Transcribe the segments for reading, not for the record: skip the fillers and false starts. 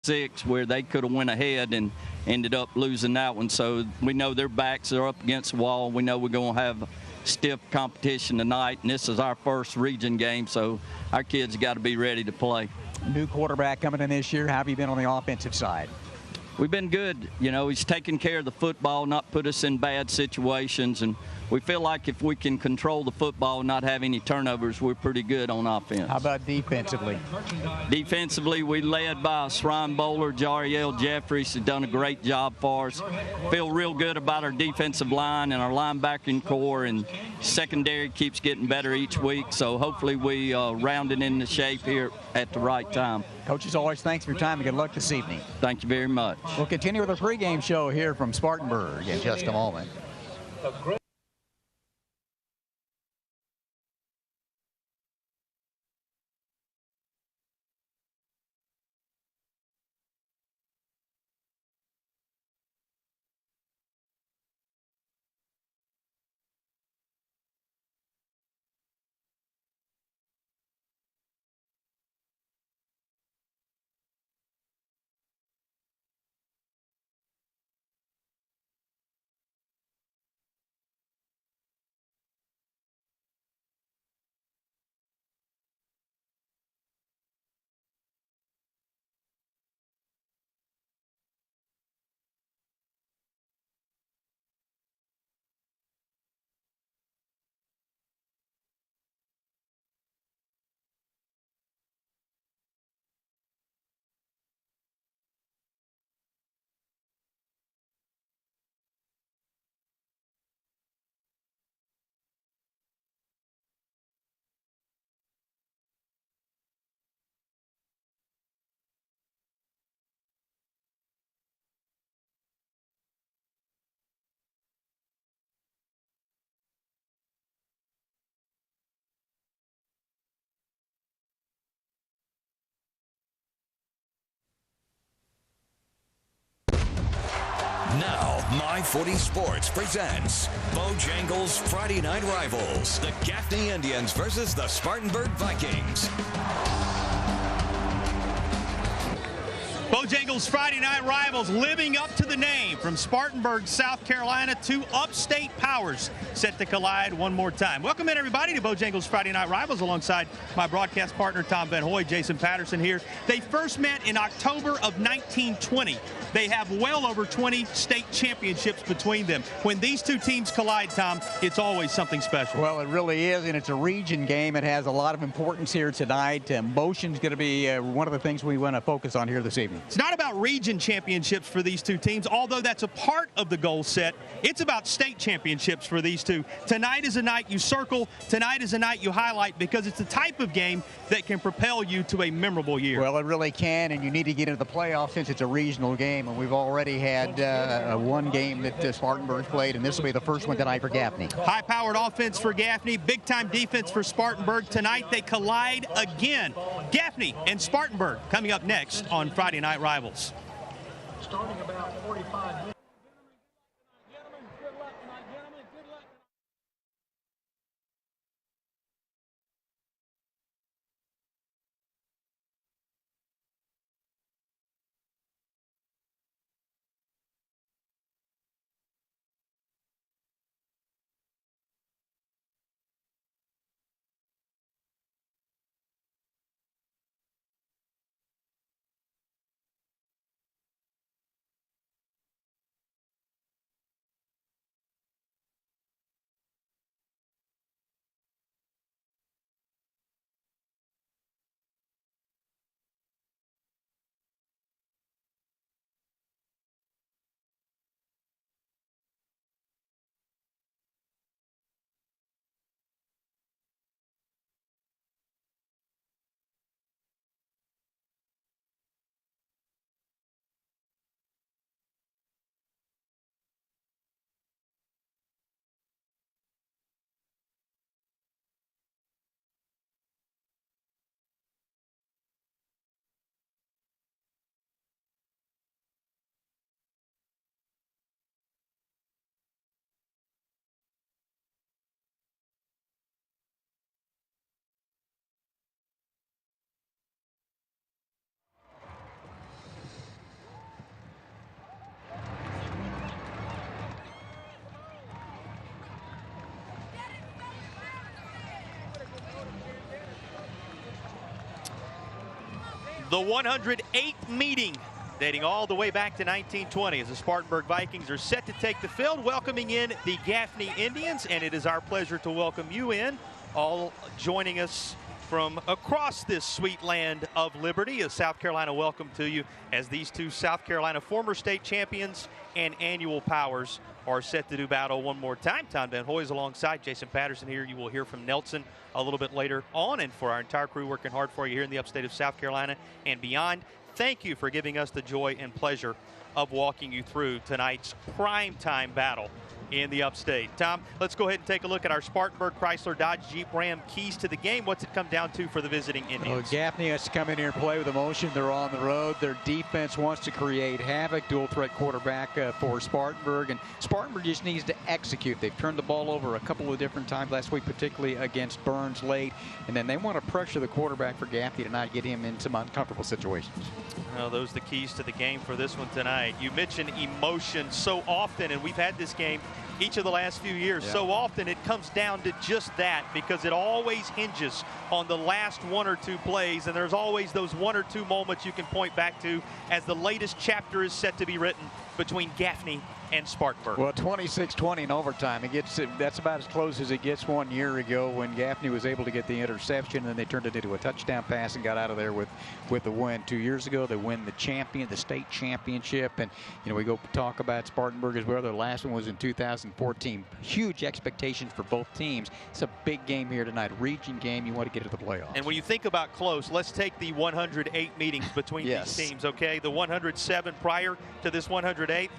6 where they could have went ahead and ended up losing that one. So we know their backs are up against the wall. We know we're going to have stiff competition tonight, and this is our first region game, so our kids got to be ready to play. New quarterback coming in this year. How have you been on the offensive side? We've been good. You know, he's taken care of the football, not put us in bad situations, and we feel like if we can control the football and not have any turnovers, we're pretty good on offense. How about defensively? Defensively, we led by a shrine bowler, Jariel Jeffries, who's done a great job for us. Feel real good about our defensive line and our linebacking core, and secondary keeps getting better each week, so hopefully we round it into shape here at the right time. Coach, as always, thanks for your time and good luck this evening. Thank you very much. We'll continue with our pregame show here from Spartanburg in just a moment. Now, My 40 Sports presents Bojangles Friday Night Rivals, the Gaffney Indians versus the Spartanburg Vikings. Bojangles Friday Night Rivals living up to the name, from Spartanburg, South Carolina to Upstate powers set to collide one more time. Welcome in, everybody, to Bojangles Friday Night Rivals alongside my broadcast partner Tom Van Hoy, Jason Patterson here. They first met in October of 1920. They have well over 20 state championships between them. When these two teams collide, Tom, it's always something special. Well, it really is, and it's a region game. It has a lot of importance here tonight. Motion's going to be one of the things we want to focus on here this evening. It's not about region championships for these two teams, although that's a part of the goal set. It's about state championships for these two. Tonight is a night you circle. Tonight is a night you highlight, because it's the type of game that can propel you to a memorable year. Well, it really can, and you need to get into the playoffs since it's a regional game, and we've already had one game that Spartanburg played, and this will be the first one tonight for Gaffney. High-powered offense for Gaffney, big-time defense for Spartanburg. Tonight they collide again. Gaffney and Spartanburg coming up next on Friday Night Rivals. Starting about 45 minutes. The 108th meeting, dating all the way back to 1920, as the Spartanburg Vikings are set to take the field, welcoming in the Gaffney Indians. And it is our pleasure to welcome you in, all joining us from across this sweet land of liberty. A South Carolina welcome to you, as these two South Carolina former state champions and annual powers are set to do battle one more time. Tom Van Hoy is alongside Jason Patterson here. You will hear from Nelson a little bit later on, and for our entire crew working hard for you here in the upstate of South Carolina and beyond, thank you for giving us the joy and pleasure of walking you through tonight's primetime battle in the upstate. Tom, let's go ahead and take a look at our Spartanburg Chrysler Dodge Jeep Ram keys to the game. What's it come down to for the visiting Indians? Well, Gaffney has to come in here and play with emotion. They're on the road. Their defense wants to create havoc. Dual threat quarterback for Spartanburg, and Spartanburg just needs to execute. They've turned the ball over a couple of different times last week, particularly against Burns late, and then they want to pressure the quarterback for Gaffney to not get him in some uncomfortable situations. Well, those are the keys to the game for this one tonight. You mentioned emotion so often, and we've had this game each of the last few years. Yeah. So often it comes down to just that, because it always hinges on the last one or two plays, and there's always those one or two moments you can point back to as the latest chapter is set to be written between Gaffney and Spartanburg. Well, 26-20 in overtime. That's about as close as it gets 1 year ago, when Gaffney was able to get the interception, and then they turned it into a touchdown pass and got out of there with the win. 2 years ago, they win the state championship, and we go talk about Spartanburg as well. Their last one was in 2014. Huge expectations for both teams. It's a big game here tonight, region game. You want to get to the playoffs. And when you think about close, let's take the 108 meetings between these teams. Okay, the 107 prior to this 108th.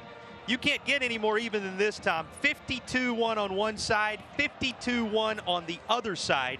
You can't get any more even than this, Tom. 52-1 on one side, 52-1 on the other side,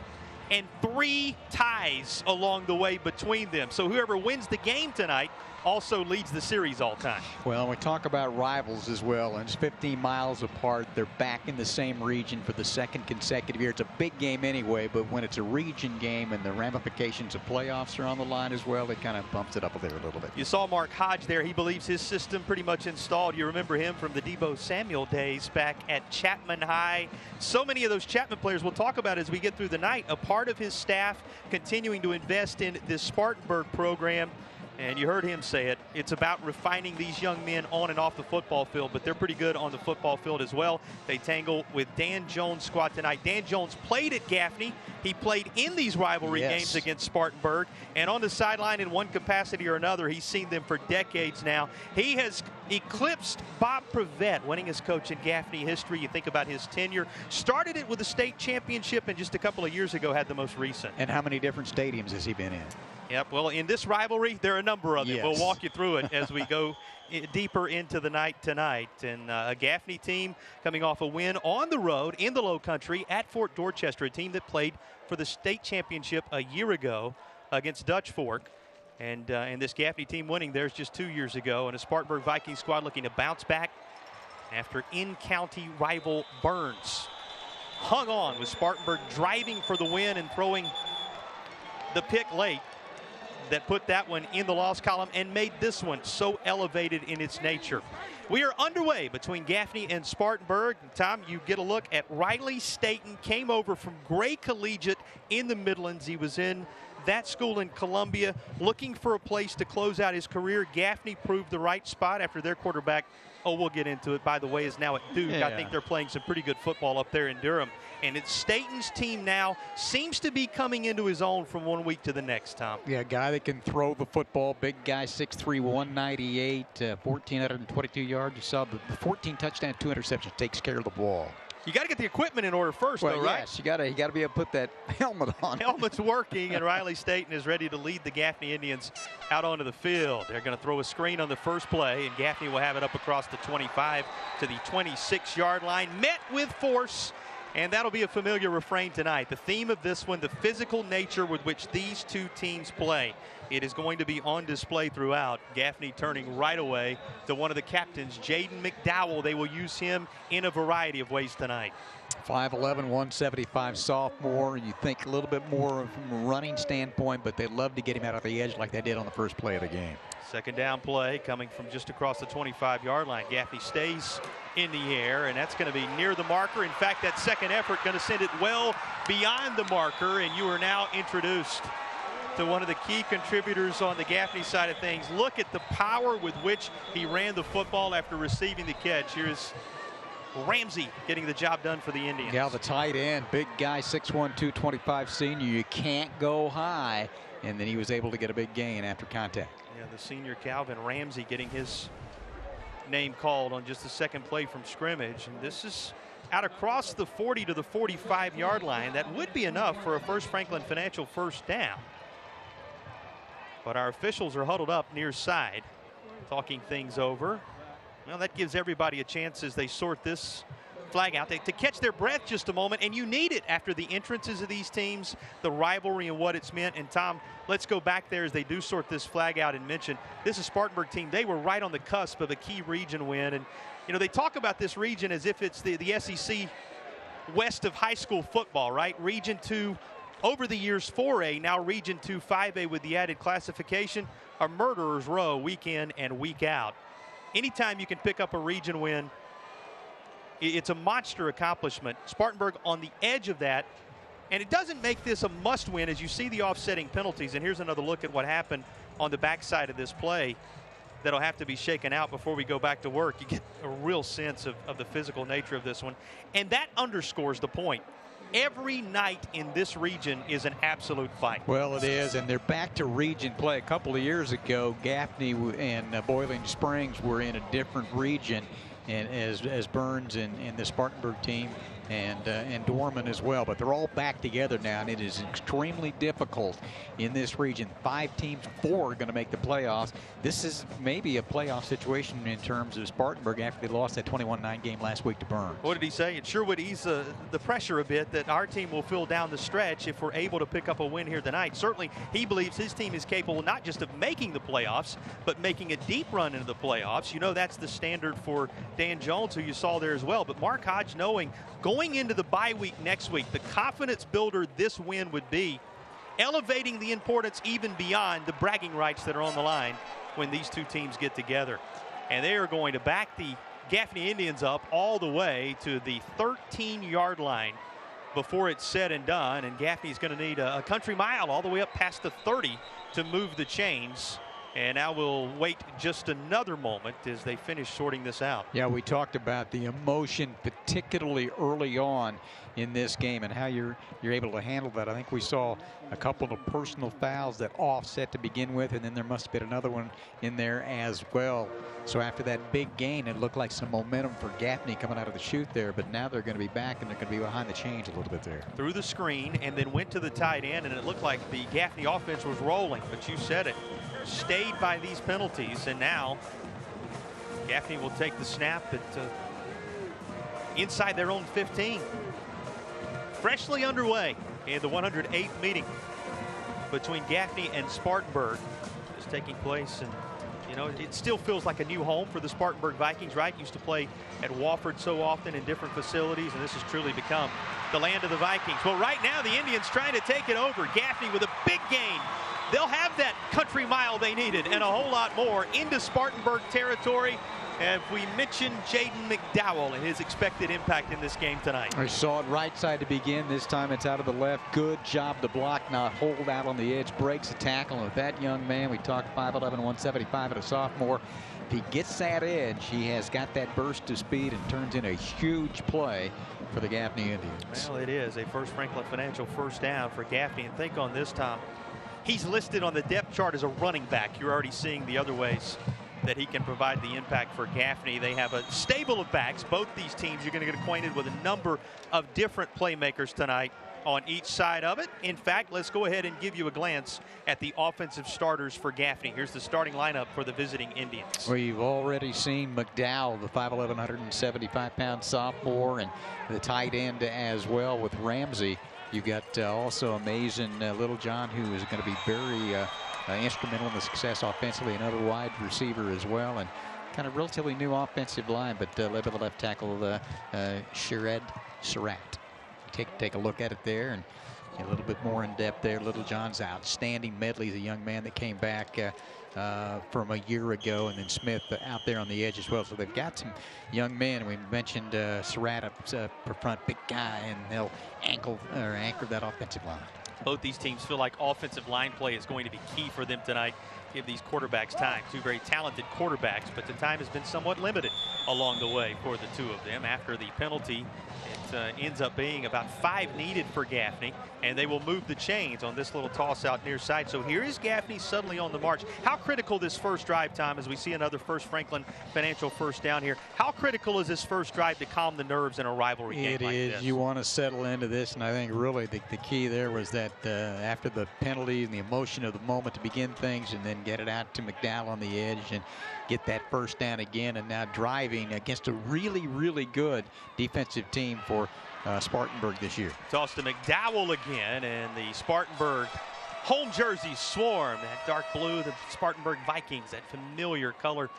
and 3 ties along the way between them. So whoever wins the game tonight also leads the series all time. Well, we talk about rivals as well, and it's 15 miles apart. They're back in the same region for the second consecutive year. It's a big game anyway, but when it's a region game and the ramifications of playoffs are on the line as well, it kind of bumps it up there a little bit. You saw Mark Hodge there. He believes his system pretty much installed. You remember him from the Debo Samuel days back at Chapman High. So many of those Chapman players we'll talk about as we get through the night, a part of his staff continuing to invest in this Spartanburg program. And you heard him say it. It's about refining these young men on and off the football field, but they're pretty good on the football field as well. They tangle with Dan Jones' squad tonight. Dan Jones played at Gaffney. He played in these rivalry games against Spartanburg. And on the sideline in one capacity or another, he's seen them for decades now. He has eclipsed Bob Prevette, winningest coach in Gaffney history. You think about his tenure. Started it with a state championship, and just a couple of years ago had the most recent. And how many different stadiums has he been in? Yep, well, in this rivalry, there are a number of them. We'll walk you through it as we go deeper into the night tonight. And a Gaffney team coming off a win on the road in the Low Country at Fort Dorchester, a team that played for the state championship a year ago against Dutch Fork. And this Gaffney team winning theirs just 2 years ago. And a Spartanburg Vikings squad looking to bounce back after in-county rival Burns hung on with Spartanburg driving for the win and throwing the pick late that put that one in the loss column and made this one so elevated in its nature. We are underway between Gaffney and Spartanburg. Tom, you get a look at Riley Staten. Came over from Gray Collegiate in the Midlands. He was in that school in Columbia, looking for a place to close out his career. Gaffney proved the right spot after their quarterback, we'll get into it, by the way, is now at Duke. I think they're playing some pretty good football up there in Durham. And it's Staten's team now seems to be coming into his own from 1 week to the next, Tom. Yeah, a guy that can throw the football. Big guy, 6'3", 198, 1,422 yards. You saw the 14 touchdowns, 2 interceptions. Takes care of the ball. You got to get the equipment in order first, though, right? Yes, you got to be able to put that helmet on. Helmet's working, and Riley Staten is ready to lead the Gaffney Indians out onto the field. They're going to throw a screen on the first play, and Gaffney will have it up across the 25 to the 26-yard line. Met with force. And that'll be a familiar refrain tonight. The theme of this one, the physical nature with which these two teams play. It is going to be on display throughout. Gaffney turning right away to one of the captains, Jaden McDowell. They will use him in a variety of ways tonight. 5'11", 175 sophomore. You think a little bit more from a running standpoint, but they love to get him out of the edge like they did on the first play of the game. Second down play coming from just across the 25-yard line. Gaffney stays in the air, and that's going to be near the marker. In fact, that second effort going to send it well beyond the marker, and you are now introduced to one of the key contributors on the Gaffney side of things. Look at the power with which he ran the football after receiving the catch. Here's Ramsey getting the job done for the Indians. Yeah, the tight end, big guy, 6'1", 225 senior. You can't go high. And then he was able to get a big gain after contact. Yeah, the senior Calvin Ramsey getting his name called on just the second play from scrimmage. And this is out across the 40 to the 45-yard line. That would be enough for a First Franklin Financial first down. But our officials are huddled up near side, talking things over. Well, that gives everybody a chance as they sort this flag out to catch their breath just a moment, and you need it after the entrances of these teams, the rivalry and what it's meant. And Tom, let's go back there as they do sort this flag out and mention this is a Spartanburg team. They were right on the cusp of a key region win, and you know they talk about this region as if it's the SEC west of high school football, right? Region 2 over the years 4A, now Region 2 5A with the added classification, a murderer's row week in and week out. Anytime you can pick up a region win, it's a monster accomplishment. Spartanburg on the edge of that, and it doesn't make this a must-win as you see the offsetting penalties. And here's another look at what happened on the backside of this play that'll have to be shaken out before we go back to work. You get a real sense of the physical nature of this one, and that underscores the point. Every night in this region is an absolute fight. Well, it is, and they're back to region play. A couple of years ago, Gaffney and Boiling Springs were in a different region, and as Burns and the Spartanburg team and Dorman as well, but they're all back together now, and it is extremely difficult in this region. 5 teams, 4 are going to make the playoffs. This is maybe a playoff situation in terms of Spartanburg after they lost that 21-9 game last week to Burns. What did he say? It sure would ease the pressure a bit that our team will feel down the stretch if we're able to pick up a win here tonight. Certainly, he believes his team is capable not just of making the playoffs, but making a deep run into the playoffs. You know that's the standard for Dan Jones, who you saw there as well. But Mark Hodge knowing going into the bye week next week, the confidence builder this win would be, elevating the importance even beyond the bragging rights that are on the line when these two teams get together. And they are going to back the Gaffney Indians up all the way to the 13-yard line before it's said and done. And Gaffney's going to need a country mile all the way up past the 30 to move the chains. And now we'll wait just another moment as they finish sorting this out. Yeah, we talked about the emotion, particularly early on in this game, and how you're able to handle that. I think we saw a couple of personal fouls that offset to begin with, and then there must have been another one in there as well. So after that big gain, it looked like some momentum for Gaffney coming out of the chute there, but now they're going to be back, and they're going to be behind the chains a little bit there. Through the screen and then went to the tight end, and it looked like the Gaffney offense was rolling, but you said it. Stayed by these penalties, and now Gaffney will take the snap at inside their own 15. Freshly underway in the 108th meeting between Gaffney and Spartanburg is taking place, and you know it still feels like a new home for the Spartanburg Vikings, right? Used to play at Wofford so often in different facilities, and this has truly become the land of the Vikings. Well, right now the Indians trying to take it over. Gaffney with a big gain. They'll have that country mile they needed and a whole lot more into Spartanburg territory. And we mentioned Jaden McDowell and his expected impact in this game tonight. I saw it right side to begin. This time it's out of the left. Good job to block, not hold out on the edge. Breaks a tackle. And with that young man, we talked 5'11", 175 at a sophomore. If he gets that edge, he has got that burst of speed and turns in a huge play for the Gaffney Indians. Well, it is a First Franklin Financial first down for Gaffney. And think on this, Tom. He's listed on the depth chart as a running back. You're already seeing the other ways that he can provide the impact for Gaffney. They have a stable of backs. Both these teams, you're going to get acquainted with a number of different playmakers tonight on each side of it. In fact, let's go ahead and give you a glance at the offensive starters for Gaffney. Here's the starting lineup for the visiting Indians. We've already seen McDowell, the 5'11", 175-pound sophomore, and the tight end as well with Ramsey. You've got also amazing Little John, who is going to be very instrumental in the success offensively, another wide receiver as well, and kind of relatively new offensive line, but led by the left tackle, Shared Surratt. Take a look at it there, and a little bit more in depth there. Little John's outstanding medley. He's a young man that came back from a year ago, and then Smith out there on the edge as well. So they've got some young men. We mentioned Surratt up front, big guy, and they'll anchor that offensive line. Both these teams feel like offensive line play is going to be key for them tonight. Give these quarterbacks time. Two very talented quarterbacks, but the time has been somewhat limited along the way for the two of them. After the penalty, it ends up being about 5 needed for Gaffney, and they will move the chains on this little toss out near side. So here is Gaffney suddenly on the march. How critical this first drive, Tom, as we see another First Franklin Financial first down here? How critical is this first drive to calm the nerves in a rivalry game like this? It is. You want to settle into this, and I think really the key there was that after the penalty and the emotion of the moment to begin things, and then get it out to McDowell on the edge and get that first down again, and now driving against a really, really good defensive team for Spartanburg this year. Toss to McDowell again, and the Spartanburg home jerseys swarm. That dark blue, the Spartanburg Vikings, that familiar color.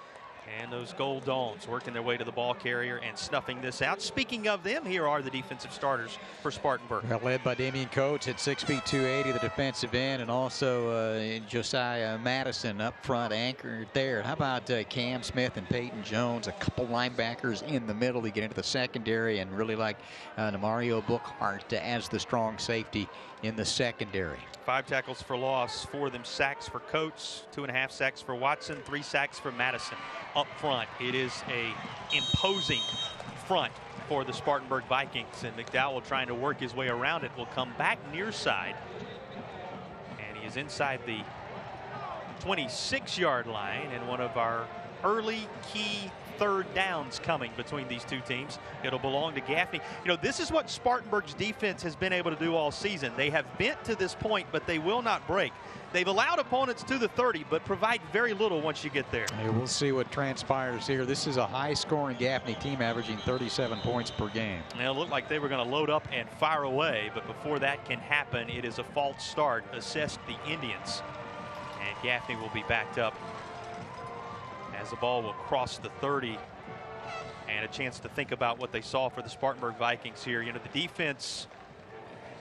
And those gold domes working their way to the ball carrier and snuffing this out. Speaking of them, here are the defensive starters for Spartanburg. Well, led by Damian Coates at 6 feet 280, the defensive end, and also Josiah Madison up front, anchored there. How about Cam Smith and Peyton Jones, a couple linebackers in the middle to get into the secondary, and really like Namario Bookhart as the strong safety in the secondary. 5 tackles for loss, 4 of them sacks for Coates, 2.5 sacks for Watson, 3 sacks for Madison. Up front, it is a imposing front for the Spartanburg Vikings, and McDowell trying to work his way around it will come back near side, and he is inside the 26-yard line, and one of our early key third downs coming between these two teams. It'll belong to Gaffney. You know, this is what Spartanburg's defense has been able to do all season. They have bent to this point, but they will not break. They've allowed opponents to the 30, but provide very little once you get there. Hey, we'll see what transpires here. This is a high-scoring Gaffney team, averaging 37 points per game. Now, it looked like they were going to load up and fire away, but before that can happen, it is a false start assessed the Indians. And Gaffney will be backed up as the ball will cross the 30, and a chance to think about what they saw for the Spartanburg Vikings here. You know, the defense,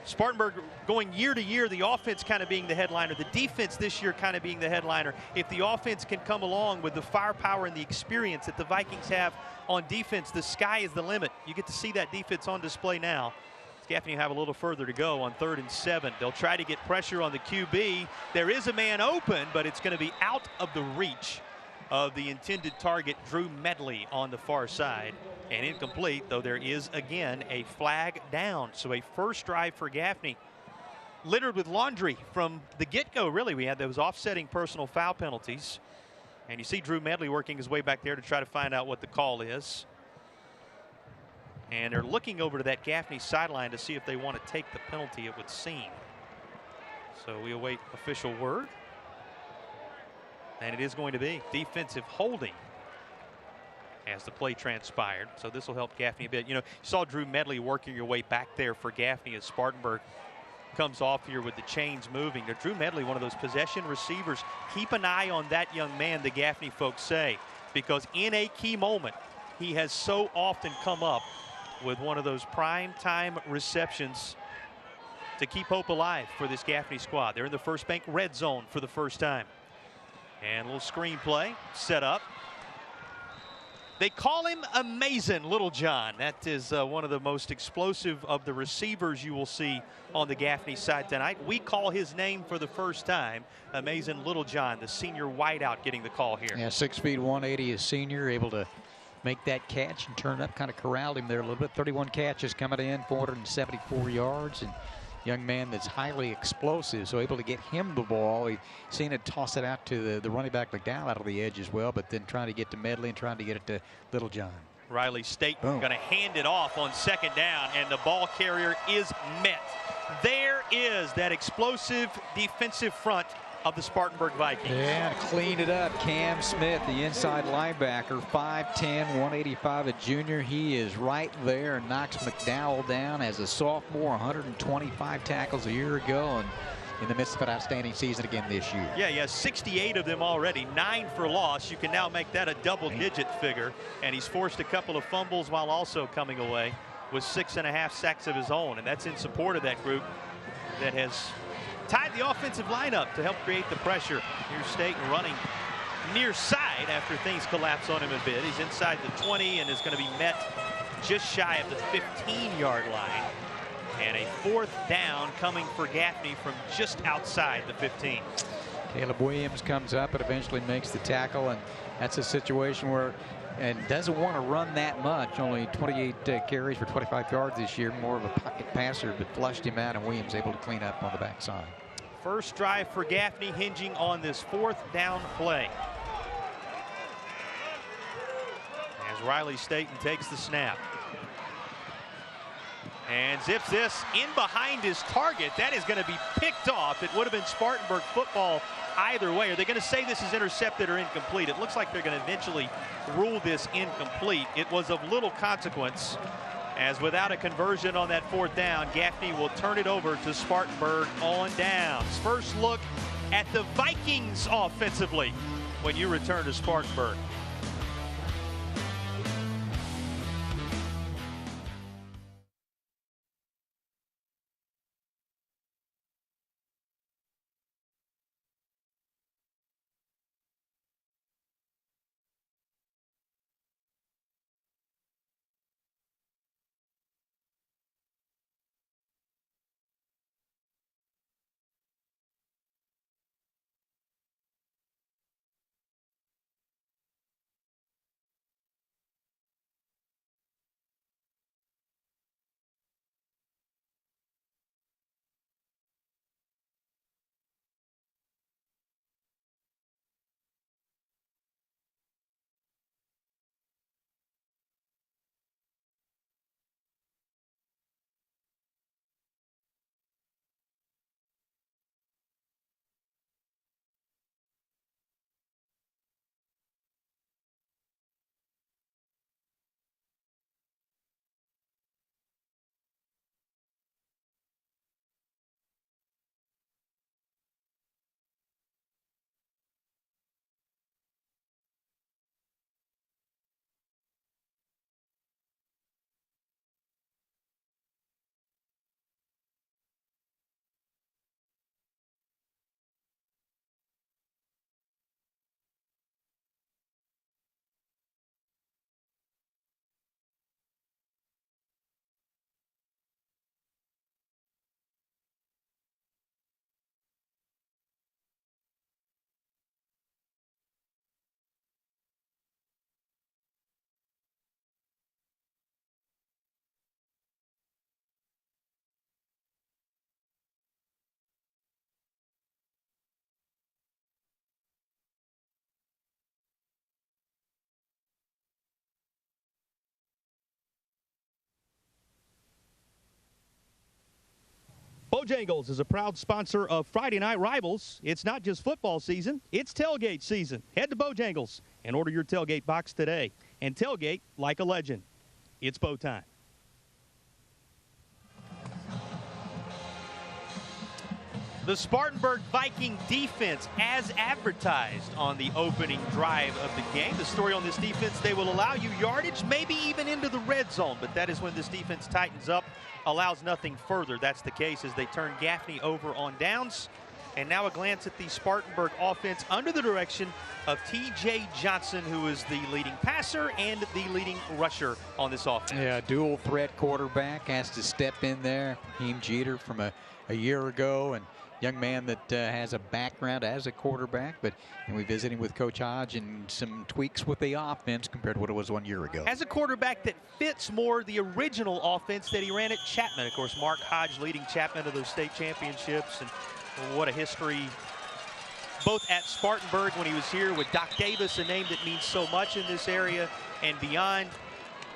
Spartanburg going year to year, the offense kind of being the headliner, the defense this year kind of being the headliner. If the offense can come along with the firepower and the experience that the Vikings have on defense, the sky is the limit. You get to see that defense on display now. Gaffney have a little further to go on 3rd and 7. They'll try to get pressure on the QB. There is a man open, but it's going to be out of the reach of the intended target, Drew Medley, on the far side, and incomplete, though there is again a flag down. So a first drive for Gaffney littered with laundry from the get-go. Really, we had those offsetting personal foul penalties, and you see Drew Medley working his way back there to try to find out what the call is, and they're looking over to that Gaffney sideline to see if they want to take the penalty, it would seem. So we await official word. And it is going to be defensive holding as the play transpired. So this will help Gaffney a bit. You know, you saw Drew Medley working your way back there for Gaffney as Spartanburg comes off here with the chains moving. Now, Drew Medley, one of those possession receivers. Keep an eye on that young man, the Gaffney folks say, because in a key moment, he has so often come up with one of those prime time receptions to keep hope alive for this Gaffney squad. They're in the First Bank red zone for the first time. And a little screen play set up. They call him Amazing Little John. That is one of the most explosive of the receivers you will see on the Gaffney side tonight. We call his name for the first time. Amazing Little John, the senior wideout, getting the call here. Yeah, 6 feet 180 is senior, able to make that catch and turn it up, kind of corralled him there a little bit. 31 catches coming in, 474 yards. And young man that's highly explosive, so able to get him the ball. We've seen it toss it out to the running back McDowell out of the edge as well, but then trying to get to Medley and trying to get it to Little John. Riley State going to hand it off on 2nd down, and the ball carrier is met. There is that explosive defensive front of the Spartanburg Vikings. Yeah, cleaned it up. Cam Smith, the inside linebacker, 5'10", 185, a junior. He is right there and knocks McDowell down as a sophomore, 125 tackles a year ago, and in the midst of an outstanding season again this year. Yeah, he has 68 of them already, 9 for loss. You can now make that a double-digit figure, and he's forced a couple of fumbles while also coming away with 6.5 sacks of his own, and that's in support of that group that has tied the offensive lineup to help create the pressure. Here's State running near side after things collapse on him a bit. He's inside the 20 and is going to be met just shy of the 15-yard line. And a 4th down coming for Gaffney from just outside the 15. Caleb Williams comes up and eventually makes the tackle, and that's a situation where and doesn't want to run that much. Only 28 carries for 25 yards this year, more of a pocket passer, but flushed him out, and Williams able to clean up on the backside. First drive for Gaffney hinging on this 4th down play. As Riley Staten takes the snap. And zips this in behind his target. That is going to be picked off. It would have been Spartanburg football either way. Are they going to say this is intercepted or incomplete? It looks like they're going to eventually rule this incomplete. It was of little consequence, as without a conversion on that 4th down, Gaffney will turn it over to Spartanburg on downs. First look at the Vikings offensively when you return to Spartanburg. Bojangles is a proud sponsor of Friday Night Rivals. It's not just football season, it's tailgate season. Head to Bojangles and order your tailgate box today. And tailgate like a legend. It's Bo time. The Spartanburg Viking defense as advertised on the opening drive of the game. The story on this defense, they will allow you yardage, maybe even into the red zone, but that is when this defense tightens up, allows nothing further. That's the case as they turn Gaffney over on downs. And now a glance at the Spartanburg offense under the direction of T.J. Johnson, who is the leading passer and the leading rusher on this offense. Yeah, dual threat quarterback has to step in there. Heem Jeter from a year ago, and young man that has a background as a quarterback, and we visited with Coach Hodge and some tweaks with the offense compared to what it was 1 year ago. As a quarterback that fits more the original offense that he ran at Chapman. Of course, Mark Hodge leading Chapman to those state championships, and what a history both at Spartanburg when he was here with Doc Davis, a name that means so much in this area and beyond.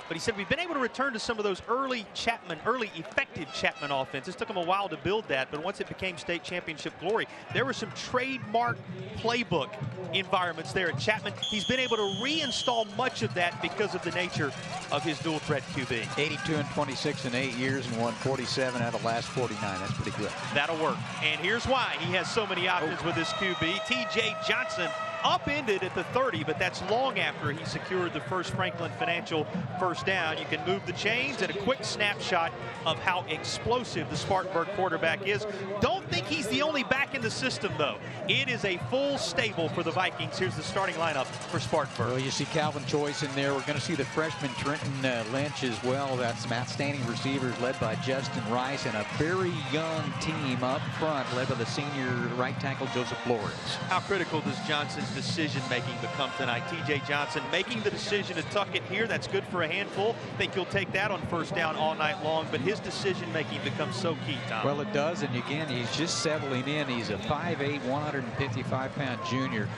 But he said we've been able to return to some of those early effective Chapman offenses. It took him a while to build that, but once it became state championship glory, there were some trademark playbook environments there at Chapman. He's been able to reinstall much of that because of the nature of his dual threat QB. 82-26 in 8 years and won 47 out of the last 49. That's pretty good. That'll work. And here's why he has so many options with this QB. T.J. Johnson upended at the 30, but that's long after he secured the first Franklin Financial first down. You can move the chains, and a quick snapshot of how explosive the Spartanburg quarterback is. Don't think he's the only back in the system, though. It is a full stable for the Vikings. Here's the starting lineup for Spartanburg. Well, you see Calvin Choice in there. We're going to see the freshman Trenton Lynch as well. That's some outstanding receivers led by Justin Rice, and a very young team up front led by the senior right tackle Joseph Flores. How critical does Johnson's decision-making become tonight? T.J. Johnson making the decision to tuck it here. That's good for a handful. Think he'll take that on first down all night long, but his decision-making becomes so key, Tom. Well, it does, and again, he's just settling in. He's a 5'8", 155-pound junior,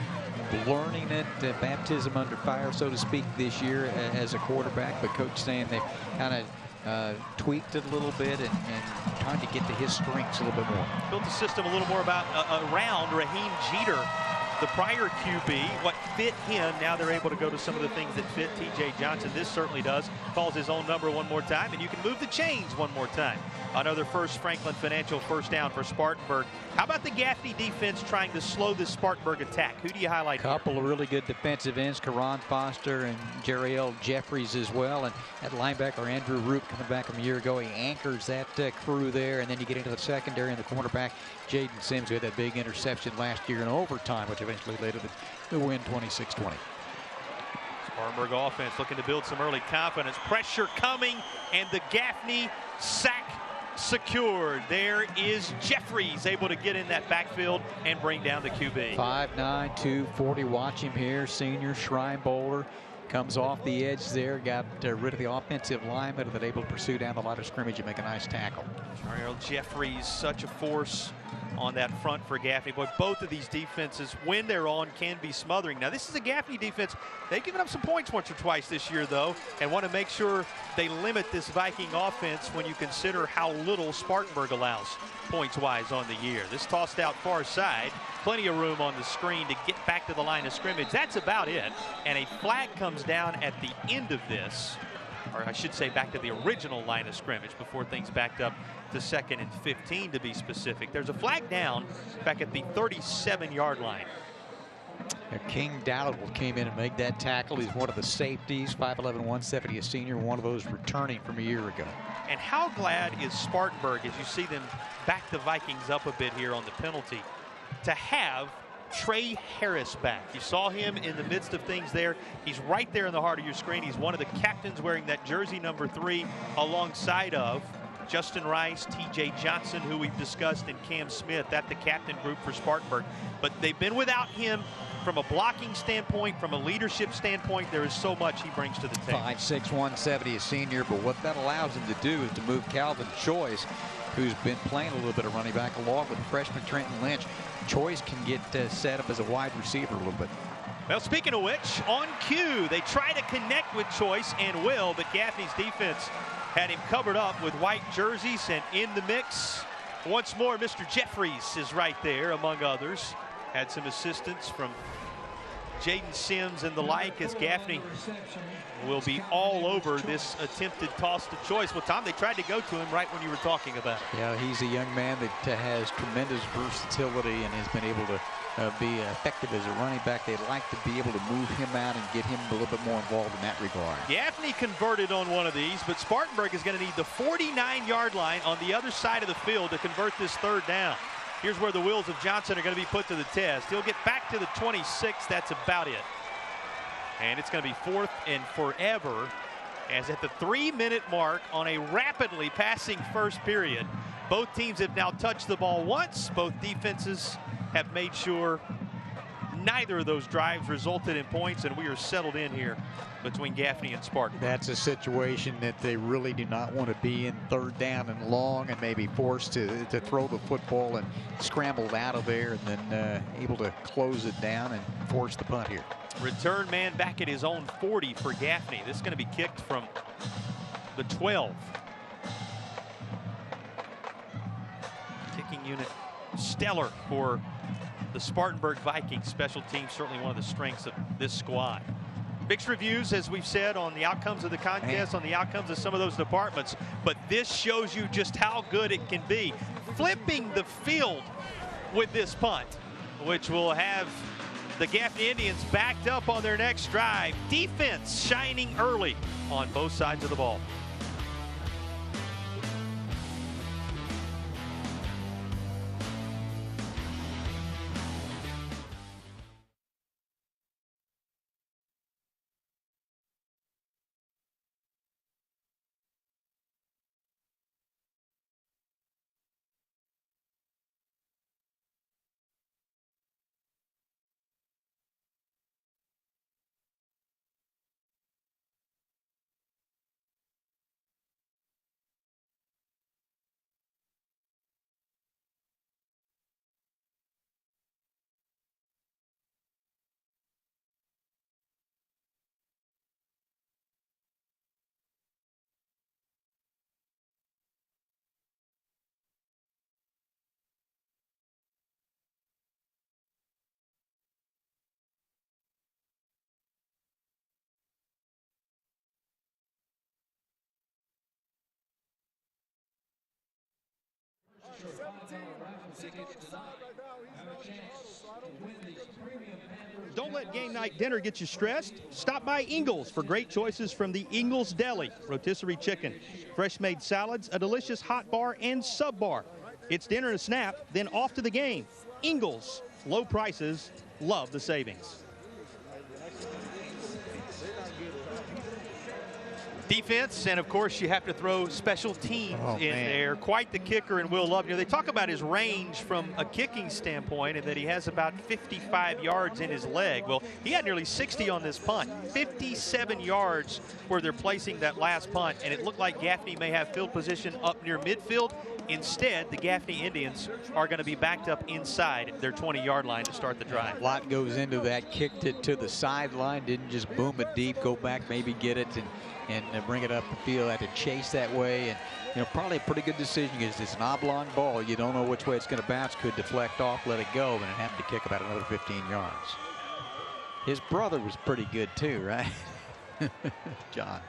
learning it, baptism under fire, so to speak, this year as a quarterback. But coach saying they kind of tweaked it a little bit and trying to get to his strengths a little bit more. Built the system a little more around Raheem Jeter, the prior QB, what fit him. Now they're able to go to some of the things that fit T.J. Johnson. This certainly does. Calls his own number one more time, and you can move the chains one more time. Another first Franklin Financial first down for Spartanburg. How about the Gaffney defense trying to slow this Spartanburg attack? Who do you highlight? Couple of really good defensive ends, Karan Foster and Jeriel Jeffries as well. And at linebacker, Andrew Roop coming back from a year ago. He anchors that crew there. And then you get into the secondary and the cornerback, Jaden Sims, who had that big interception last year in overtime, which eventually led to the win 26-20. Spartanburg offense looking to build some early confidence. Pressure coming, and the Gaffney sack secured. There is Jeffries able to get in that backfield and bring down the QB. 5'9", 240. Watch him here. Senior Shrine Bowler comes off the edge there. Got rid of the offensive lineman, but able to pursue down the line of scrimmage and make a nice tackle. Jeriel Jeffries, such a force on that front for Gaffney. But both of these defenses, when they're on, can be smothering. Now, this is a Gaffney defense. They've given up some points once or twice this year, though, and want to make sure they limit this Viking offense when you consider how little Spartanburg allows points-wise on the year. This tossed out far side. Plenty of room on the screen to get back to the line of scrimmage. That's about it. And a flag comes down at the end of this, or I should say back to the original line of scrimmage before things backed up to 2nd and 15 to be specific. There's a flag down back at the 37-yard line. King Dowdle came in and made that tackle. He's one of the safeties, 5'11", 170, a senior, one of those returning from a year ago. And how glad is Spartanburg, as you see them back the Vikings up a bit here on the penalty, to have Trey Harris back. You saw him in the midst of things there. He's right there in the heart of your screen. He's one of the captains wearing that jersey number 3 alongside of Justin Rice, T.J. Johnson, who we've discussed, and Cam Smith. That's the captain group for Spartanburg. But they've been without him from a blocking standpoint, from a leadership standpoint. There is so much he brings to the table. 5'6", 170, a senior, but what that allows him to do is to move Calvin Choice, who's been playing a little bit of running back, along with freshman Trenton Lynch. Choice can get set up as a wide receiver a little bit. Well, speaking of which, on cue, they try to connect with Choice and will, but Gaffney's defense had him covered up with white jerseys, and in the mix once more, Mr. Jeffries is right there, among others. Had some assistance from Jaden Sims and the like, as Gaffney will be all over this attempted toss to Choice. Well, Tom, they tried to go to him right when you were talking about it. Yeah, he's a young man that has tremendous versatility and has been able to be effective as a running back. They'd like to be able to move him out and get him a little bit more involved in that regard. Gaffney converted on one of these, but Spartanburg is going to need the 49-yard line on the other side of the field to convert this third down. Here's where the wheels of Johnson are going to be put to the test. He'll get back to the 26. That's about it. And it's going to be 4th and forever, as at the 3-minute mark on a rapidly passing first period. Both teams have now touched the ball once. Both defenses have made sure neither of those drives resulted in points, and we are settled in here between Gaffney and Spartan. That's a situation that they really do not want to be in, third down and long, and maybe forced to throw the football and scrambled out of there, and then able to close it down and force the punt here. Return man back at his own 40 for Gaffney. This is going to be kicked from the 12. Kicking unit stellar for the Spartanburg Vikings. Special teams certainly one of the strengths of this squad. Mixed reviews, as we've said, on the outcomes of the contest, on the outcomes of some of those departments, but this shows you just how good it can be. Flipping the field with this punt, which will have The Gaffney Indians backed up on their next drive. Defense shining early on both sides of the ball. Don't let game night dinner get you stressed. Stop by Ingles for great choices from the Ingles Deli. Rotisserie chicken, fresh made salads, a delicious hot bar and sub bar. It's dinner and a snap, then off to the game. Ingles, low prices, love the savings. Defense, and of course you have to throw special teams in there. Quite the kicker, and Will Love. You know, they talk about his range from a kicking standpoint and that he has about 55 yards in his leg. Well, he had nearly 60 on this punt. 57 yards where they're placing that last punt, and it looked like Gaffney may have field position up near midfield. Instead, the Gaffney Indians are going to be backed up inside their 20-yard line to start the drive. A lot goes into that. Kicked it to the sideline, didn't just boom it deep, go back, maybe get it and bring it up the field. Had to chase that way, and you know, probably a pretty good decision because it's an oblong ball. You don't know which way it's going to bounce. Could deflect off, let it go, and it happened to kick about another 15 yards. His brother was pretty good too, right? John.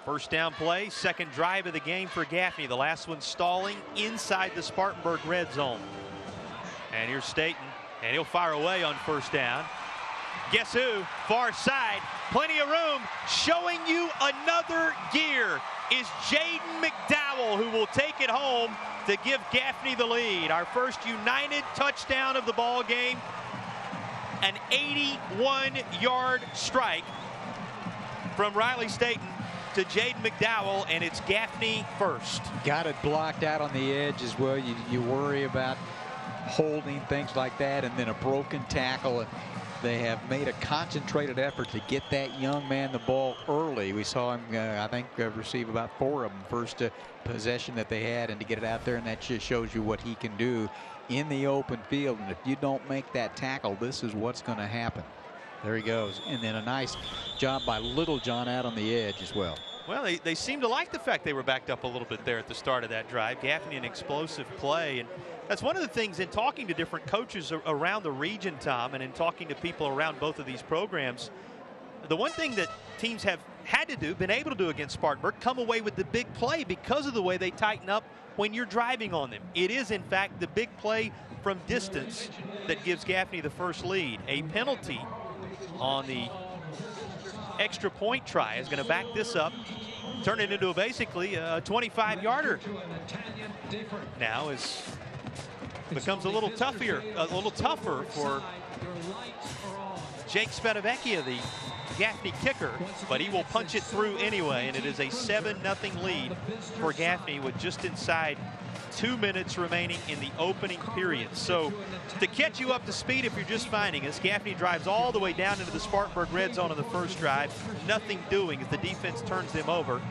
First down play, second drive of the game for Gaffney. The last one stalling inside the Spartanburg red zone. And here's Staten, and he'll fire away on first down. Guess who? Far side, plenty of room. Showing you another gear is Jaden McDowell, who will take it home to give Gaffney the lead. Our first United touchdown of the ball game. An 81-yard strike from Riley Staten to Jaden McDowell, and it's Gaffney first. Got it blocked out on the edge as well. You worry about holding, things like that, and then a broken tackle. And they have made a concentrated effort to get that young man the ball early. We saw him, I think, receive about 4 of them first possession that they had, and to get it out there, and that just shows you what he can do in the open field. And if you don't make that tackle, this is what's going to happen. There he goes. And then a nice job by Littlejohn out on the edge as well. Well, they seem to like the fact they were backed up a little bit there at the start of that drive. Gaffney, an explosive play. And that's one of the things in talking to different coaches around the region, Tom, and in talking to people around both of these programs. The one thing that teams have had to do, been able to do against Spartanburg, come away with the big play because of the way they tighten up when you're driving on them. It is, in fact, the big play from distance that gives Gaffney the first lead. A penalty on the extra point try is going to back this up, turn it into basically a 25-yarder. Now becomes a little tougher for Jake Spedavecchia, the Gaffney kicker, but he will punch it through anyway, and it is a 7-0 lead for Gaffney with just inside 2 minutes remaining in the opening period. So to catch you up to speed if you're just finding us, Gaffney drives all the way down into the Spartanburg red zone on the first drive. Nothing doing as the defense turns them over.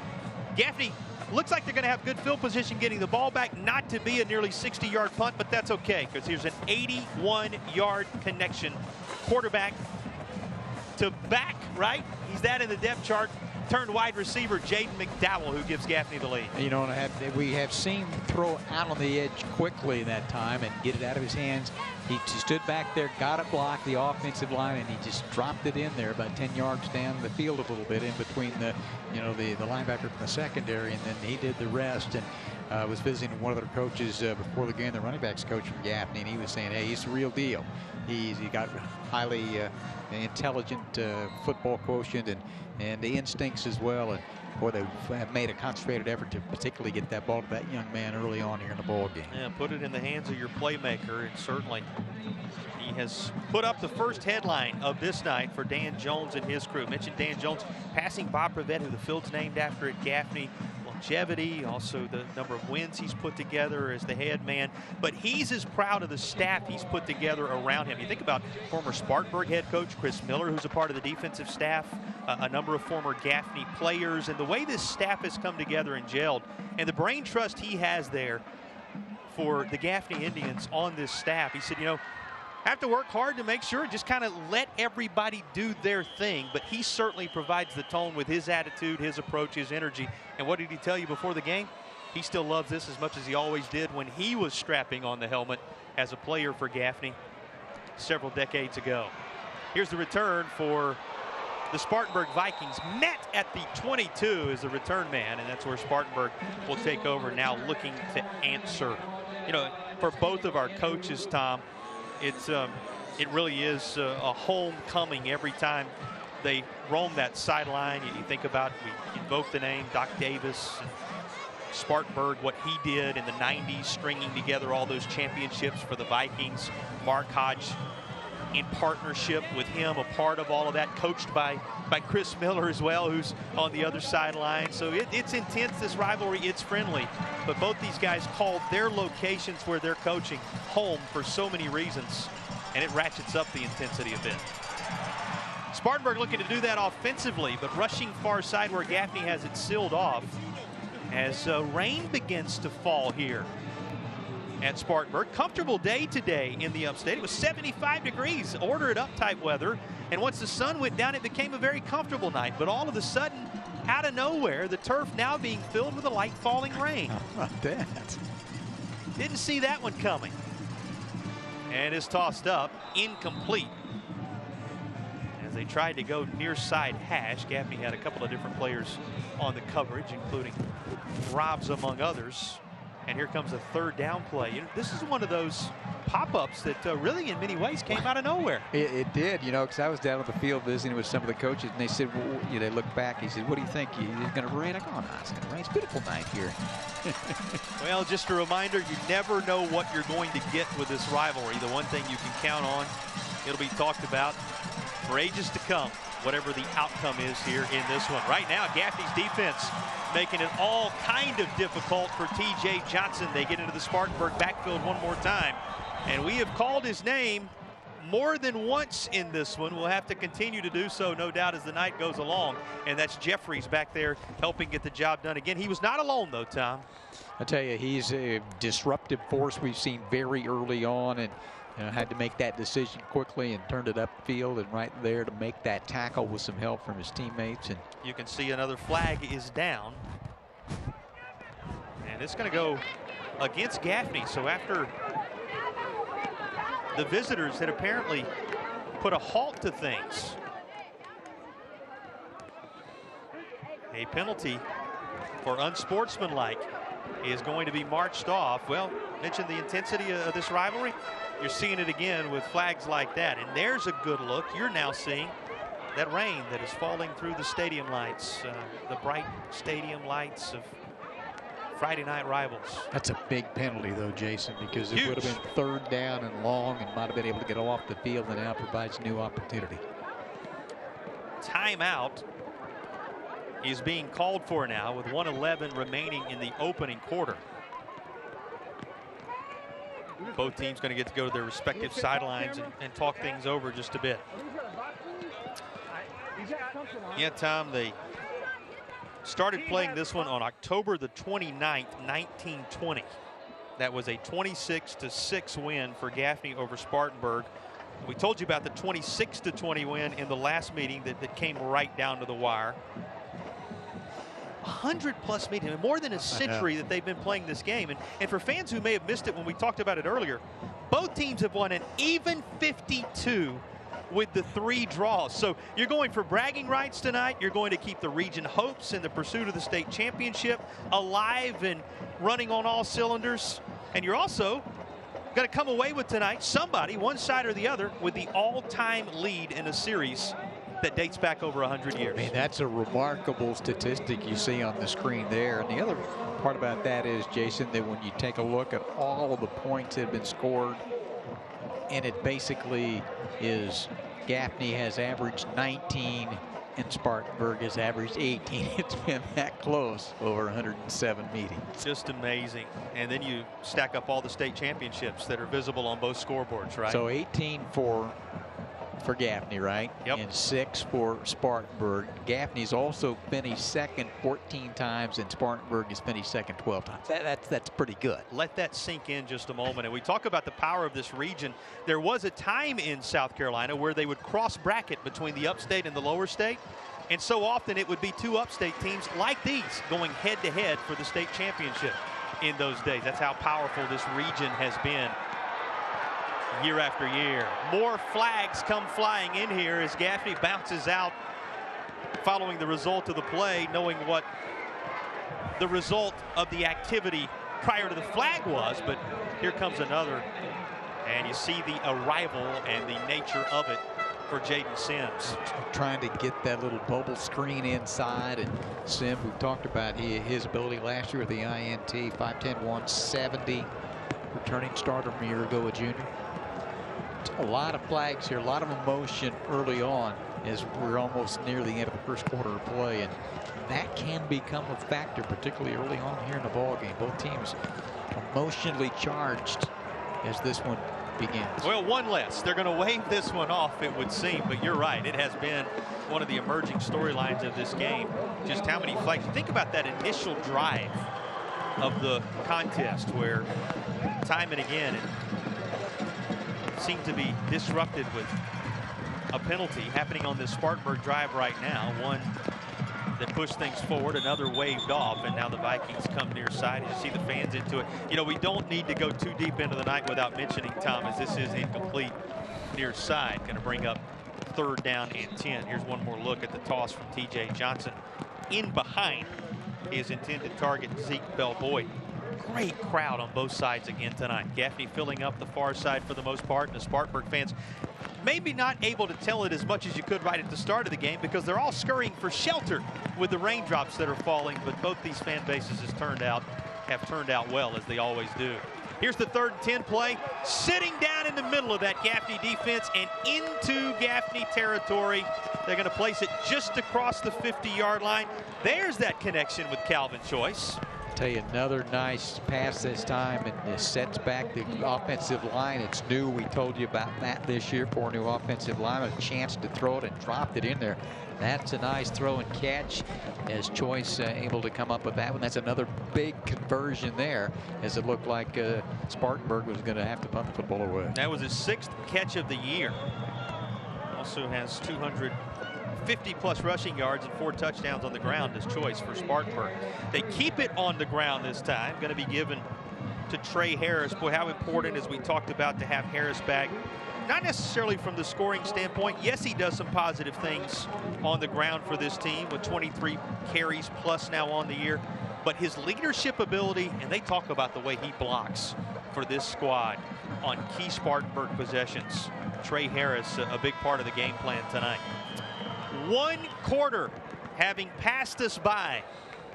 Gaffney looks like they're going to have good field position getting the ball back, not to be a nearly 60-yard punt, but that's okay because here's an 81-yard connection. Quarterback to back, right? He's that in the depth chart. Turned wide receiver Jaden McDowell, who gives Gaffney the lead. You know, we have seen him throw out on the edge quickly that time and get it out of his hands. He stood back there, got it blocked, the offensive line, and he just dropped it in there about 10 yards down the field a little bit in between the linebacker from the secondary, and then he did the rest. And was visiting one of their coaches before the game, the running backs coach from Gaffney, and he was saying, hey, he's the real deal. He got highly intelligent football quotient and the instincts as well. And boy, they have made a concentrated effort to particularly get that ball to that young man early on here in the ball game. Yeah, put it in the hands of your playmaker, and certainly he has put up the first headline of this night for Dan Jones and his crew. Mentioned Dan Jones passing Bob Prevett, who the field's named after at Gaffney. Longevity, also the number of wins he's put together as the head man, but he's as proud of the staff he's put together around him. You think about former Spartanburg head coach Chris Miller, who's a part of the defensive staff, a number of former Gaffney players, and the way this staff has come together and gelled, and the brain trust he has there for the Gaffney Indians on this staff. He said, you know, have to work hard to make sure, just kind of let everybody do their thing, but he certainly provides the tone with his attitude, his approach, his energy. And what did he tell you before the game? He still loves this as much as he always did when he was strapping on the helmet as a player for Gaffney several decades ago. Here's the return for the Spartanburg Vikings. Met at the 22 is the return man, and that's where Spartanburg will take over now, looking to answer. You know, for both of our coaches, Tom, it really is a homecoming every time they roam that sideline. You think about, we invoke the name Doc Davis, and Spartanburg, what he did in the 90s, stringing together all those championships for the Vikings. Mark Hodge in partnership with him, a part of all of that, coached by Chris Miller as well, who's on the other sideline. So it's intense, this rivalry. It's friendly, but both these guys called their locations where they're coaching home for so many reasons, and it ratchets up the intensity a bit. Spartanburg looking to do that offensively, but rushing far side where Gaffney has it sealed off as rain begins to fall here at Spartanburg. Comfortable day today in the Upstate. It was 75 degrees, order it up type weather. And once the sun went down, it became a very comfortable night. But all of a sudden, out of nowhere, the turf now being filled with a light falling rain. How about that? Didn't see that one coming. And it's tossed up, incomplete. As they tried to go near side hash, Gaffney had a couple of different players on the coverage, including Robs among others. And here comes a third down play. You know, this is one of those pop-ups that really in many ways came out of nowhere. It did, you know, because I was down on the field visiting with some of the coaches, and they said, well, you know, they looked back. He said, what do you think? Is it going to rain? I go, no, it's going to rain. It's a beautiful night here. Well, just a reminder, you never know what you're going to get with this rivalry. The one thing you can count on, it'll be talked about for ages to come, whatever the outcome is here in this one. Right now, Gaffney's defense making it all kind of difficult for T.J. Johnson. They get into the Spartanburg backfield one more time. And we have called his name more than once in this one. We'll have to continue to do so, no doubt, as the night goes along. And that's Jeffries back there helping get the job done again. He was not alone, though, Tom. I tell you, he's a disruptive force we've seen very early on, and had to make that decision quickly and turned it upfield and right there to make that tackle with some help from his teammates. And you can see another flag is down. And it's going to go against Gaffney. So after the visitors had apparently put a halt to things, a penalty for unsportsmanlike is going to be marched off. Well, mentioned the intensity of this rivalry. You're seeing it again with flags like that. And there's a good look. You're now seeing that rain that is falling through the stadium lights, the bright stadium lights of Friday Night Rivals. That's a big penalty, though, Jason, because it Huge. would have been third down and long and might have been able to get off the field, and now provides new opportunity. Timeout is being called for now with 1:11 remaining in the opening quarter. Both teams going to get to go to their respective sidelines and talk things over just a bit. Yeah, Tom, they started playing this one on October the 29th, 1920. That was a 26-6 win for Gaffney over Spartanburg. We told you about the 26-20 win in the last meeting that came right down to the wire. 100+ meetings, more than a century that they've been playing this game. And for fans who may have missed it when we talked about it earlier, both teams have won an even 52 with the 3 draws. So you're going for bragging rights tonight. You're going to keep the region hopes in the pursuit of the state championship alive and running on all cylinders. And you're also going to come away with tonight, somebody, one side or the other, with the all-time lead in a series that dates back over 100 years. I mean, that's a remarkable statistic you see on the screen there. And the other part about that is, Jason, that when you take a look at all of the points that have been scored, and it basically is Gaffney has averaged 19 and Spartanburg has averaged 18. It's been that close over 107 meetings. Just amazing. And then you stack up all the state championships that are visible on both scoreboards, right? So 18 for Gaffney, right? Yep. And 6 for Spartanburg. Gaffney's also finished second 14 times, and Spartanburg has finished second 12 times. That's pretty good. Let that sink in just a moment. And we talk about the power of this region. There was a time in South Carolina where they would cross bracket between the upstate and the lower state. And so often it would be 2 upstate teams like these going head to head for the state championship in those days. That's how powerful this region has been year after year. More flags come flying in here as Gaffney bounces out following the result of the play, knowing what the result of the activity prior to the flag was. But here comes another, and you see the arrival and the nature of it for Jaden Sims. Trying to get that little bubble screen inside, and Sims, we've talked about his ability last year with the INT, 5'10", 170, returning starter from a year ago, a junior. A lot of flags here, a lot of emotion early on as we're almost near the end of the first quarter of play, and that can become a factor, particularly early on here in the ball game. Both teams emotionally charged as this one begins. Well, one less. They're going to wave this one off, it would seem, but you're right. It has been one of the emerging storylines of this game. Just how many flags. Think about that initial drive of the contest where time and again it seemed to be disrupted with a penalty happening on this Spartanburg drive right now. One that pushed things forward, another waved off, and now the Vikings come near side. You see the fans into it. You know, we don't need to go too deep into the night without mentioning, Tom, as this is incomplete near side. Going to bring up 3rd down and 10. Here's one more look at the toss from T.J. Johnson in behind his intended target, Zeke Bell-Boyd. Great crowd on both sides again tonight. Gaffney filling up the far side for the most part, and the Spartanburg fans maybe not able to tell it as much as you could right at the start of the game because they're all scurrying for shelter with the raindrops that are falling. But both these fan bases have turned out well, as they always do. Here's the 3rd and 10 play, sitting down in the middle of that Gaffney defense and into Gaffney territory. They're going to place it just across the 50-yard line. There's that connection with Calvin Choice. Tell you, another nice pass this time, and this sets back the offensive line. It's new. We told you about that this year for a new offensive line. A chance to throw it and dropped it in there. That's a nice throw and catch as Choice able to come up with that one. That's another big conversion there, as it looked like Spartanburg was going to have to punt the football away. That was his 6th catch of the year. Also has 250+ rushing yards and 4 touchdowns on the ground as Choice for Spartanburg. They keep it on the ground this time. Going to be given to Trey Harris. Boy, how important, as we talked about, to have Harris back. Not necessarily from the scoring standpoint. Yes, he does some positive things on the ground for this team with 23 carries plus now on the year. But his leadership ability, and they talk about the way he blocks for this squad on key Spartanburg possessions. Trey Harris, a big part of the game plan tonight. 1 quarter having passed us by,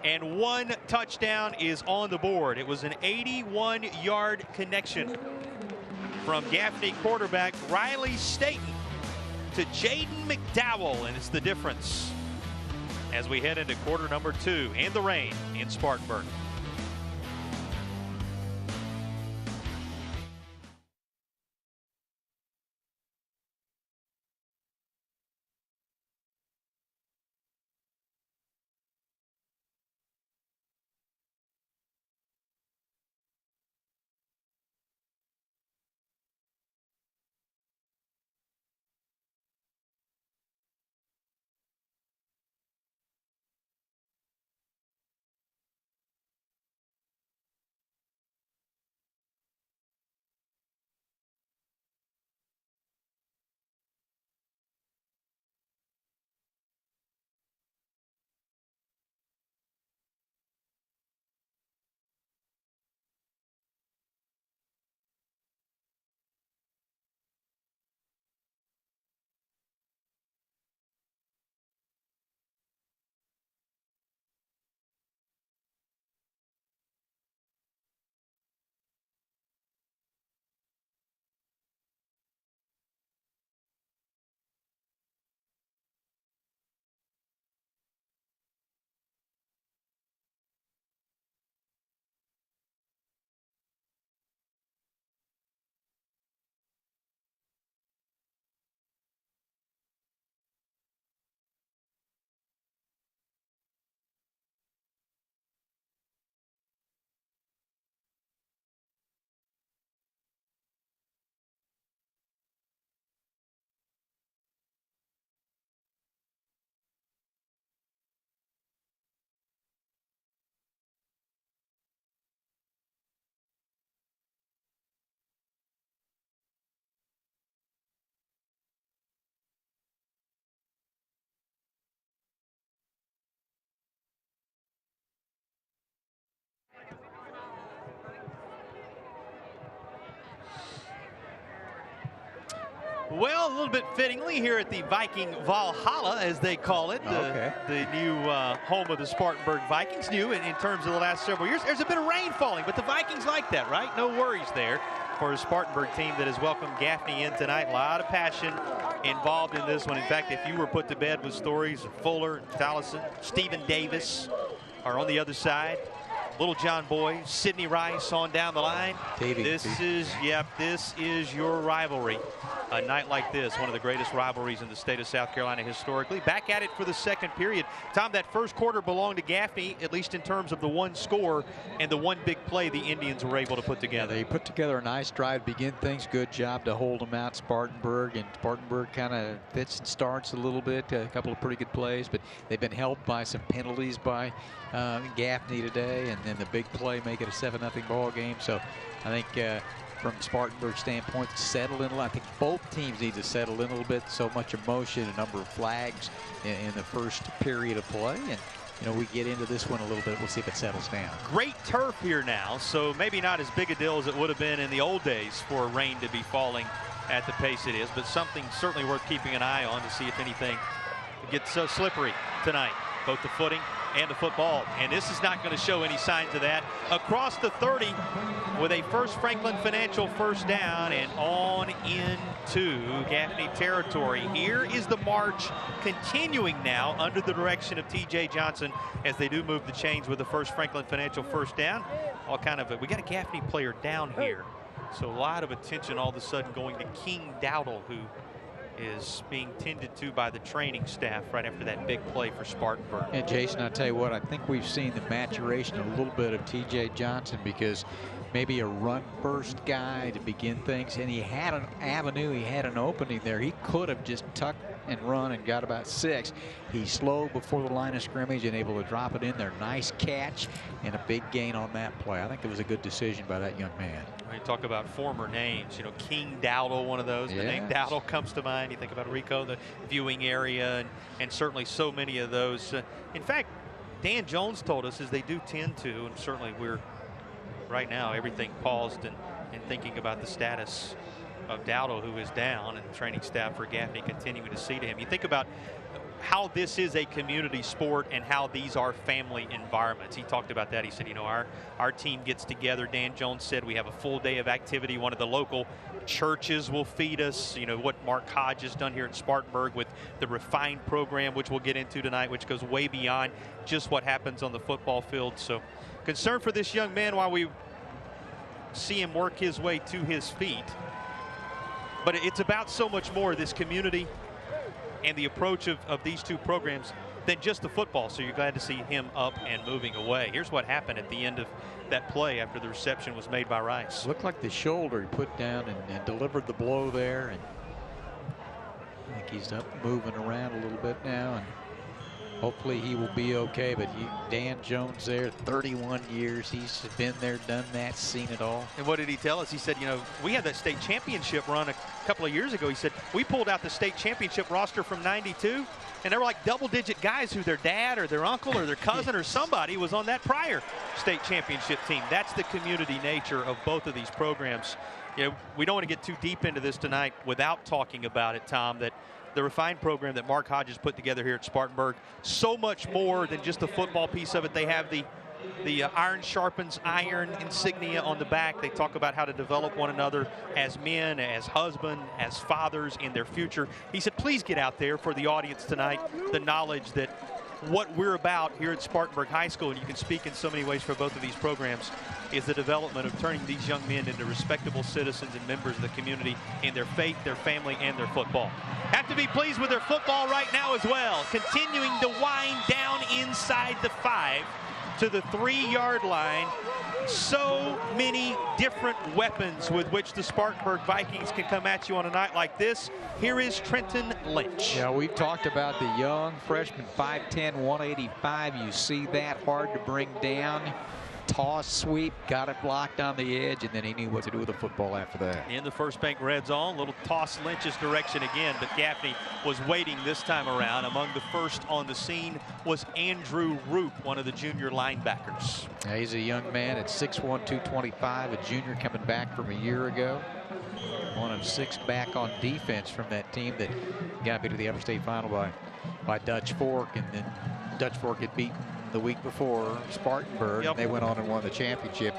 and 1 touchdown is on the board. It was an 81-yard connection from Gaffney quarterback Riley Staten to Jaden McDowell, and it's the difference as we head into quarter number 2 and the rain in Spartanburg. Well, a little bit fittingly here at the Viking Valhalla, as they call it, the new home of the Spartanburg Vikings. New in terms of the last several years. There's a bit of rain falling, but the Vikings like that, right? No worries there for a Spartanburg team that has welcomed Gaffney in tonight. A lot of passion involved in this one. In fact, if you were put to bed with stories of Fuller, Tallison, Stephen Davis are on the other side. Little John Boy, Sidney Rice on down the line. This is your rivalry. A night like this, one of the greatest rivalries in the state of South Carolina historically. Back at it for the second period. Tom, that first quarter belonged to Gaffney, at least in terms of the one score and the one big play the Indians were able to put together. Yeah, they put together a nice drive to begin things. Good job to hold them out, Spartanburg. And Spartanburg kind of fits and starts a little bit. A couple of pretty good plays, but they've been helped by some penalties by Gaffney today. And then the big play make it a 7-0 ball game. So I think from Spartanburg's standpoint, settle in. I think both teams need to settle in a little bit. So much emotion, a number of flags in the first period of play, and we get into this one a little bit. We'll see if it settles down. Great turf here now, so maybe not as big a deal as it would have been in the old days for rain to be falling at the pace it is, but something certainly worth keeping an eye on to see if anything gets so slippery tonight, both the footing and the football. And this is not going to show any signs of that. Across the 30 with a First Franklin Financial first down and on into Gaffney territory. Here is the march continuing now under the direction of T.J. Johnson as they do move the chains with the First Franklin Financial first down. We got a Gaffney player down here. So a lot of attention all of a sudden going to King Dowdle, who is being tended to by the training staff right after that big play for Spartanburg. And Jason, I'll tell you what, I think we've seen the maturation a little bit of T.J. Johnson, because maybe a run first guy to begin things, and he had an avenue, he had an opening there. He could have just tucked and run and got about 6. He's slow before the line of scrimmage and able to drop it in there. Nice catch and a big gain on that play. I think it was a good decision by that young man. When you talk about former names, King Dowdle, one of those. The name Dowdle comes to mind. You think about Rico, the viewing area, and certainly so many of those. In fact, Dan Jones told us as they do tend to, and certainly we're right now everything paused and thinking about the status of Dowdle, who is down, and the training staff for Gaffney continuing to see to him. You think about how this is a community sport and how these are family environments. He talked about that. He said, our team gets together. Dan Jones said we have a full day of activity. One of the local churches will feed us. What Mark Hodge has done here at Spartanburg with the refined program, which we'll get into tonight, which goes way beyond just what happens on the football field. So concerned for this young man while we see him work his way to his feet. But it's about so much more, this community and the approach of these two programs, than just the football. So you're glad to see him up and moving away. Here's what happened at the end of that play after the reception was made by Rice. Looked like the shoulder he put down and delivered the blow there. And I think he's up moving around a little bit now, and hopefully he will be okay. But Dan Jones there, 31 years. He's been there, done that, seen it all. And what did he tell us? He said, we had that state championship run a couple of years ago. He said, we pulled out the state championship roster from '92, and there were like double-digit guys who their dad or their uncle or their cousin or somebody was on that prior state championship team. That's the community nature of both of these programs. We don't want to get too deep into this tonight without talking about it, Tom, that the refined program that Mark Hodges put together here at Spartanburg, so much more than just the football piece of it. They have the iron sharpens iron insignia on the back. They talk about how to develop one another as men, as husbands, as fathers in their future. He said, please get out there for the audience tonight, the knowledge that what we're about here at Spartanburg High School, and you can speak in so many ways for both of these programs, is the development of turning these young men into respectable citizens and members of the community in their faith, their family, and their football. Have to be pleased with their football right now as well. Continuing to wind down inside the 5 to the 3-yard line. So many different weapons with which the Spartanburg Vikings can come at you on a night like this. Here is Trenton Lynch. Yeah, we've talked about the young freshman, 5'10", 185. You see that, hard to bring down. Toss sweep, got it blocked on the edge, and then he knew what to do with the football after that. In the First Bank red zone, little toss Lynch's direction again, but Gaffney was waiting this time around. Among the first on the scene was Andrew Roop, one of the junior linebackers. Yeah, he's a young man at 6'1", 225, a junior coming back from a year ago. 1 of 6 back on defense from that team that got me to the Upstate final by Dutch Fork, and then Dutch Fork had beaten the week before Spartanburg. Yep. They went on and won the championship.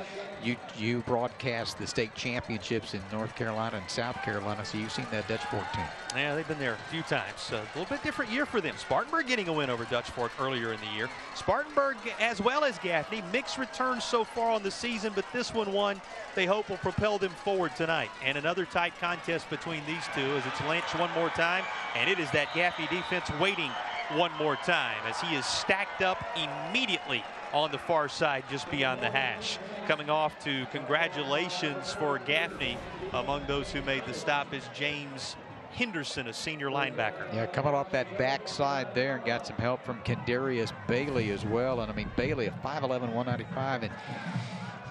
You broadcast the state championships in North Carolina and South Carolina, so you've seen that Dutch Fork team. Yeah, they've been there a few times. A little bit different year for them. Spartanburg getting a win over Dutch Fork earlier in the year. Spartanburg, as well as Gaffney, mixed returns so far on the season, but this one they hope will propel them forward tonight. And another tight contest between these two as it's Lynch one more time, and it is that Gaffney defense waiting one more time as he is stacked up immediately on the far side just beyond the hash. Coming off to congratulations for Gaffney. Among those who made the stop is James Henderson, a senior linebacker. Yeah, coming off that backside there and got some help from Kendarius Bailey as well. And I mean, Bailey at 5'11", 195, and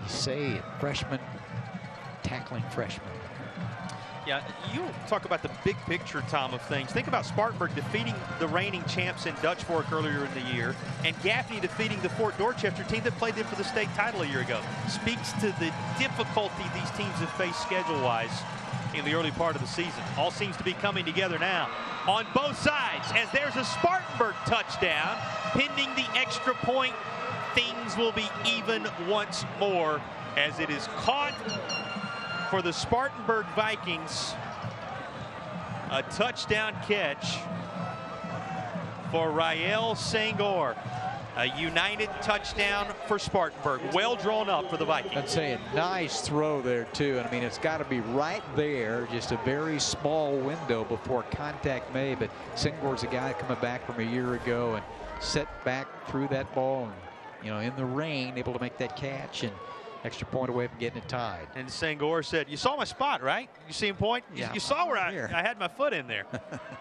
you say a freshman, tackling freshman. Yeah, you talk about the big picture, Tom, of things. Think about Spartanburg defeating the reigning champs in Dutch Fork earlier in the year, and Gaffney defeating the Fort Dorchester team that played them for the state title a year ago. Speaks to the difficulty these teams have faced schedule-wise in the early part of the season. All seems to be coming together now on both sides, as there's a Spartanburg touchdown. Pending the extra point, things will be even once more as it is caught for the Spartanburg Vikings. A touchdown catch for Rael Sangor. A united touchdown for Spartanburg. Well drawn up for the Vikings. I'd say a nice throw there too. And I mean, it's got to be right there, just a very small window before contact made. But Sangor's a guy coming back from a year ago and set back through that ball, and you know, in the rain, able to make that catch, and extra point away from getting it tied. And Sangor said, "You saw my spot, right? You see him point? Yeah. You saw where I had my foot in there."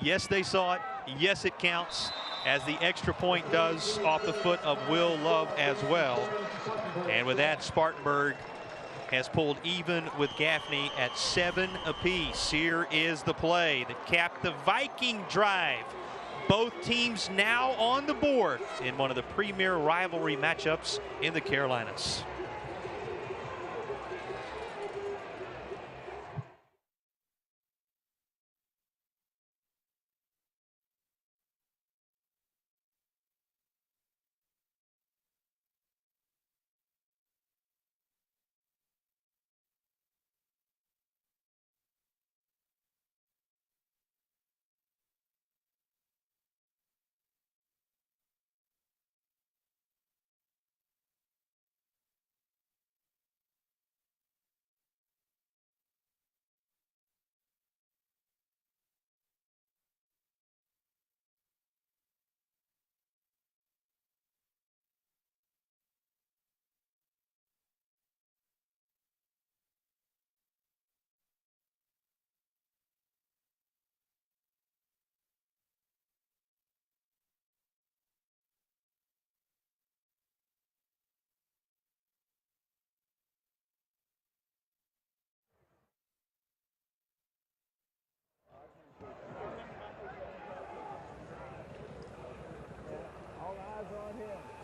Yes, they saw it. Yes, it counts, as the extra point does off the foot of Will Love as well. And with that, Spartanburg has pulled even with Gaffney at 7 apiece. Here is the play that capped the Viking drive. Both teams now on the board in one of the premier rivalry matchups in the Carolinas.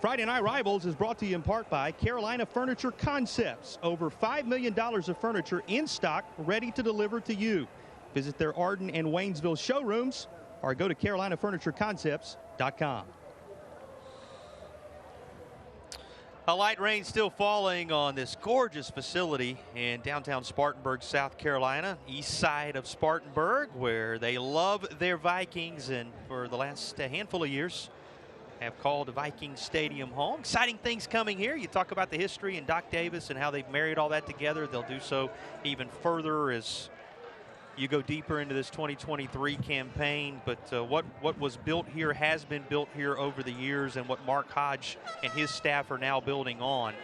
Friday Night Rivals is brought to you in part by Carolina Furniture Concepts. Over $5 million of furniture in stock, ready to deliver to you. Visit their Arden and Waynesville showrooms or go to carolinafurnitureconcepts.com. A light rain still falling on this gorgeous facility in downtown Spartanburg, South Carolina, east side of Spartanburg, where they love their Vikings and for the last handful of years have called Viking Stadium home. Exciting things coming here. You talk about the history and Doc Davis and how they've married all that together. They'll do so even further as you go deeper into this 2023 campaign. But what was built here has been built here over the years, and what Mark Hodge and his staff are now building on.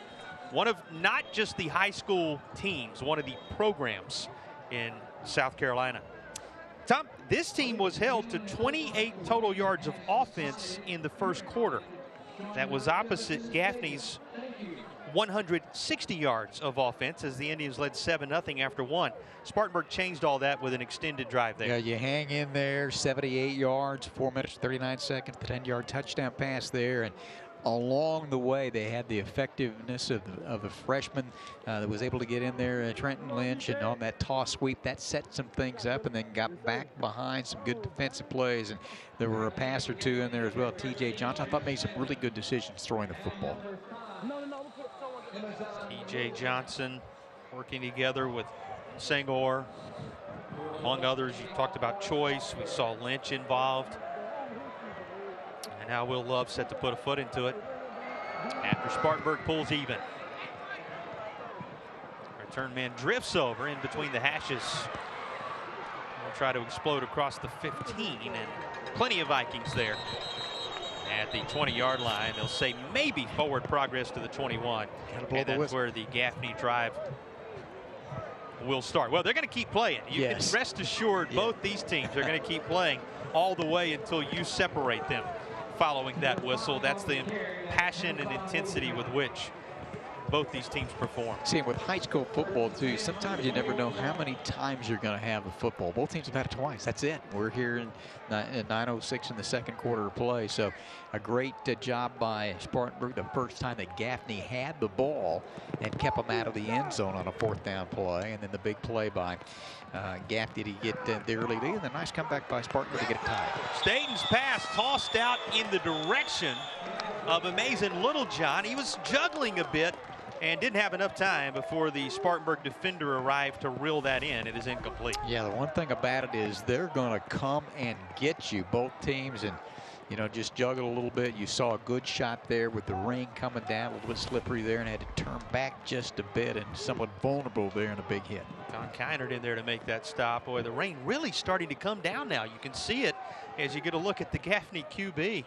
One of not just the high school teams, one of the programs in South Carolina. Tom, this team was held to 28 total yards of offense in the first quarter. That was opposite Gaffney's 160 yards of offense as the Indians led 7-0 after one. Spartanburg changed all that with an extended drive there. Yeah, you hang in there, 78 yards, 4 minutes, 39 seconds, the 10-yard touchdown pass there. And along the way, they had the effectiveness of the freshman that was able to get in there, Trenton Lynch, and on that toss sweep, that set some things up, and then got back behind some good defensive plays. And there were a pass or two in there as well. T.J. Johnson, I thought, made some really good decisions throwing the football. T.J. Johnson working together with Sengor, among others. You talked about Choice. We saw Lynch involved. And now Will Love set to put a foot into it after Spartanburg pulls even. Return man drifts over in between the hashes. We'll try to explode across the 15, and plenty of Vikings there at the 20-yard line. They'll say maybe forward progress to the 21. And that's where the Gaffney drive will start. Well, they're going to keep playing. You can rest assured both these teams are going to keep playing all the way until you separate them following that whistle. That's the passion and intensity with which both these teams perform. See, with high school football, too, sometimes you never know how many times you're going to have a football. Both teams have had it twice. That's it. We're here in 9:06 in the second quarter of play. So a great job by Spartanburg the first time that Gaffney had the ball and kept them out of the end zone on a 4th down play. And then the big play by Gaffney to get the early lead. And a nice comeback by Spartanburg to get it tied. Staten's pass tossed out in the direction of Amazing Littlejohn. He was juggling a bit and didn't have enough time before the Spartanburg defender arrived to reel that in. It is incomplete. Yeah, the one thing about it is they're going to come and get you, both teams, and just juggle a little bit. You saw a good shot there with the ring coming down, a little bit slippery there, and had to turn back just a bit, and somewhat vulnerable there in a big hit. Don Kynert in there to make that stop. Boy, the rain really starting to come down now. You can see it as you get a look at the Gaffney QB.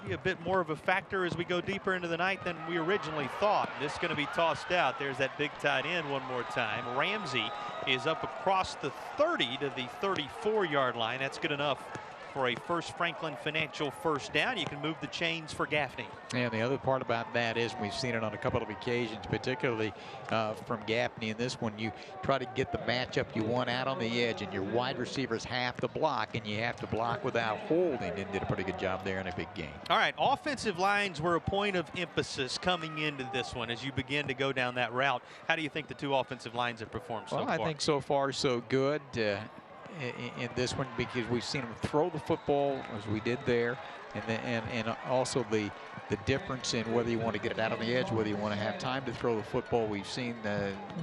Maybe a bit more of a factor as we go deeper into the night than we originally thought. This is going to be tossed out. There's that big tight end one more time. Ramsey is up across the 30 to the 34-yard line. That's good enough for a First Franklin Financial first down. You can move the chains for Gaffney. And the other part about that is we've seen it on a couple of occasions, particularly from Gaffney. In this one, you try to get the matchup you want out on the edge, and your wide receivers have to block, and you have to block without holding, and did a pretty good job there in a big game. All right, offensive lines were a point of emphasis coming into this one as you begin to go down that route. How do you think the two offensive lines have performed so far? I think so far so good. In this one, because we've seen them throw the football as we did there, and also the difference in whether you want to get it out on the edge, whether you want to have time to throw the football. We've seen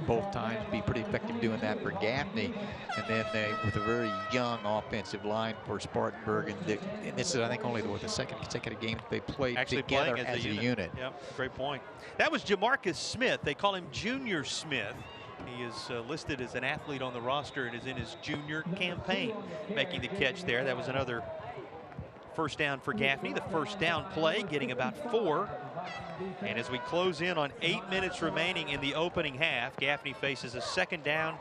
both times be pretty effective doing that for Gaffney, and then with a very young offensive line for Spartanburg, and this is, I think, only the second consecutive game they played together as a unit. Yep, great point. That was Jamarcus Smith. They call him Junior Smith. He is listed as an athlete on the roster and is in his junior campaign making the catch there. That was another first down for Gaffney. The first down play getting about 4. And as we close in on 8 minutes remaining in the opening half, Gaffney faces a 2nd down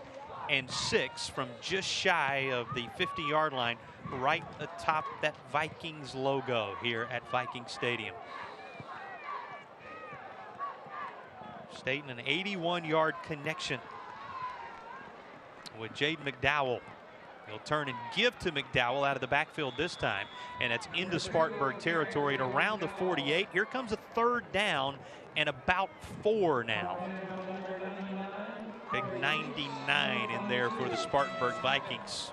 and 6 from just shy of the 50-yard line, right atop that Vikings logo here at Viking Stadium. Staten an 81-yard connection with Jaden McDowell. He'll turn and give to McDowell out of the backfield this time, and it's into Spartanburg territory at around the 48. Here comes a 3rd down and about 4 now. Big 99 in there for the Spartanburg Vikings.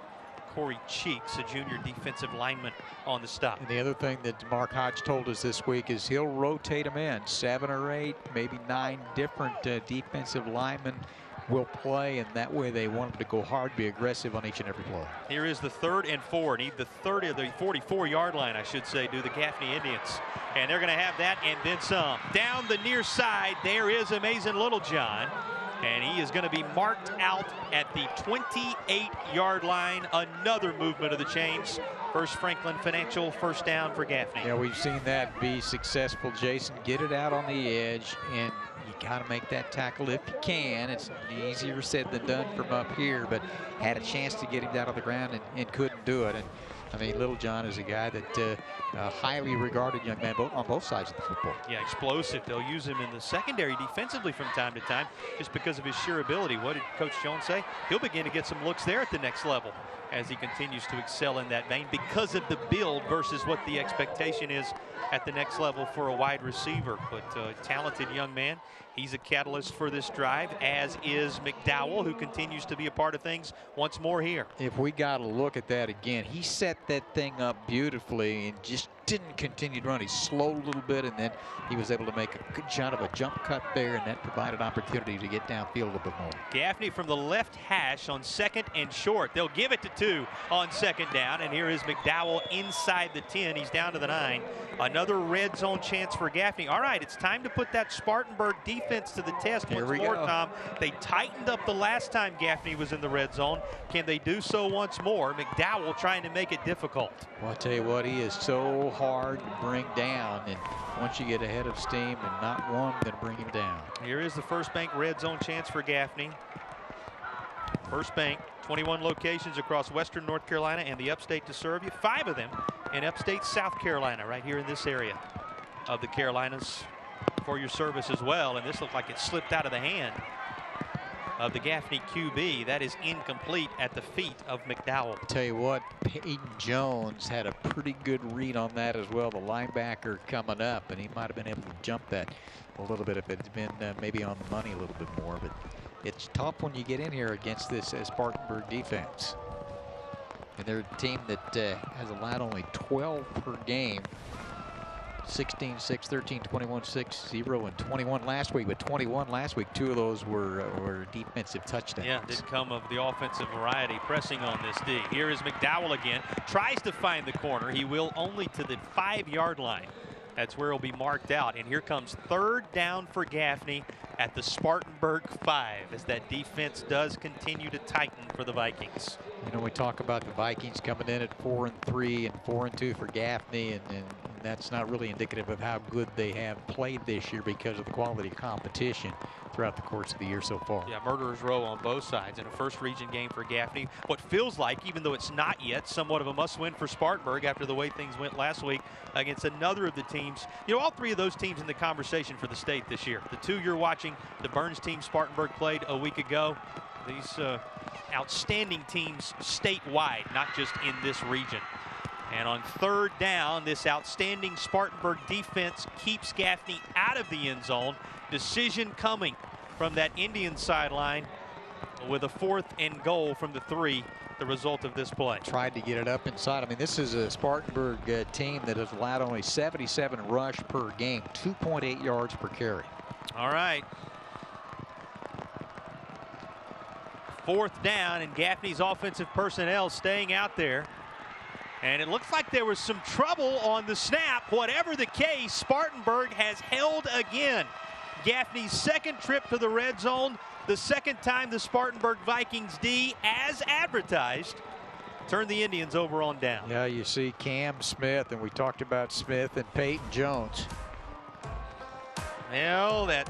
Corey Cheeks, a junior defensive lineman, on the stop. And the other thing that Mark Hodge told us this week is he'll rotate them in. 7 or 8, maybe 9 different defensive linemen will play, and that way they want them to go hard, be aggressive on each and every play. Here is the 3rd and 4. Need the 44-yard line, I should say, do the Gaffney Indians. And they're going to have that and then some. Down the near side, there is Amazing Littlejohn. And he is going to be marked out at the 28-yard line. Another movement of the chains. First Franklin Financial first down for Gaffney. Yeah, we've seen that be successful, Jason. Get it out on the edge, and you got to make that tackle if you can. It's easier said than done from up here, but had a chance to get him down on the ground and couldn't do it. And I mean, Littlejohn is a guy that highly regarded young man on both sides of the football. Yeah, explosive. They'll use him in the secondary defensively from time to time just because of his sheer ability. What did Coach Jones say? He'll begin to get some looks there at the next level as he continues to excel in that vein because of the build versus what the expectation is at the next level for a wide receiver. But talented young man. He's a catalyst for this drive, as is McDowell, who continues to be a part of things once more here. If we got to look at that again, he set that thing up beautifully and just didn't continue to run. He slowed a little bit, and then he was able to make a good shot of a jump cut there, and that provided opportunity to get downfield a little bit more. Gaffney from the left hash on 2nd and short. They'll give it to 2 on 2nd down, and here is McDowell inside the 10. He's down to the 9. Another red zone chance for Gaffney. All right, it's time to put that Spartanburg defense to the test once more, Tom. They tightened up the last time Gaffney was in the red zone. Can they do so once more? McDowell trying to make it difficult. Well, I'll tell you what, he is so hard to bring down, and once you get ahead of steam and not one, then bring him down. Here is the First Bank red zone chance for Gaffney. First Bank, 21 locations across western North Carolina and the Upstate to serve you. 5 of them in Upstate South Carolina, right here in this area of the Carolinas for your service as well. And this looked like it slipped out of the hand of the Gaffney QB. That is incomplete at the feet of McDowell. I'll tell you what, Peyton Jones had a pretty good read on that as well. The linebacker coming up, and he might have been able to jump that a little bit if it's been maybe on the money a little bit more. But it's tough when you get in here against this Spartanburg defense. And they're a team that has allowed only 12 per game. 16-6, 13, 21-6, 0, and 21 last week. But 21 last week, 2 of those were defensive touchdowns. Yeah, did come of the offensive variety pressing on this D. Here is McDowell again. Tries to find the corner. He will only to the 5-yard line. That's where he'll be marked out. And here comes 3rd down for Gaffney at the Spartanburg 5 as that defense does continue to tighten for the Vikings. You know, we talk about the Vikings coming in at 4-3 and 4-2 for Gaffney, and that's not really indicative of how good they have played this year because of the quality of competition throughout the course of the year so far. Yeah, murderer's row on both sides in a first region game for Gaffney. What feels like, even though it's not yet, somewhat of a must-win for Spartanburg after the way things went last week against another of the teams. You know, all 3 of those teams in the conversation for the state this year. The 2 you're watching, the Burns team Spartanburg played a week ago. These outstanding teams statewide, not just in this region. And on 3rd down, this outstanding Spartanburg defense keeps Gaffney out of the end zone. Decision coming from that Indian sideline with a 4th and goal from the 3, the result of this play. Tried to get it up inside. I mean, this is a Spartanburg team that has allowed only 77 rush per game, 2.8 yards per carry. All right. 4th down, and Gaffney's offensive personnel staying out there. And it looks like there was some trouble on the snap. Whatever the case, Spartanburg has held again. Gaffney's 2nd trip to the red zone, the 2nd time the Spartanburg Vikings D, as advertised, turned the Indians over on down. Yeah, you see Cam Smith, and we talked about Smith and Peyton Jones. Well, that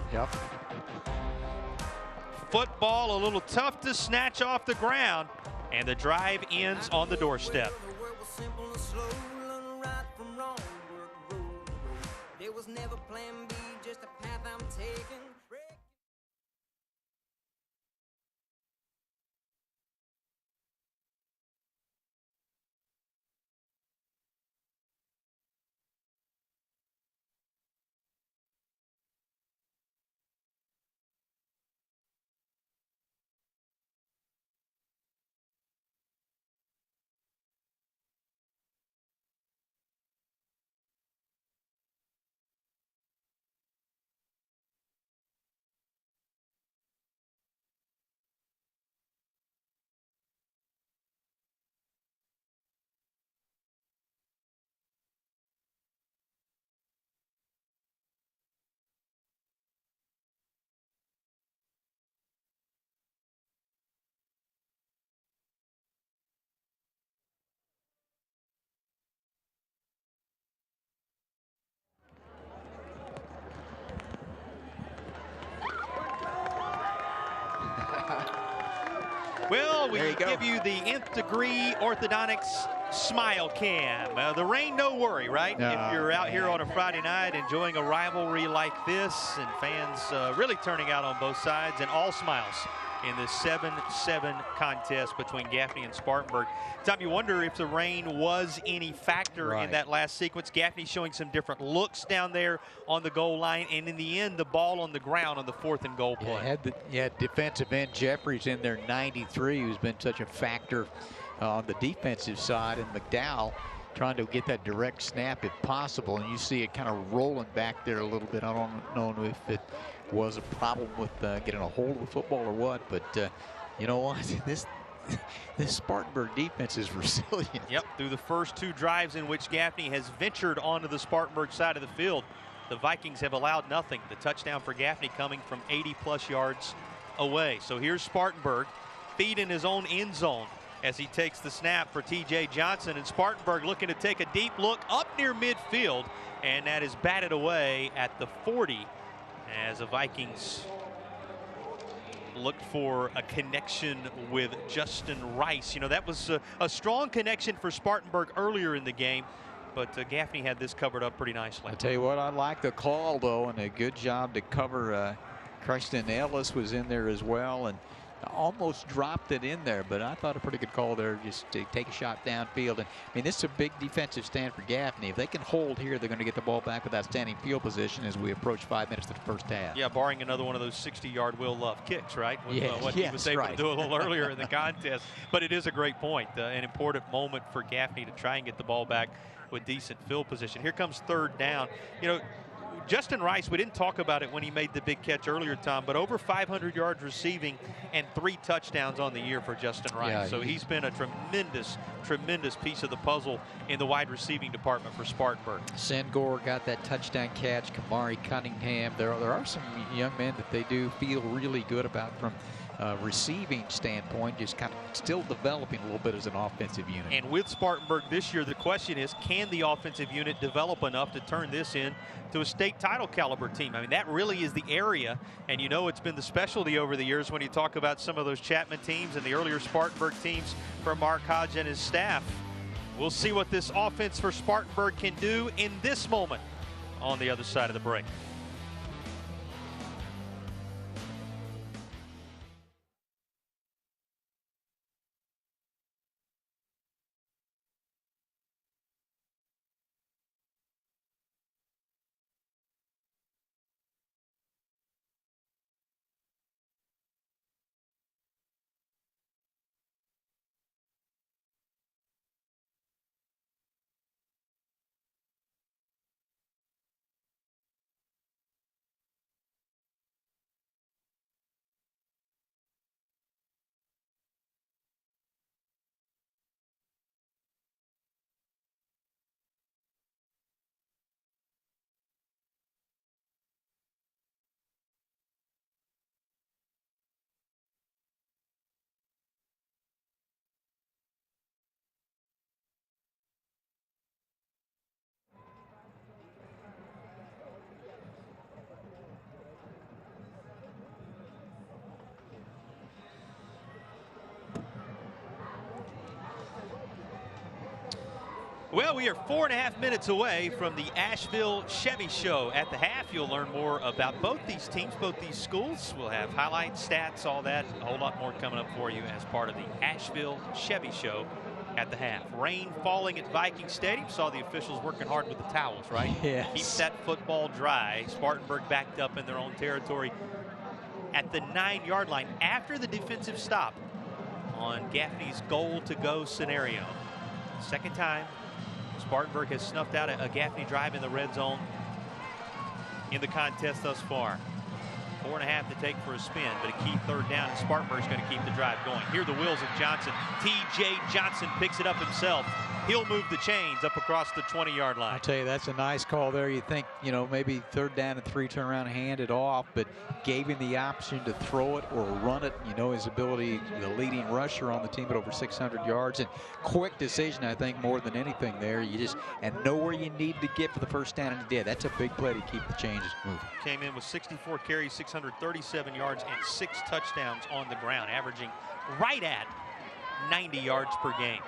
football a little tough to snatch off the ground, and the drive ends on the doorstep. There was never plan B, just a path I'm taking. Well, we give you the nth degree orthodontics smile cam. The rain, no worry, right? If you're out here on a Friday night enjoying a rivalry like this and fans really turning out on both sides and all smiles in this 7-7 contest between Gaffney and Spartanburg. Tom, you wonder if the rain was any factor in that last sequence. Gaffney showing some different looks down there on the goal line, and in the end, the ball on the ground on the 4th and goal play. Defensive end Jeffries in there, 93, who's been such a factor on the defensive side, and McDowell trying to get that direct snap if possible, and you see it kind of rolling back there a little bit. I don't know if it was a problem with getting a hold of the football or what, but you know what, this Spartanburg defense is resilient. Yep, through the first 2 drives in which Gaffney has ventured onto the Spartanburg side of the field, the Vikings have allowed nothing. The touchdown for Gaffney coming from 80+ yards away. So here's Spartanburg, feet in his own end zone as he takes the snap for T.J. Johnson, and Spartanburg looking to take a deep look up near midfield, and that is batted away at the 40 as the Vikings looked for a connection with Justin Rice. You know, that was a strong connection for Spartanburg earlier in the game, but Gaffney had this covered up pretty nicely. I tell you what, I like the call, though, and a good job to cover. Preston Ellis was in there as well, and almost dropped it in there, but I thought a pretty good call there just to take a shot downfield. And I mean, this is a big defensive stand for Gaffney. If they can hold here, they're going to get the ball back with outstanding field position as we approach 5 minutes to the first half. Yeah, barring another one of those 60-yard Will Love kicks, right? With, what he was able to do a little earlier in the contest. But it is a great point, an important moment for Gaffney to try and get the ball back with decent field position. Here comes 3rd down. You know, Justin Rice, we didn't talk about it when he made the big catch earlier, Tom, but over 500 yards receiving and 3 touchdowns on the year for Justin Rice. Yeah, so he's been a tremendous piece of the puzzle in the wide receiving department for Spartanburg. Sengor got that touchdown catch. Kamari Cunningham. There are some young men that they do feel really good about from receiving standpoint, just kind of still developing a little bit as an offensive unit. And with Spartanburg this year, the question is, can the offensive unit develop enough to turn this in to a state title caliber team? I mean, that really is the area, and you know it's been the specialty over the years when you talk about some of those Chapman teams and the earlier Spartanburg teams for Mark Hodge and his staff. We'll see what this offense for Spartanburg can do in this moment on the other side of the break. Well, we are 4.5 minutes away from the Asheville Chevy Show. At the half, you'll learn more about both these teams, both these schools. We'll have highlights, stats, all that, a whole lot more coming up for you as part of the Asheville Chevy Show at the half. Rain falling at Viking Stadium. Saw the officials working hard with the towels, right? Yes. Keep that football dry. Spartanburg backed up in their own territory at the 9-yard line after the defensive stop on Gaffney's goal-to-go scenario. Second time Spartanburg has snuffed out a Gaffney drive in the red zone in the contest thus far. 4.5 to take for a spin, but a key 3rd down, and Spartanburg's going to keep the drive going. Here are the wheels of Johnson. T.J. Johnson picks it up himself. He'll move the chains up across the 20-yard line. I tell you, that's a nice call there. You think, you know, maybe 3rd down and 3, turn around and hand it off, but gave him the option to throw it or run it. You know, his ability, the leading rusher on the team at over 600 yards, and quick decision, I think, more than anything there. You just, and know where you need to get for the first down, and he did. That's a big play to keep the chains moving. Came in with 64 carries, 637 yards, and 6 touchdowns on the ground, averaging right at 90 yards per game.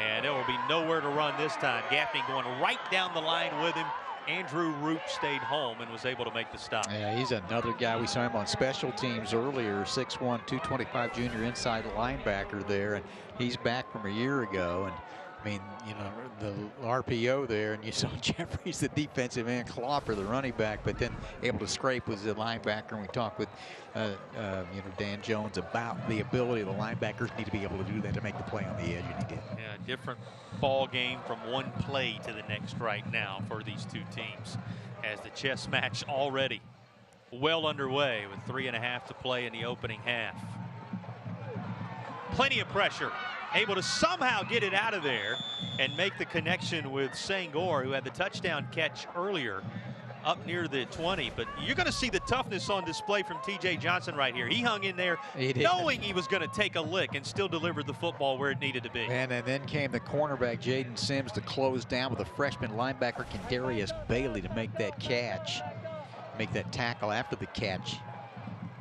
And there will be nowhere to run this time. Gaffney going right down the line with him Andrew Roop stayed home and was able to make the stop. Yeah, he's another guy. We saw him on special teams earlier, 6'1", 225 junior inside linebacker there, and he's back from a year ago. And I mean, you know, the RPO there, and you saw Jeffries, the defensive end, Clopper, the running back, but then able to scrape was the linebacker. And we talked with, you know, Dan Jones about the ability of the linebackers need to be able to do that to make the play on the edge, and he did. Yeah, different ball game from one play to the next right now for these two teams, as the chess match already well underway with 3.5 to play in the opening half. Plenty of pressure. Able to somehow get it out of there and make the connection with Sangor, who had the touchdown catch earlier up near the 20. But you're going to see the toughness on display from T.J. Johnson right here. He hung in there knowing he was going to take a lick and still delivered the football where it needed to be. And then came the cornerback, Jaden Sims, to close down with a freshman linebacker, Kendarius Bailey, to make that catch, make that tackle after the catch.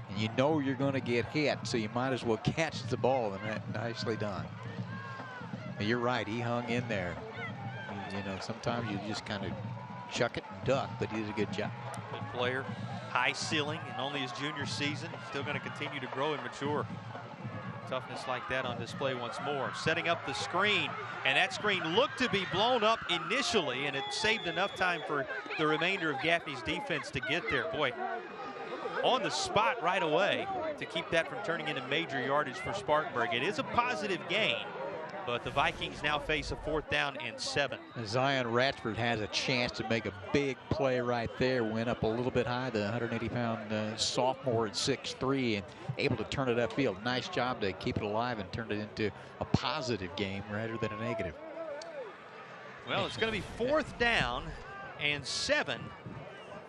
And you know you're going to get hit, so you might as well catch the ball, and that nicely done. You're right, he hung in there. You know, sometimes you just kind of chuck it and duck, but he did a good job. Good player, high ceiling, and only his junior season. Still going to continue to grow and mature. Toughness like that on display once more. Setting up the screen, and that screen looked to be blown up initially, and it saved enough time for the remainder of Gaffney's defense to get there. Boy, on the spot right away to keep that from turning into major yardage for Spartanburg. It is a positive gain, but the Vikings now face a 4th down and 7. Zion Ratchford has a chance to make a big play right there. Went up a little bit high, the 180-pound sophomore at 6'3", and able to turn it upfield. Nice job to keep it alive and turn it into a positive game rather than a negative. Well, it's going to be 4th down and 7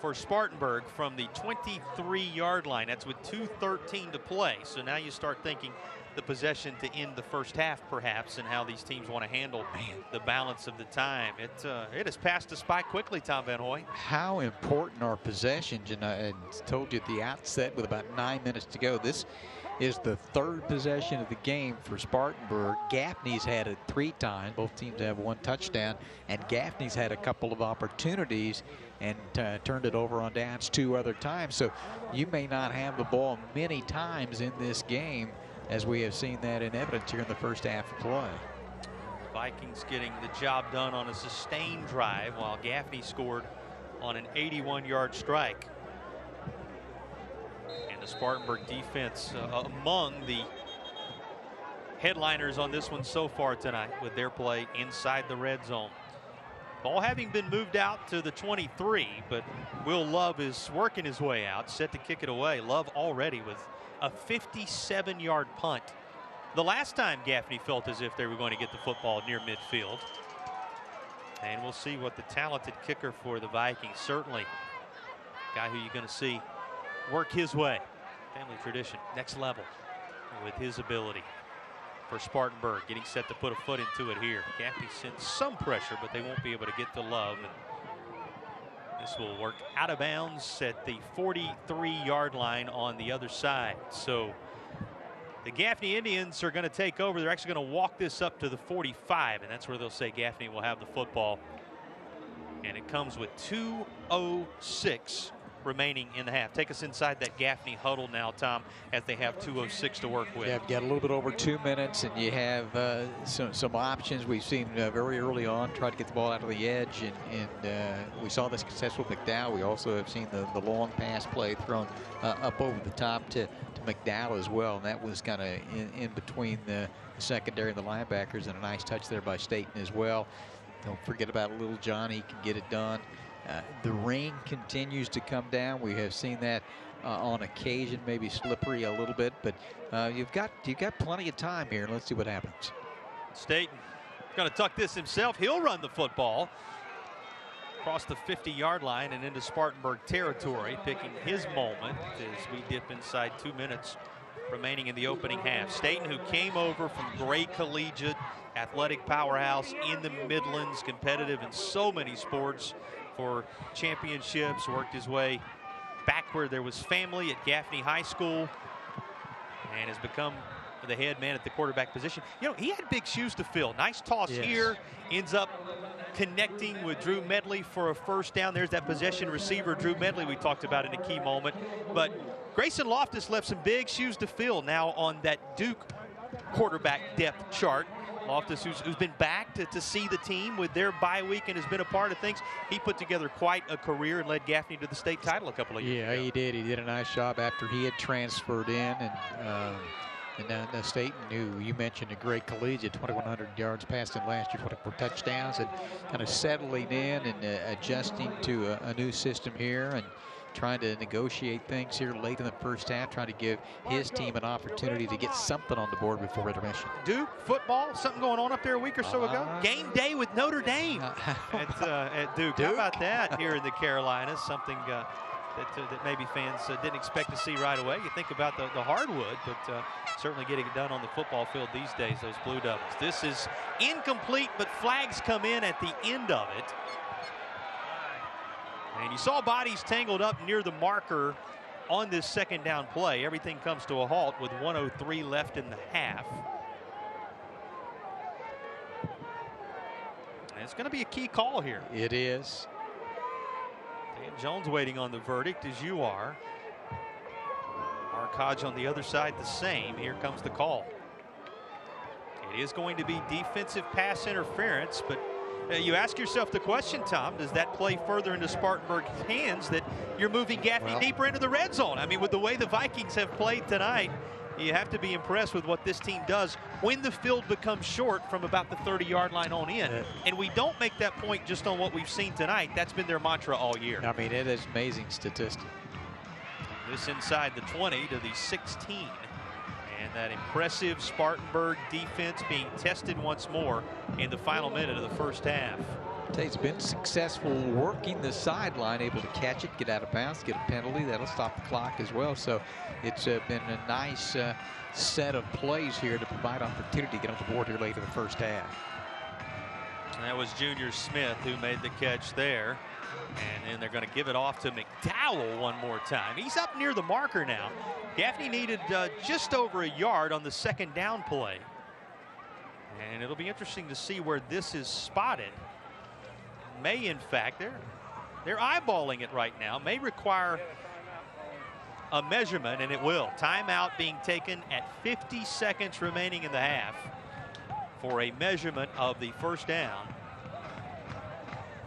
for Spartanburg from the 23-yard line. That's with 2:13 to play. So now you start thinking the possession to end the first half, perhaps, and how these teams want to handle the balance of the time. It has passed us by quickly, Tom Van Hoy. How important are possessions? And I told you at the outset with about 9 minutes to go, this is the 3rd possession of the game for Spartanburg. Gaffney's had it 3 times. Both teams have 1 touchdown, and Gaffney's had a couple of opportunities and turned it over on downs 2 other times. So you may not have the ball many times in this game, as we have seen that in evidence here in the first half of play. Vikings getting the job done on a sustained drive, while Gaffney scored on an 81-yard strike. And the Spartanburg defense among the headliners on this one so far tonight with their play inside the red zone. Ball having been moved out to the 23, but Will Love is working his way out, set to kick it away. Love already with a 57-yard punt. The last time Gaffney felt as if they were going to get the football near midfield. And we'll see what the talented kicker for the Vikings, certainly guy who you're going to see work his way. Family tradition, next level with his ability. For Spartanburg, getting set to put a foot into it here. Gaffney sends some pressure, but they won't be able to get to Love. And this will work out of bounds at the 43-yard line on the other side. So the Gaffney Indians are going to take over. They're actually going to walk this up to the 45, and that's where they'll say Gaffney will have the football. And it comes with 2:06 remaining in the half. Take us inside that Gaffney huddle now, Tom, as they have 2:06 to work with. Yeah, you've got a little bit over 2 minutes, and you have some options. We've seen very early on try to get the ball out of the edge, and we saw this success with McDowell. We also have seen the long pass play thrown up over the top to McDowell as well, and that was kind of in between the secondary and the linebackers, and a nice touch there by Staten as well. Don't forget about little Johnny, he can get it done. The rain continues to come down. We have seen that on occasion, maybe slippery a little bit, but you've got plenty of time here. Let's see what happens. Staten going to tuck this himself. He'll run the football across the 50-yard line and into Spartanburg territory, picking his moment as we dip inside 2 minutes remaining in the opening half. Staten, who came over from Gray Collegiate, athletic powerhouse in the Midlands, competitive in so many sports for championships, worked his way back where there was family at Gaffney High School, and has become the head man at the quarterback position. You know, he had big shoes to fill. Nice toss here. Ends up connecting with Drew Medley for a first down. There's that possession receiver, Drew Medley, we talked about in a key moment. But Grayson Loftus left some big shoes to fill now on that Duke quarterback depth chart. Loftus, who's been back to see the team with their bye week and has been a part of things. He put together quite a career and led Gaffney to the state title a couple of years ago. Yeah, he did. He did a nice job after he had transferred in. And then the state knew, you mentioned a great collegiate, 2,100 yards passing last year, 24 touchdowns, and kind of settling in and adjusting to a new system here and trying to negotiate things here late in the first half, trying to give his team an opportunity to get something on the board before intermission. Duke football, something going on up there a week or so ago. Game day with Notre Dame at Duke. How about that here in the Carolinas? Something that maybe fans didn't expect to see right away. You think about the hardwood, but certainly getting it done on the football field these days, those Blue Devils. This is incomplete, but flags come in at the end of it. And you saw bodies tangled up near the marker on this second down play. Everything comes to a halt with 1:03 left in the half. And it's going to be a key call here. It is. Dan Jones waiting on the verdict, as you are. Mark Hodge on the other side the same. Here comes the call. It is going to be defensive pass interference, but you ask yourself the question, Tom, does that play further into Spartanburg's hands that you're moving Gaffney deeper into the red zone? I mean, with the way the Vikings have played tonight, you have to be impressed with what this team does when the field becomes short from about the 30-yard line on in. And we don't make that point just on what we've seen tonight. That's been their mantra all year. I mean, it is amazing statistic. This inside the 20 to the 16. And that impressive Spartanburg defense being tested once more in the final minute of the first half. He's been successful working the sideline, able to catch it, get out of bounds, get a penalty. That'll stop the clock as well. So it's been a nice set of plays here to provide opportunity to get on the board here late in the first half. And that was Junior Smith who made the catch there. And then they're going to give it off to McDowell one more time. He's up near the marker now. Gaffney needed just over a yard on the second down play. And it'll be interesting to see where this is spotted. May, in fact, they're eyeballing it right now. May require a measurement, and it will. Timeout being taken at 50 seconds remaining in the half for a measurement of the first down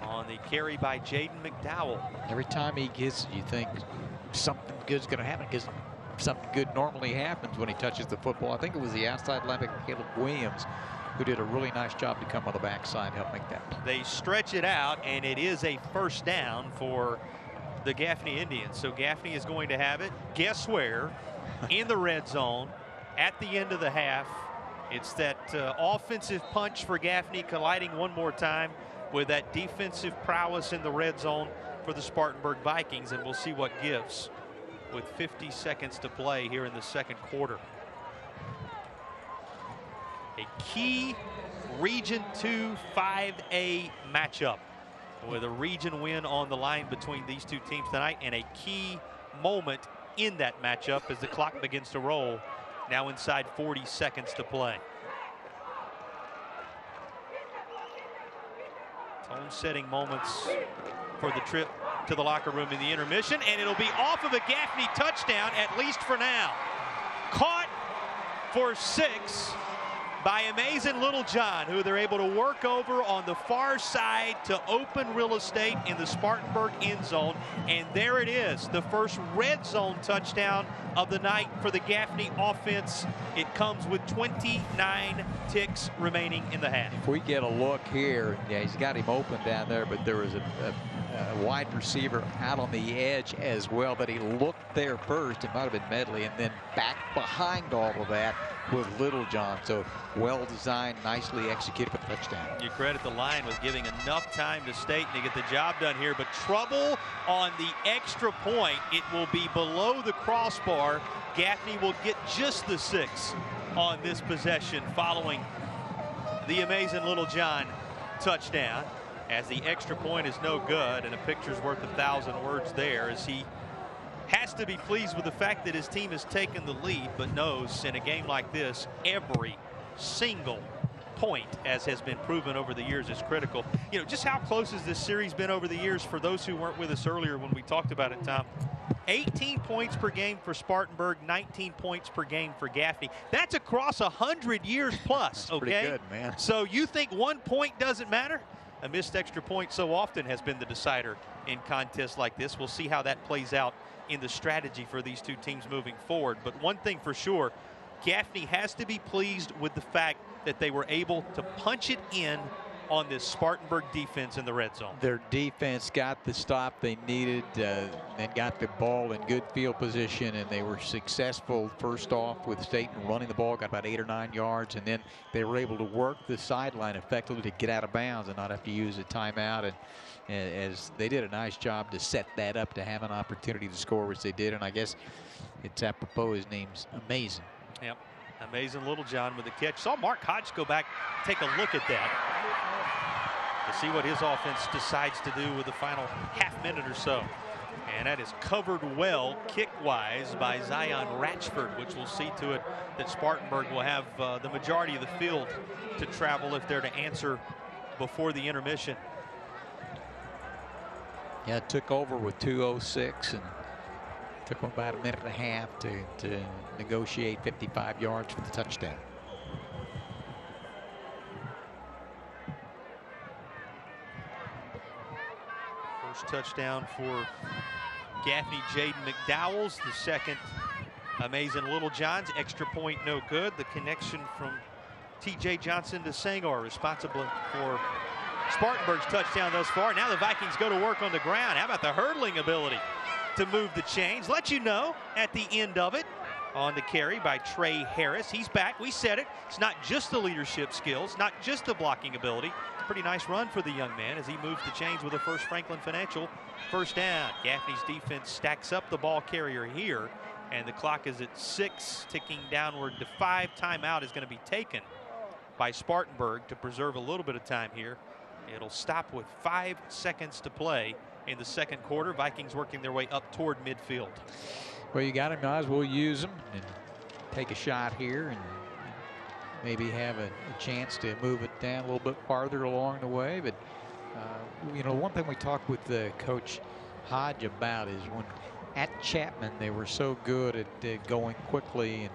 on the carry by Jaden McDowell. Every time he gets it, you think something good's going to happen, because something good normally happens when he touches the football. I think it was the outside linebacker, Caleb Williams, who did a really nice job to come on the backside and help make that play. They stretch it out, and it is a first down for the Gaffney Indians. So Gaffney is going to have it, guess where? In the red zone at the end of the half. It's that offensive punch for Gaffney colliding one more time with that defensive prowess in the red zone for the Spartanburg Vikings, and we'll see what gives with 50 seconds to play here in the second quarter. A key Region 2 5A matchup with a region win on the line between these two teams tonight, and a key moment in that matchup as the clock begins to roll, now inside 40 seconds to play. Tone-setting moments for the trip to the locker room in the intermission, and it'll be off of a Gaffney touchdown, at least for now. Caught for 6 by Amazing Littlejohn, who they're able to work over on the far side to open real estate in the Spartanburg end zone. And there it is, the first red zone touchdown of the night for the Gaffney offense. It comes with 29 ticks remaining in the half. If we get a look here, yeah, he's got him open down there, but there was a wide receiver out on the edge as well, but he looked there first. It might have been Medley, and then back behind all of that with Littlejohn. So well designed, nicely executed for the touchdown. You credit the line with giving enough time to State to get the job done here, but trouble on the extra point. It will be below the crossbar. Gaffney will get just the 6 on this possession following the Amazing Littlejohn touchdown, as the extra point is no good, and a picture's worth 1,000 words there, as he has to be pleased with the fact that his team has taken the lead, but knows in a game like this, every single point, as has been proven over the years, is critical. You know, just how close has this series been over the years for those who weren't with us earlier when we talked about it, Tom? 18 points per game for Spartanburg, 19 points per game for Gaffney. That's across 100 years plus, okay? Pretty good, man. So you think 1 point doesn't matter? A missed extra point so often has been the decider in contests like this. We'll see how that plays out in the strategy for these two teams moving forward. But one thing for sure, Gaffney has to be pleased with the fact that they were able to punch it in on this Spartanburg defense in the red zone. Their defense got the stop they needed and got the ball in good field position, and they were successful first off with Staten running the ball, got about 8 or 9 yards, and then they were able to work the sideline effectively to get out of bounds and not have to use a timeout. And as they did a nice job to set that up to have an opportunity to score, which they did. And I guess it's apropos, his name's Amazing. Yep. Amazing Little John with the catch. Saw Mark Hodge go back, take a look at that to see what his offense decides to do with the final half minute or so. And that is covered well kick-wise by Zion Ratchford, which will see to it that Spartanburg will have the majority of the field to travel if they're to answer before the intermission. Yeah, it took over with 2:06 and took them about a minute and a half to negotiate 55 yards for the touchdown. First touchdown for Gaffney Jaden McDowell's. The second, Amazing Little John's. Extra point, no good. The connection from T.J. Johnson to Sangor, responsible for Spartanburg's touchdown thus far. Now the Vikings go to work on the ground. How about the hurdling ability to move the chains? Let you know at the end of it on the carry by Trey Harris. He's back. We said it. It's not just the leadership skills, not just the blocking ability. Pretty nice run for the young man as he moves the chains with a First Franklin Financial first down. Gaffney's defense stacks up the ball carrier here, and the clock is at 6, ticking downward to 5. Timeout is going to be taken by Spartanburg to preserve a little bit of time here. It'll stop with 5 seconds to play in the second quarter. Vikings working their way up toward midfield. Well, you got him. Might as well use him and take a shot here and maybe have a chance to move it down a little bit farther along the way. But, you know, one thing we talked with Coach Hodge about is when at Chapman they were so good at going quickly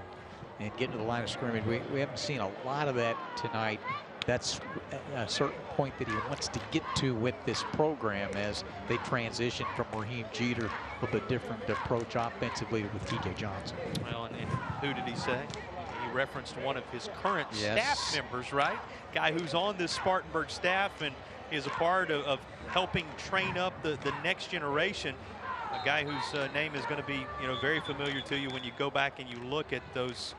and getting to the line of scrimmage. We haven't seen a lot of that tonight. That's a certain point that he wants to get to with this program as they transition from Raheem Jeter, a little bit different approach offensively with T.J. Johnson. Well, and who did he say? He referenced one of his current staff members, right? Guy who's on this Spartanburg staff and is a part of helping train up the next generation. A guy whose name is going to be, you know, very familiar to you when you go back and you look at those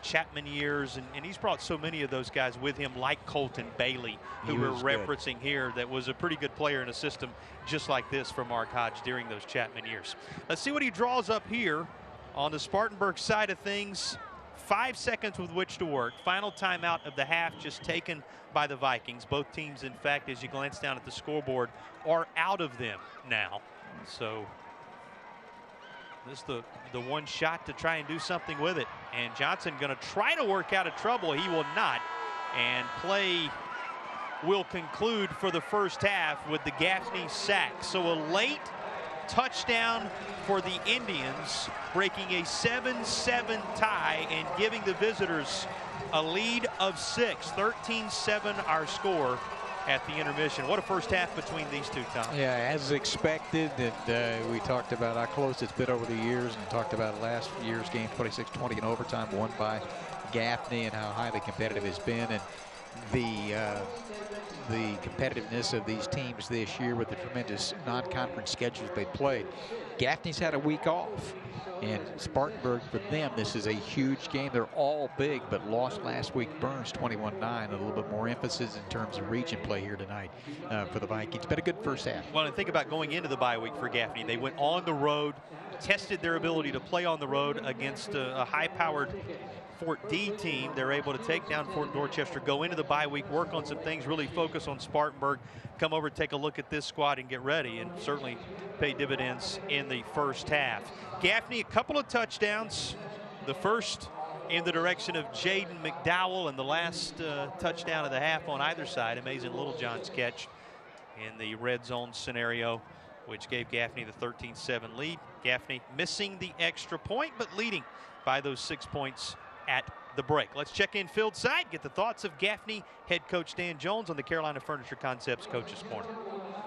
Chapman years, and he's brought so many of those guys with him, like Colton Bailey, who we're referencing here, that was a pretty good player in a system just like this for Mark Hodge during those Chapman years. Let's see what he draws up here on the Spartanburg side of things. 5 seconds with which to work. Final timeout of the half just taken by the Vikings. Both teams, in fact, as you glance down at the scoreboard, are out of them now. So this is the one shot to try and do something with it. And Johnson going to try to work out of trouble. He will not. And play will conclude for the first half with the Gaffney sack. So a late touchdown for the Indians, breaking a 7-7 tie and giving the visitors a lead of 6. 13-7 our score at the intermission. What a first half between these two, Tom. Yeah, as expected. And we talked about how close it's been over the years, and talked about last year's game, 26-20 in overtime, won by Gaffney, and how highly competitive it's been. And the competitiveness of these teams this year with the tremendous non-conference schedules they played. Gaffney's had a week off, and Spartanburg, for them, this is a huge game. They're all big, but lost last week. Burns 21-9, a little bit more emphasis in terms of region play here tonight for the Vikings. But a good first half. Well, and think about going into the bye week for Gaffney. They went on the road, tested their ability to play on the road against a high-powered Fort D team. They're able to take down Fort Dorchester, go into the bye week, work on some things, really focus on Spartanburg, come over, take a look at this squad and get ready, and certainly pay dividends in the first half. Gaffney, a couple of touchdowns. The first in the direction of Jaden McDowell, and the last touchdown of the half on either side. Amazing Littlejohn's catch in the red zone scenario, which gave Gaffney the 13-7 lead. Gaffney missing the extra point, but leading by those 6 points at the break. Let's check in field side, get the thoughts of Gaffney head coach Dan Jones on the Carolina Furniture Concepts Coach's Corner.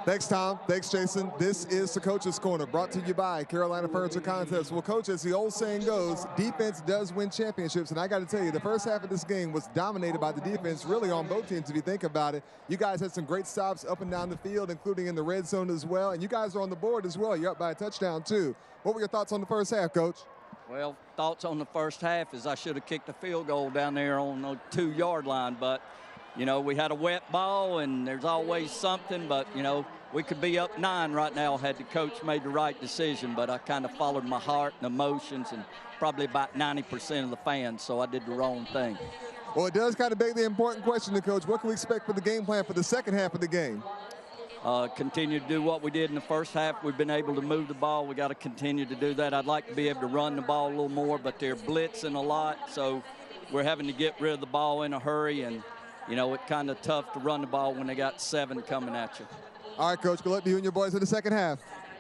Thanks, Tom. Thanks, Jason. This is the Coach's Corner, brought to you by Carolina Furniture Concepts. Well, Coach, as the old saying goes, defense does win championships. And I got to tell you, the first half of this game was dominated by the defense, really on both teams, if you think about it. You guys had some great stops up and down the field, including in the red zone as well. And you guys are on the board as well. You're up by a touchdown, too. What were your thoughts on the first half, Coach? Well, thoughts on the first half is I should have kicked a field goal down there on the 2-yard line. But, you know, we had a wet ball, and there's always something. But, you know, we could be up 9 right now had the coach made the right decision, but I kind of followed my heart and emotions and probably about 90% of the fans, so I did the wrong thing. Well, it does kind of beg the important question, Coach. What can we expect for the game plan for the second half of the game? Continue to do what we did in the first half. We've been able to move the ball. We got to continue to do that. I'd like to be able to run the ball a little more, but they're blitzing a lot, so we're having to get rid of the ball in a hurry, and, you know, it's kind of tough to run the ball when they got 7 coming at you. All right, Coach, good luck to you and your boys in the second half.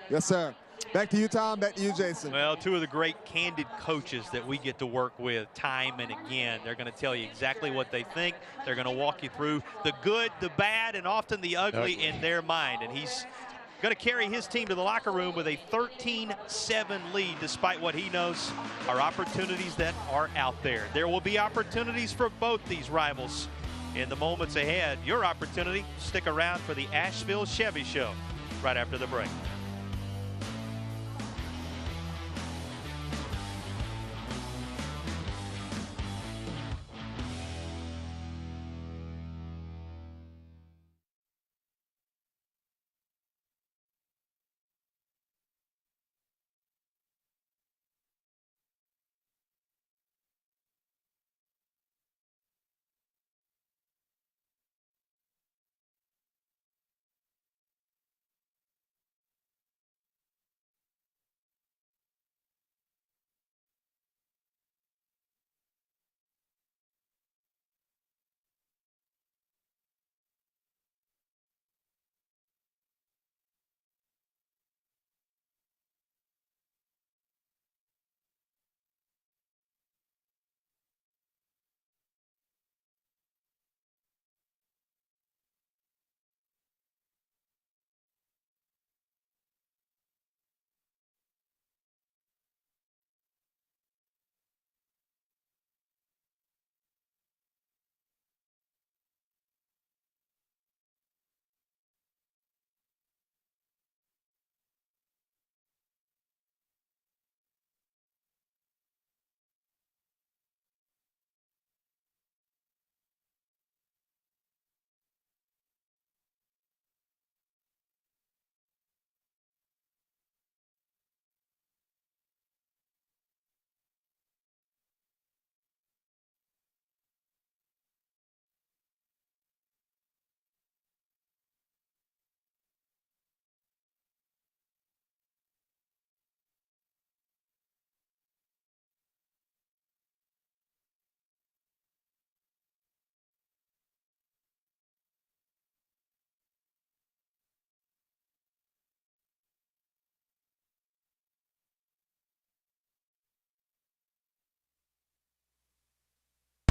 Yes, sir. Back to you, Tom. Back to you, Jason. Well, 2 of the great candid coaches that we get to work with time and again. They're going to tell you exactly what they think. They're going to walk you through the good, the bad, and often the ugly in their mind. And he's going to carry his team to the locker room with a 13-7 lead, despite what he knows are opportunities that are out there. There will be opportunities for both these rivals in the moments ahead. Your opportunity, stick around for the Asheville Chevy Show right after the break.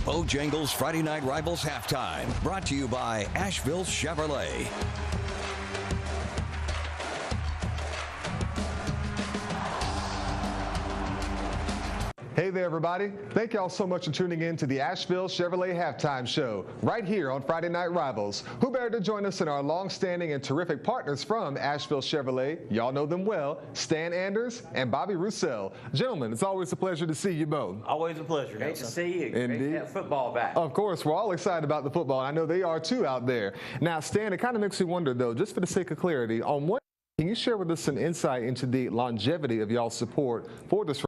Bojangles Friday Night Rivals Halftime, brought to you by Asheville Chevrolet. Hey there, everybody. Thank y'all so much for tuning in to the Asheville Chevrolet Halftime Show, right here on Friday Night Rivals. Who better to join us than our long-standing and terrific partners from Asheville Chevrolet? Y'all know them well, Stan Anders and Bobby Roussel. Gentlemen, it's always a pleasure to see you both. Always a pleasure. Great to see you. Indeed. Great to have football back. Of course, we're all excited about the football. I know they are too out there. Now, Stan, it kind of makes me wonder, though, just for the sake of clarity, on what can you share with us some insight into the longevity of y'all's support for this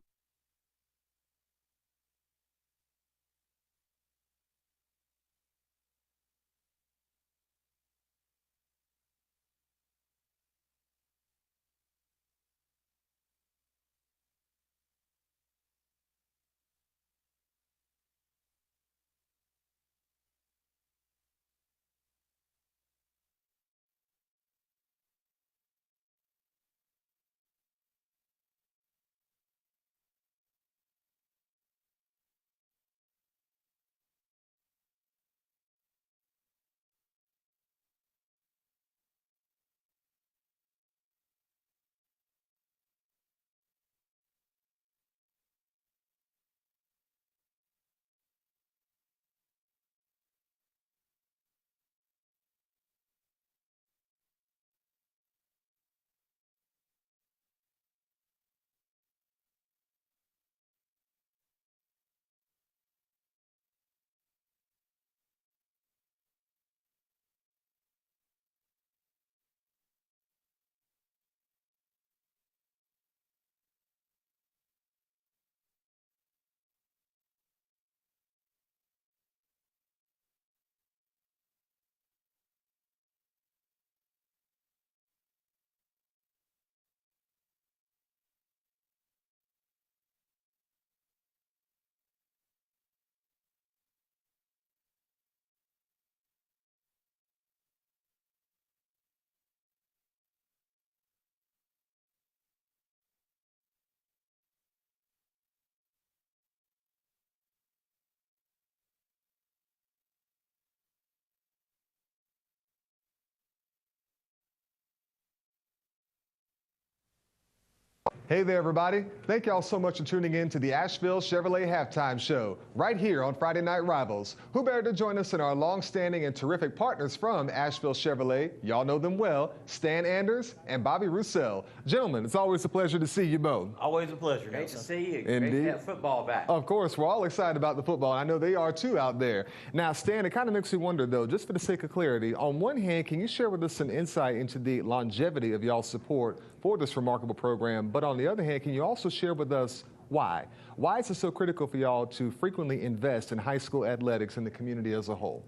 Hey there, everybody. Thank y'all so much for tuning in to the Asheville Chevrolet Halftime Show, right here on Friday Night Rivals. Who better to join us than our long-standing and terrific partners from Asheville Chevrolet? Y'all know them well, Stan Anders and Bobby Roussel. Gentlemen, it's always a pleasure to see you both. Always a pleasure. Great to see you. Indeed. Great to have football back. Of course, we're all excited about the football. I know they are too out there. Now, Stan, it kind of makes me wonder, though, just for the sake of clarity, on one hand, can you share with us some insight into the longevity of y'all's support for this remarkable program? But on the other hand, can you also share with us why? Why is it so critical for y'all to frequently invest in high school athletics and the community as a whole?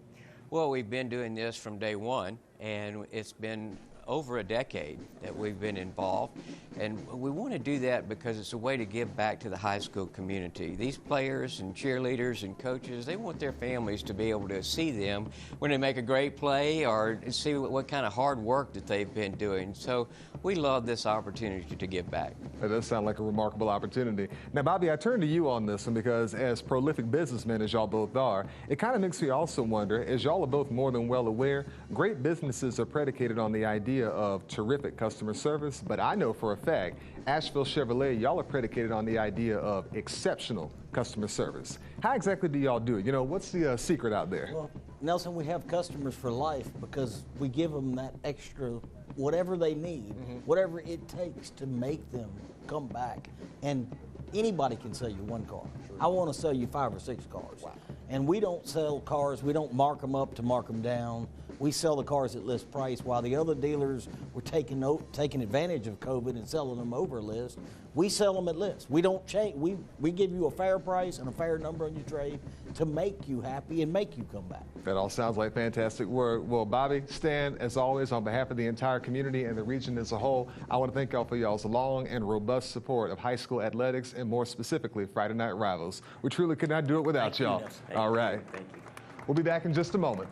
Well, we've been doing this from day one, and it's been over a decade that we've been involved, and we want to do that because it's a way to give back to the high school community. These players and cheerleaders and coaches, they want their families to be able to see them when they make a great play or see what kind of hard work that they've been doing. So we love this opportunity to give back. That does sound like a remarkable opportunity. Now, Bobby, I turn to you on this one because as prolific businessmen as y'all both are, it kind of makes me also wonder, as y'all are both more than well aware, great businesses are predicated on the idea of terrific customer service, but I know for a fact, Asheville Chevrolet, y'all are predicated on the idea of exceptional customer service. How exactly do y'all do it? You know, what's the secret out there? Well, Nelson, we have customers for life because we give them that extra, whatever they need, whatever it takes to make them come back. And anybody can sell you one car. I want to sell you 5 or 6 cars. Wow. And we don't sell cars, we don't mark them up to mark them down. We sell the cars at list price while the other dealers were taking advantage of COVID and selling them over list. We sell them at list. We don't change. We give you a fair price and a fair number on your trade to make you happy and make you come back. That all sounds like fantastic work. Well, Bobby, Stan, as always, on behalf of the entire community and the region as a whole, I want to thank y'all for y'all's long and robust support of high school athletics and more specifically Friday Night Rivals. We truly could not do it without y'all. All right. Thank you. We'll be back in just a moment.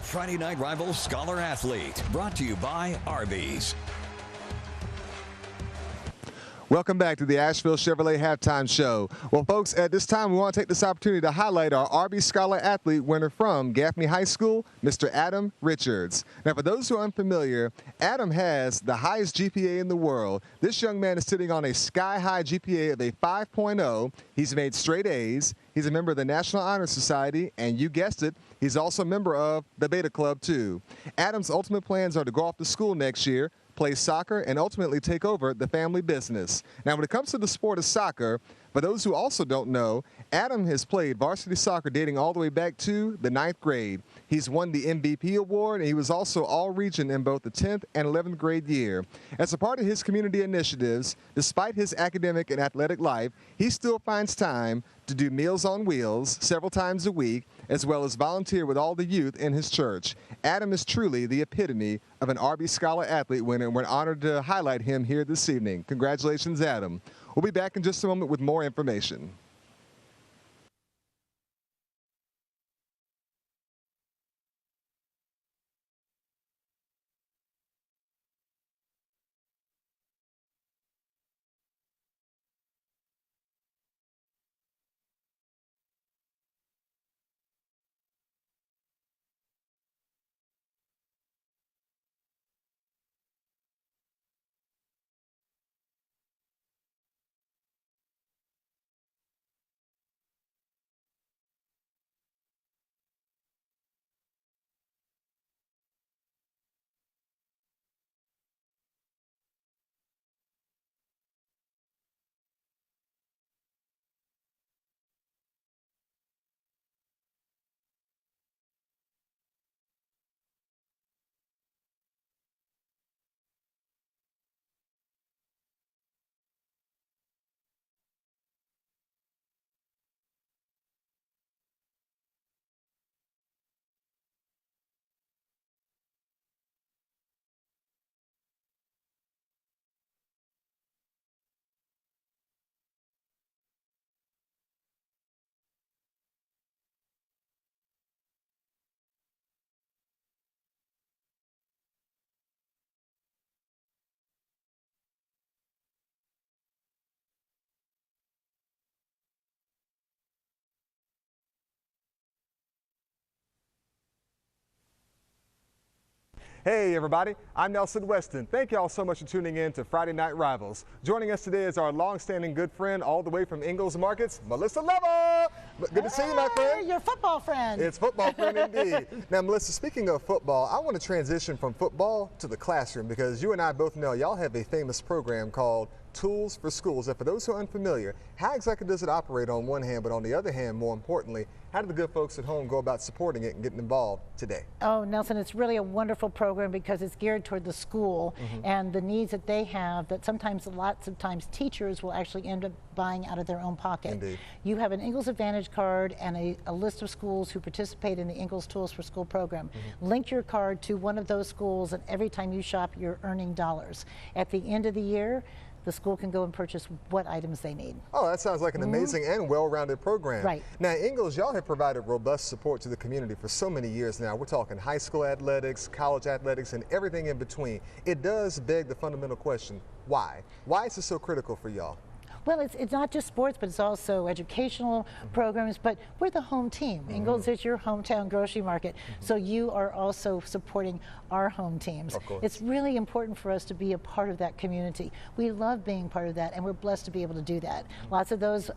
Friday Night Rivals Scholar Athlete, brought to you by Arby's. Welcome back to the Asheville Chevrolet Halftime Show. Well, folks, at this time, we want to take this opportunity to highlight our Arby's Scholar Athlete winner from Gaffney High School, Mr. Adam Richards. Now, for those who are unfamiliar, Adam has the highest GPA in the world. This young man is sitting on a sky-high GPA of a 5.0. He's made straight A's. He's a member of the National Honor Society, and you guessed it, he's also a member of the Beta Club, too. Adam's ultimate plans are to go off to school next year, play soccer, and ultimately take over the family business. Now, when it comes to the sport of soccer, for those who also don't know, Adam has played varsity soccer dating all the way back to the 9th grade. He's won the MVP award, and he was also all-region in both the 10th and 11th grade year. As a part of his community initiatives, despite his academic and athletic life, he still finds time to do Meals on Wheels several times a week, as well as volunteer with all the youth in his church. Adam is truly the epitome of an Arby's Scholar Athlete winner, and we're honored to highlight him here this evening. Congratulations, Adam. We'll be back in just a moment with more information. Hey everybody, I'm Nelson Weston. Thank y'all so much for tuning in to Friday Night Rivals. Joining us today is our long-standing good friend all the way from Ingalls Markets, Melissa Leva. Good to see you, my friend. Your football friend. It's football friend indeed. Now, Melissa, speaking of football, I want to transition from football to the classroom because you and I both know y'all have a famous program called Tools for Schools. And for those who are unfamiliar, how exactly does it operate on one hand, but on the other hand, more importantly, how do the good folks at home go about supporting it and getting involved today? Oh, Nelson, it's really a wonderful program because it's geared toward the school and the needs that they have that sometimes, lots of times, teachers will actually end up buying out of their own pocket. Indeed. You have an Ingalls Advantage card and a list of schools who participate in the Ingalls Tools for School program. Link your card to one of those schools, and every time you shop, you're earning dollars. At the end of the year, the school can go and purchase what items they need. Oh, that sounds like an amazing and well-rounded program. Right. Now, Ingalls, y'all have provided robust support to the community for so many years now. We're talking high school athletics, college athletics, and everything in between. It does beg the fundamental question, why? Why is it so critical for y'all? Well, it's not just sports, but it's also educational programs, but we're the home team. Ingalls is your hometown grocery market, so you are also supporting our home teams. Of course. It's really important for us to be a part of that community. We love being part of that, and we're blessed to be able to do that. Lots of those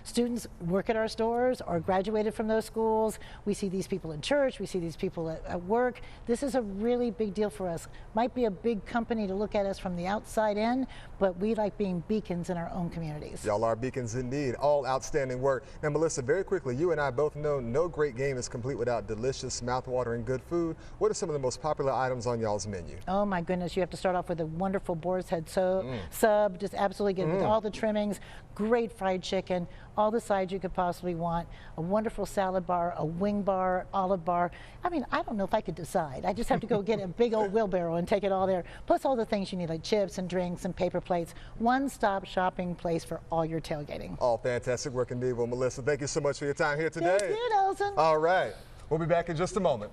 students work at our stores or graduated from those schools. We see these people in church. We see these people at work. This is a really big deal for us. Might be a big company to look at us from the outside in, but we like being beacons in our own communities. Y'all are beacons indeed. All outstanding work. Now, Melissa, very quickly, you and I both know no great game is complete without delicious, mouth-watering good food. What are some of the most popular items on y'all's menu? Oh my goodness, you have to start off with a wonderful boar's head sub, just absolutely good with all the trimmings, great fried chicken, all the sides you could possibly want, a wonderful salad bar, a wing bar, olive bar. I mean, I don't know if I could decide. I just have to go get a big old wheelbarrow and take it all there, plus all the things you need like chips and drinks and paper plates. One-stop shopping place for all your tailgating. All fantastic work indeed. Well, Melissa, thank you so much for your time here today. Thank you, Nelson. All right. We'll be back in just a moment.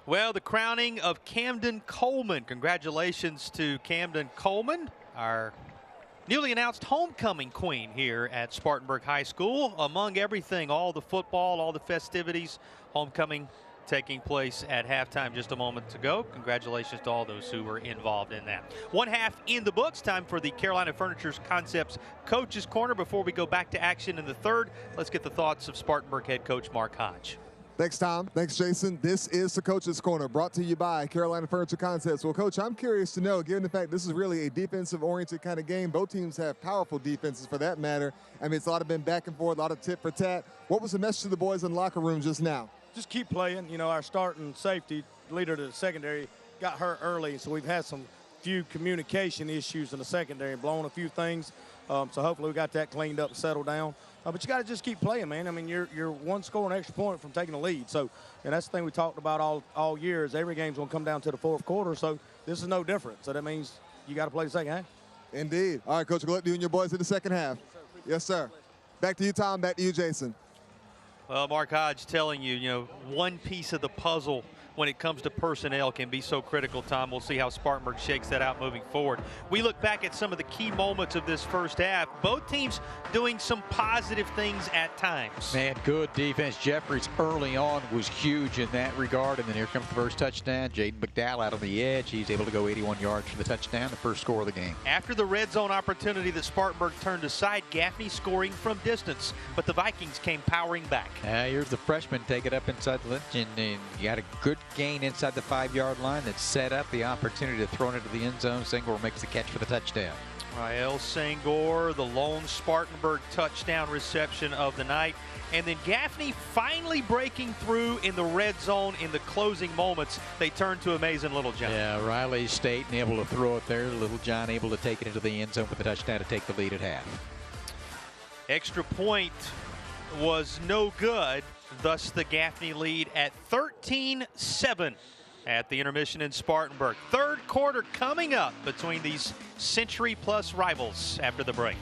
Well, the crowning of Camden Coleman. Congratulations to Camden Coleman, our newly announced homecoming queen here at Spartanburg High School. Among everything, all the football, all the festivities, homecoming taking place at halftime just a moment ago. Congratulations to all those who were involved in that. One half in the books. Time for the Carolina Furniture's Concepts Coaches Corner. Before we go back to action in the third, let's get the thoughts of Spartanburg head coach Mark Hodge. Thanks, Tom. Thanks, Jason. This is the Coach's Corner, brought to you by Carolina Furniture Concepts. Well, Coach, I'm curious to know, given the fact this is really a defensive-oriented kind of game, both teams have powerful defenses for that matter. I mean, it's a lot of been back and forth, a lot of tit for tat. What was the message to the boys in the locker room just now? Just keep playing. You know, our starting safety, leader to the secondary, got hurt early, so we've had some few communication issues in the secondary, blowing a few things. So hopefully we got that cleaned up and settled down. But you got to just keep playing, man. I mean, you're one score and extra point from taking the lead. So, and that's the thing we talked about all year is every game's going to come down to the fourth quarter. So this is no different. So that means you got to play the second half. Indeed. All right, Coach, good luck to you and your boys in the second half. Yes, sir. Back to you, Tom. Back to you, Jason. Well, Mark Hodge telling you, one piece of the puzzle when it comes to personnel can be so critical, Tom. We'll see how Spartanburg shakes that out moving forward. We look back at some of the key moments of this first half. Both teams doing some positive things at times. Man, good defense. Jeffries early on was huge in that regard. And then here comes the first touchdown. Jaden McDowell out on the edge. He's able to go 81 yards for the touchdown, the first score of the game. After the red zone opportunity that Spartanburg turned aside, Gaffney scoring from distance. But the Vikings came powering back. Here's the freshman take it up inside the lynch, and you got a good gain inside the 5-yard line that set up the opportunity to throw it into the end zone. Sengor makes the catch for the touchdown. Rael Sengor, the lone Spartanburg touchdown reception of the night. And then Gaffney finally breaking through in the red zone in the closing moments. They turn to amazing Little John. Yeah, Riley State able to throw it there. Little John able to take it into the end zone for the touchdown to take the lead at half. Extra point was no good. Thus the Gaffney lead at 13-7 at the intermission in Spartanburg. Third quarter coming up between these century-plus rivals after the break.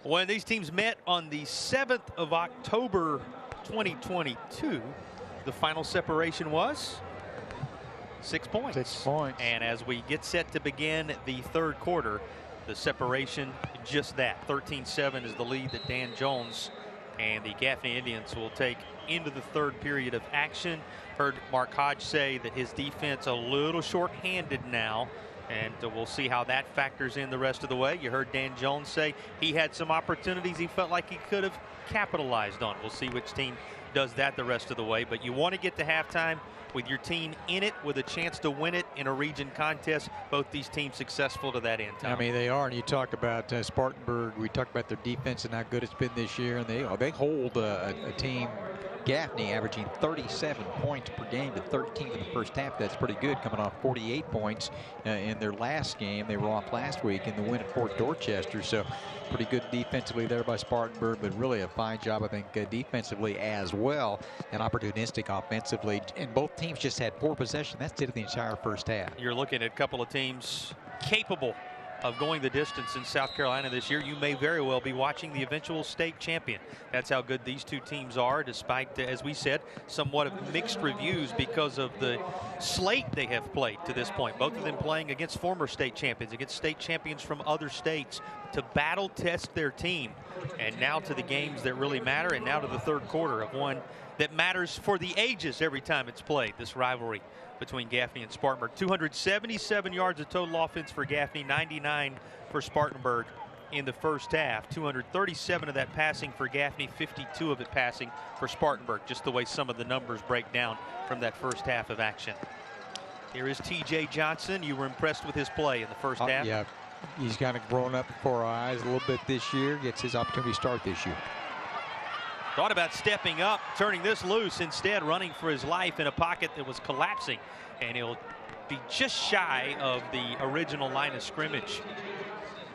When these teams met on the 7th of October 2022, the final separation was 6 points. 6 points. And as we get set to begin the third quarter, the separation just that. 13-7 is the lead that Dan Jones and the Gaffney Indians will take into the third period of action. Heard Mark Hodge say that his defense a little short-handed now. And we'll see how that factors in the rest of the way. You heard Dan Jones say he had some opportunities he felt like he could have capitalized on. We'll see which team does that the rest of the way. But you want to get to halftime with your team in it with a chance to win it in a region contest. Both these teams successful to that end, Tom. I mean, they are. And you talk about Spartanburg. We talked about their defense and how good it's been this year. And they hold a team, Gaffney, averaging 37 points per game to 13 in the first half. That's pretty good, coming off 48 points in their last game. They were off last week in the win at Fort Dorchester. So pretty good defensively there by Spartanburg, but really a fine job, I think, defensively as well, and opportunistic offensively. And both teams just had 4 possession. That's it the entire first half. You're looking at a couple of teams capable of going the distance in South Carolina this year. You may very well be watching the eventual state champion. That's how good these two teams are, despite, as we said, somewhat of mixed reviews because of the slate they have played to this point. Both of them playing against former state champions, against state champions from other states, to battle test their team. And now to the games that really matter, and now to the third quarter of one that matters for the ages every time it's played, this rivalry between Gaffney and Spartanburg. 277 yards of total offense for Gaffney, 99 for Spartanburg in the first half. 237 of that passing for Gaffney, 52 of it passing for Spartanburg, just the way some of the numbers break down from that first half of action. Here is TJ Johnson. You were impressed with his play in the first half? Yeah, he's kind of grown up before our eyes a little bit this year. Gets his opportunity to start this year. Thought about stepping up, turning this loose, instead running for his life in a pocket that was collapsing, and he'll be just shy of the original line of scrimmage,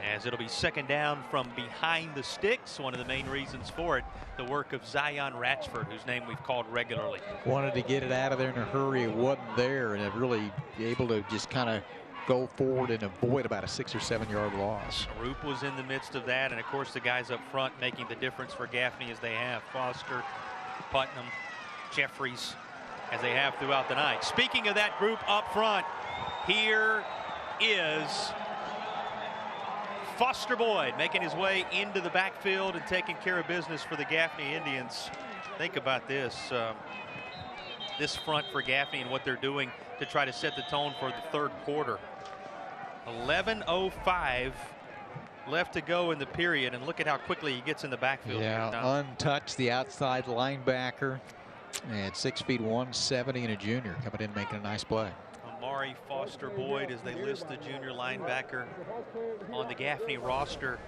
as it'll be second down from behind the sticks. One of the main reasons for it, the work of Zion Ratchford, whose name we've called regularly. Wanted to get it out of there in a hurry. It wasn't there, and it really able to just kind of go forward and avoid about a 6 or 7 yard loss. Roop was in the midst of that, and of course the guys up front making the difference for Gaffney, as they have Foster, Putnam, Jeffries, as they have throughout the night. Speaking of that group up front, here is Foster Boyd making his way into the backfield and taking care of business for the Gaffney Indians. Think about this. This front for Gaffney and what they're doing to try to set the tone for the third quarter. 11:05 left to go in the period, and look at how quickly he gets in the backfield. Yeah, untouched, the outside linebacker, and 6 feet 170 and a junior coming in making a nice play. Amari Foster Boyd, as they list the junior linebacker on the Gaffney roster.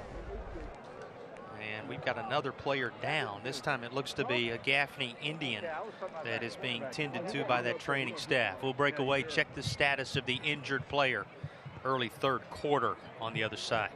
And we've got another player down. This time it looks to be a Gaffney Indian that is being tended to by that training staff. We'll break away, check the status of the injured player. Early third quarter on the other side.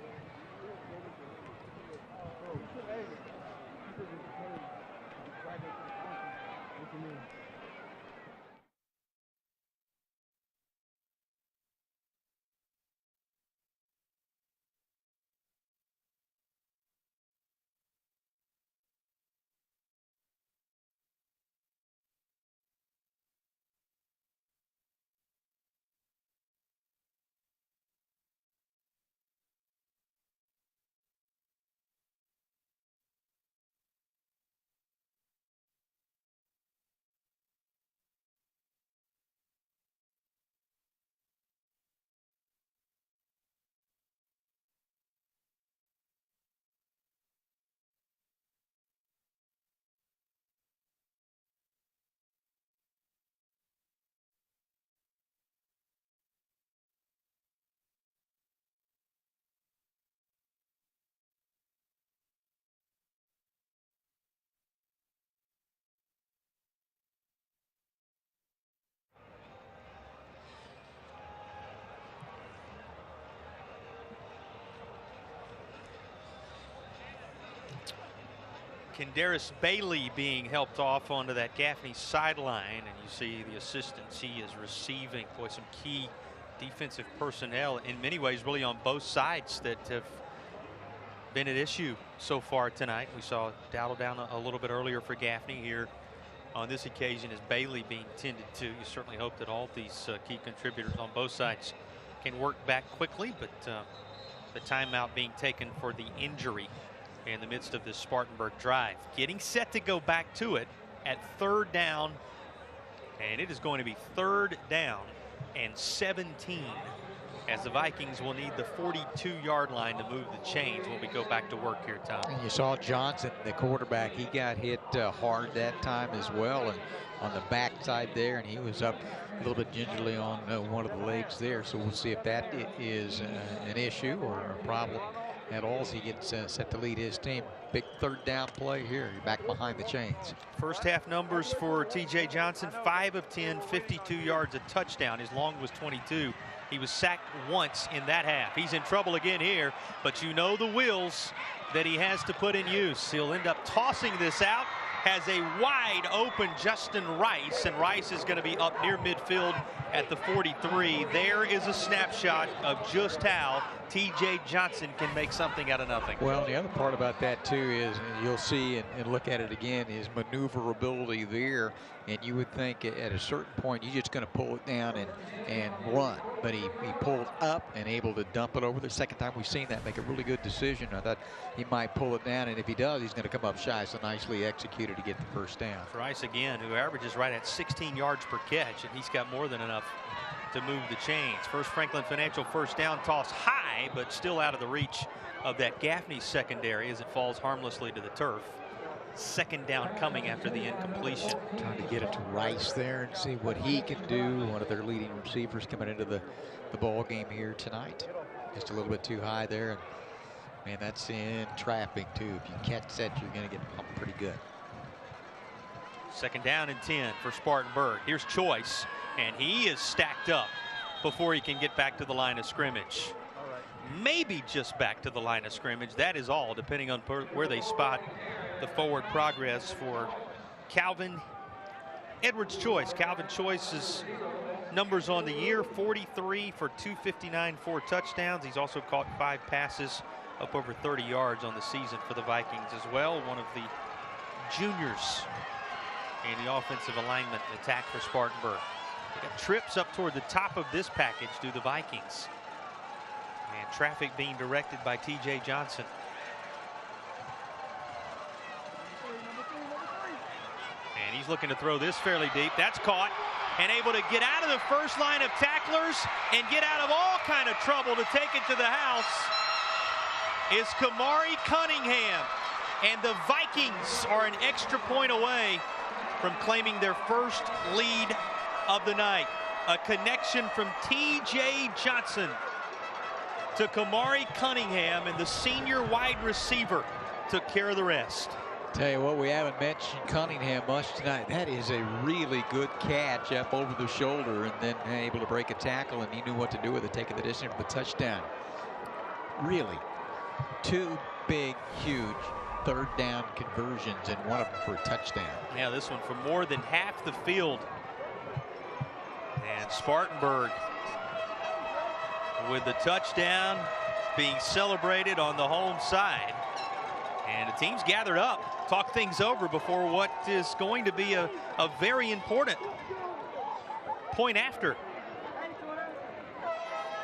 Kendaris Bailey being helped off onto that Gaffney sideline, and you see the assistance he is receiving. Boy, some key defensive personnel in many ways really on both sides that have been at issue so far tonight. We saw Dowdle down a little bit earlier for Gaffney. Here on this occasion is Bailey being tended to. You certainly hope that all these key contributors on both sides can work back quickly, but the timeout being taken for the injury in the midst of this Spartanburg drive. Getting set to go back to it at third down, and it is going to be third down and 17, as the Vikings will need the 42-yard line to move the chains when we go back to work here, Tom. And you saw Johnson, the quarterback, he got hit hard that time as well, and on the backside there, and he was up a little bit gingerly on one of the legs there. So we'll see if that is an issue or a problem at all as he gets set to lead his team. Big third down play here. You're back behind the chains. First half numbers for TJ Johnson: 5 of 10, 52 yards, a touchdown. His long was 22. He was sacked once in that half. He's in trouble again here, but you know the wheels that he has to put in use. He'll end up tossing this out. Has a wide open Justin Rice, and Rice is going to be up near midfield at the 43. There is a snapshot of just how TJ Johnson can make something out of nothing. Well, the other part about that too is, and you'll see and look at it again, is maneuverability there. And you would think at a certain point you're just going to pull it down and run, but he pulled up and able to dump it over. The second time we've seen that, make a really good decision. I thought he might pull it down, and if he does, he's going to come up shy. So nicely executed to get the first down. Rice again, who averages right at 16 yards per catch, and he's got more than enough to move the chains. First Franklin Financial first down, toss high, but still out of the reach of that Gaffney secondary as it falls harmlessly to the turf. Second down coming after the incompletion. Trying to get it to Rice there and see what he can do. One of their leading receivers coming into the ball game here tonight. Just a little bit too high there. And man, that's in trapping too. If you catch that, you're going to get pumped pretty good. Second down and 10 for Spartanburg. Here's Choice, and he is stacked up before he can get back to the line of scrimmage. Maybe just back to the line of scrimmage. That is all, depending on where they spot the forward progress for Calvin Edwards Choice. Calvin Choice's numbers on the year: 43 for 259, 4 touchdowns. He's also caught 5 passes, up over 30 yards on the season for the Vikings as well. One of the juniors in the offensive alignment and attack for Spartanburg. They got trips up toward the top of this package do the Vikings. And traffic being directed by TJ Johnson. And he's looking to throw this fairly deep. That's caught and able to get out of the first line of tacklers and get out of all kind of trouble to take it to the house is Kamari Cunningham. And the Vikings are an extra point away from claiming their first lead of the night. A connection from TJ Johnson to Kamari Cunningham, and the senior wide receiver took care of the rest. Tell you what, we haven't mentioned Cunningham much tonight. That is a really good catch up over the shoulder and then able to break a tackle, and he knew what to do with it, taking the distance for the touchdown. Really, 2 big, huge third down conversions, and one of them for a touchdown. Yeah, this one from more than half the field. And Spartanburg with the touchdown being celebrated on the home side. And the team's gathered up, talk things over before what is going to be a very important point after,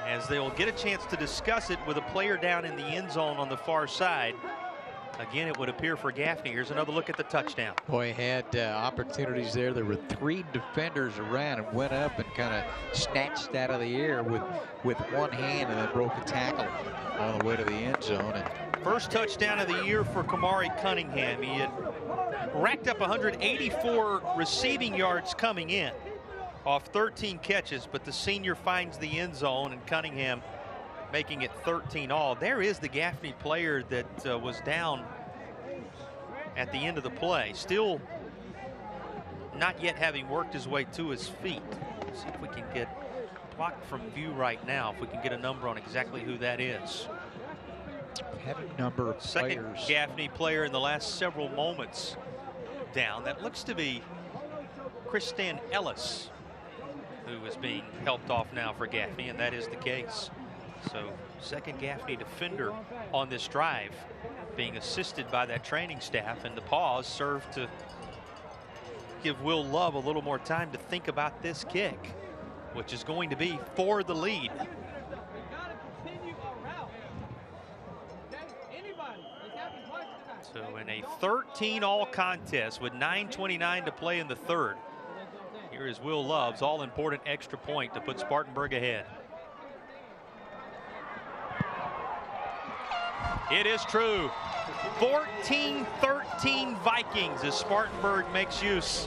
as they will get a chance to discuss it with a player down in the end zone on the far side. Again, it would appear for Gaffney. Here's another look at the touchdown. Boy, had opportunities there. There were 3 defenders around and went up and kind of snatched out of the air with one hand and then broke a tackle on the way to the end zone. And first touchdown of the year for Kamari Cunningham. He had racked up 184 receiving yards coming in off 13 catches, but the senior finds the end zone, and Cunningham making it 13 all. There is the Gaffney player that was down at the end of the play, still not yet having worked his way to his feet. Let's see if we can get blocked from view right now, if we can get a number on exactly who that is. Had a number of second players. Gaffney player in the last several moments down. That looks to be Kristan Ellis, who is being helped off now for Gaffney, and that is the case. So second Gaffney defender on this drive, being assisted by that training staff, and the pause served to give Will Love a little more time to think about this kick, which is going to be for the lead. So in a 13-all contest with 9:29 to play in the third, here is Will Love's all-important extra point to put Spartanburg ahead. It is true. 14-13 Vikings as Spartanburg makes use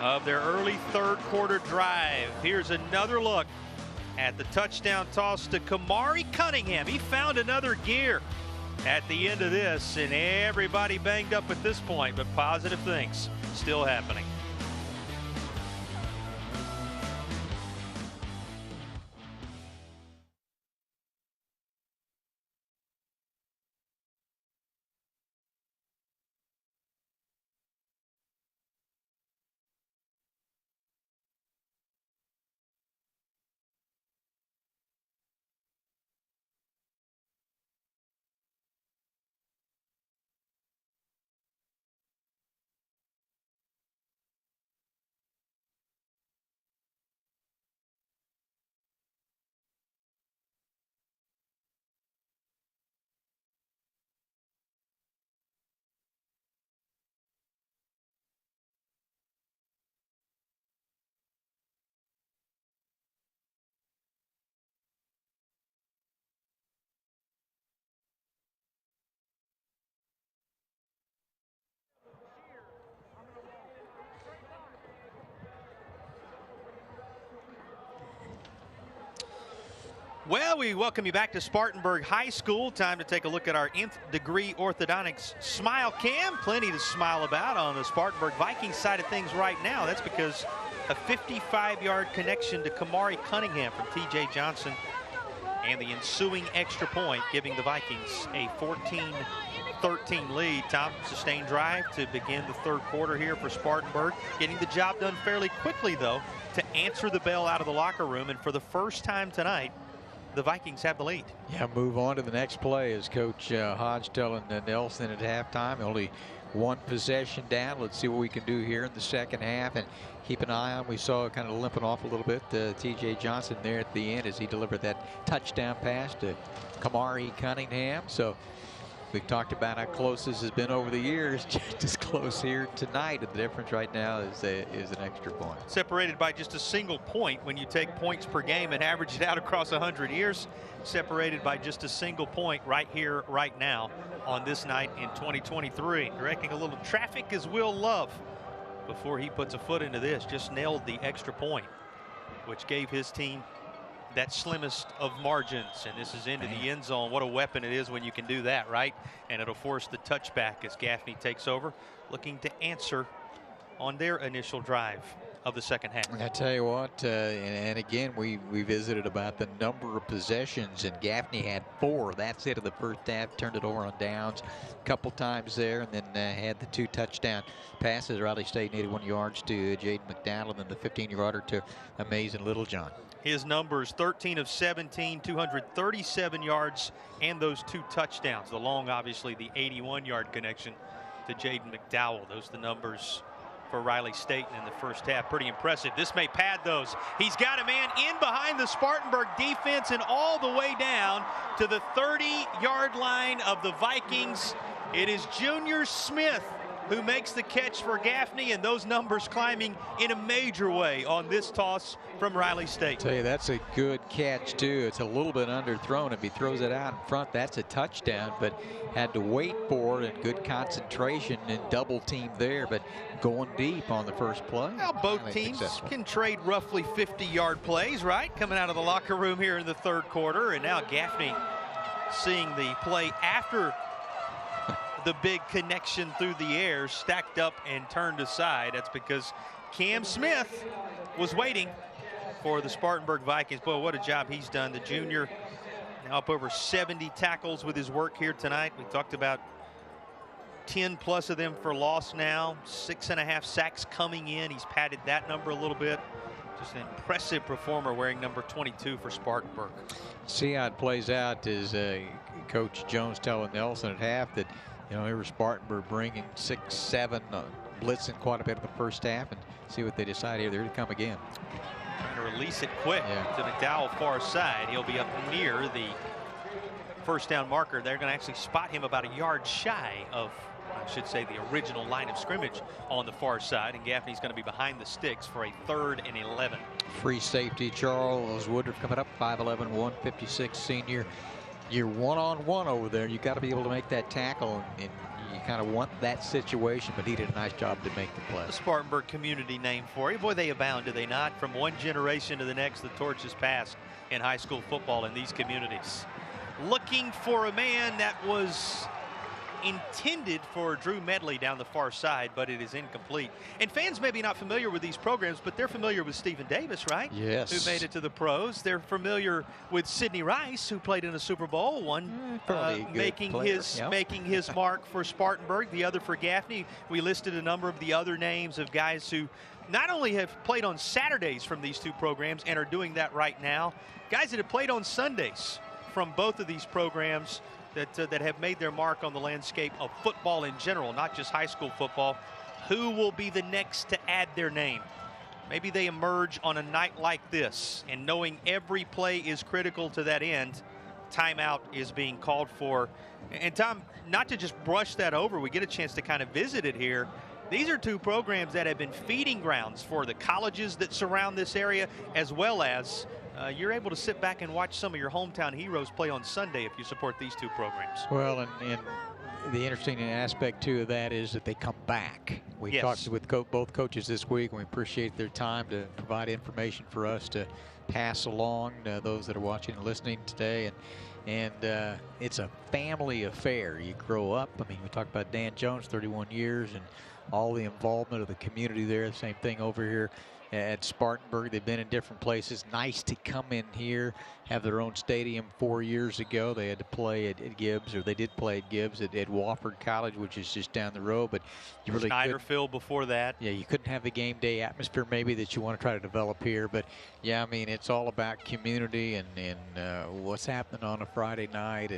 of their early third quarter drive. Here's another look at the touchdown toss to Kamari Cunningham. He found another gear at the end of this, and everybody banged up at this point, but positive things still happening. Well, we welcome you back to Spartanburg High School. Time to take a look at our nth degree orthodontics smile cam. Plenty to smile about on the Spartanburg Vikings side of things right now. That's because a 55-yard connection to Kamari Cunningham from T.J. Johnson and the ensuing extra point, giving the Vikings a 14-13 lead. Tom, sustained drive to begin the third quarter here for Spartanburg. Getting the job done fairly quickly, though, to answer the bell out of the locker room. And for the first time tonight, the Vikings have the lead. Yeah, move on to the next play, as Coach Hodge telling Nelson at halftime. Only one possession down. Let's see what we can do here in the second half, and keep an eye on. We saw kind of limping off a little bit T.J. Johnson there at the end as he delivered that touchdown pass to Kamari Cunningham. So we've talked about how close this has been over the years. Just as close here tonight. The difference right now is an extra point. Separated by just a single point when you take points per game and average it out across 100 years. Separated by just a single point right here, right now, on this night in 2023. Directing a little traffic is Will Love before he puts a foot into this. Just nailed the extra point, which gave his team that slimmest of margins, and this is into the end zone. What a weapon it is when you can do that, right? And it'll force the touchback as Gaffney takes over, looking to answer on their initial drive of the second half. I tell you what, and again, we visited about the number of possessions, and Gaffney had 4. That's it of the first half. Turned it over on downs a couple times there, and then had the 2 touchdown passes. Riley State 81 yards to Jaden McDowell, and then the 15-yarder to Amazing Littlejohn. His numbers 13 of 17, 237 yards, and those 2 touchdowns. The long, obviously, the 81-yard connection to Jaden McDowell. Those are the numbers for Riley State in the first half. Pretty impressive. This may pad those. He's got a man in behind the Spartanburg defense and all the way down to the 30-yard line of the Vikings. It is Junior Smith who makes the catch for Gaffney, and those numbers climbing in a major way on this toss from Riley State. Tell you, that's a good catch too. It's a little bit underthrown. If he throws it out in front, that's a touchdown, but had to wait for it, and good concentration and double team there, but going deep on the first play. Well, both teams can trade roughly 50-yard plays, right? Coming out of the locker room here in the third quarter, and now Gaffney seeing the play after the big connection through the air, stacked up and turned aside. That's because Cam Smith was waiting for the Spartanburg Vikings. Boy, what a job he's done. The junior now up over 70 tackles with his work here tonight. We talked about 10 plus of them for loss now. 6.5 sacks coming in. He's padded that number a little bit. Just an impressive performer wearing number 22 for Spartanburg. See how it plays out is Coach Jones telling Nelson at half that, you know, here was Spartanburg bringing 6-7, blitzing quite a bit of the first half, and see what they decide here. They're to come again. Trying to release it quick to McDowell far side. He'll be up near the first down marker. They're going to actually spot him about a yard shy of, I should say, the original line of scrimmage on the far side, and Gaffney's going to be behind the sticks for a 3rd and 11. Free safety Charles Woodruff coming up, 5'11", 156 senior. You're one-on-one over there. You got to be able to make that tackle, and you kind of want that situation, but he did a nice job to make the play. The Spartanburg community name for you. Boy, they abound, do they not? From one generation to the next, the torch is passed in high school football in these communities. Looking for a man that was intended for Drew Medley down the far side, but it is incomplete. And fans may be not familiar with these programs, but they're familiar with Stephen Davis, right? Yes. Who made it to the pros. They're familiar with Sidney Rice, who played in a Super Bowl, one making his mark for Spartanburg, the other for Gaffney. We listed a number of the other names of guys who not only have played on Saturdays from these two programs and are doing that right now, guys that have played on Sundays from both of these programs that have made their mark on the landscape of football in general, not just high school football. Who will be the next to add their name? Maybe they emerge on a night like this, and knowing every play is critical to that end, timeout is being called for. And Tom, not to just brush that over, we get a chance to kind of visit it here. These are two programs that have been feeding grounds for the colleges that surround this area, as well as you're able to sit back and watch some of your hometown heroes play on Sunday if you support these two programs. Well, and the interesting aspect too of that is that they come back. We talked with both coaches this week, and we appreciate their time to provide information for us to pass along those that are watching and listening today. And it's a family affair. You grow up. I mean, we talked about Dan Jones, 31 years, and all the involvement of the community there. The same thing over here at Spartanburg. They've been in different places. Nice to come in here, have their own stadium. 4 years ago, they had to play at Gibbs, or they did play at Gibbs at Wofford College, which is just down the road. But you really Snyderfield before that. Yeah, you couldn't have the game day atmosphere maybe that you want to try to develop here. But yeah, I mean, it's all about community and what's happening on a Friday night,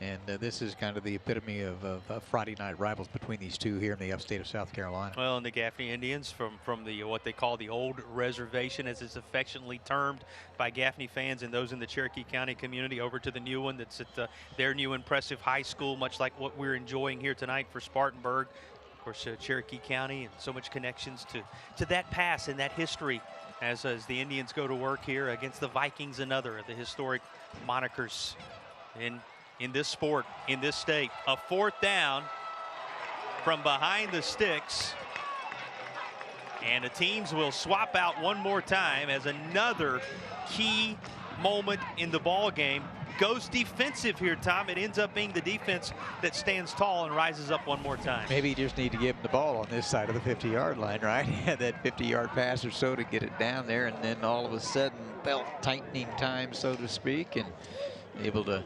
and this is kind of the epitome of Friday night rivals between these two here in the upstate of South Carolina. Well, and the Gaffney Indians from the what they call the old reservation, as it's affectionately termed by Gaffney fans and those in the Cherokee County community, over to the new one that's at their new impressive high school, much like what we're enjoying here tonight for Spartanburg. Of course, Cherokee County, and so much connections to that past and that history as the Indians go to work here against the Vikings, another of the historic monikers in this sport, in this state. A 4th down from behind the sticks. And the teams will swap out one more time as another key moment in the ball game goes defensive here, Tom. It ends up being the defense that stands tall and rises up one more time. Maybe you just need to give him the ball on this side of the 50-yard line, right? That 50-yard pass or so to get it down there, and then all of a sudden belt tightening time, so to speak, and able to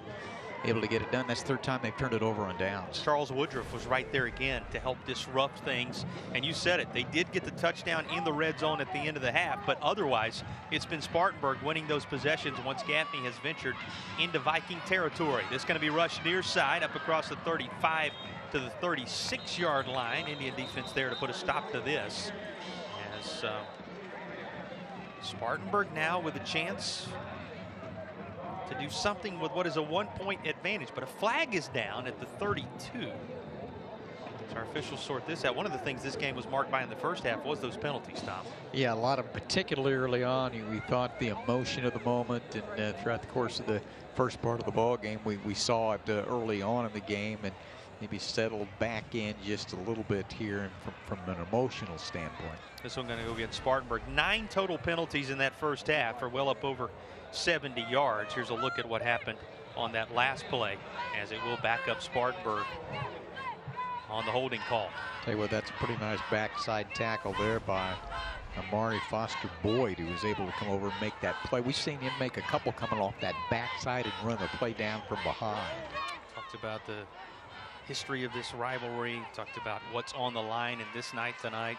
get it done. That's the 3rd time they've turned it over on downs. Charles Woodruff was right there again to help disrupt things. And you said it, they did get the touchdown in the red zone at the end of the half, but otherwise it's been Spartanburg winning those possessions once Gaffney has ventured into Viking territory. This is going to be rushed near side up across the 35 to the 36-yard line. Indian defense there to put a stop to this. As Spartanburg now with a chance to do something with what is a 1-point advantage, but a flag is down at the 32. So our officials sort this out. One of the things this game was marked by in the first half was those penalties, Tom. Yeah, a lot of, particularly early on, we thought the emotion of the moment, and throughout the course of the first part of the ball game, we saw it early on in the game, and maybe settled back in just a little bit here from an emotional standpoint. This one going to go against Spartanburg. 9 total penalties in that first half, for well up over 70 yards. Here's a look at what happened on that last play, as it will back up Spartanburg on the holding call. Tell you what, that's a pretty nice backside tackle there by Amari Foster Boyd, who was able to come over and make that play. We've seen him make a couple coming off that backside and run the play down from behind. Talked about the history of this rivalry, talked about what's on the line in this night tonight.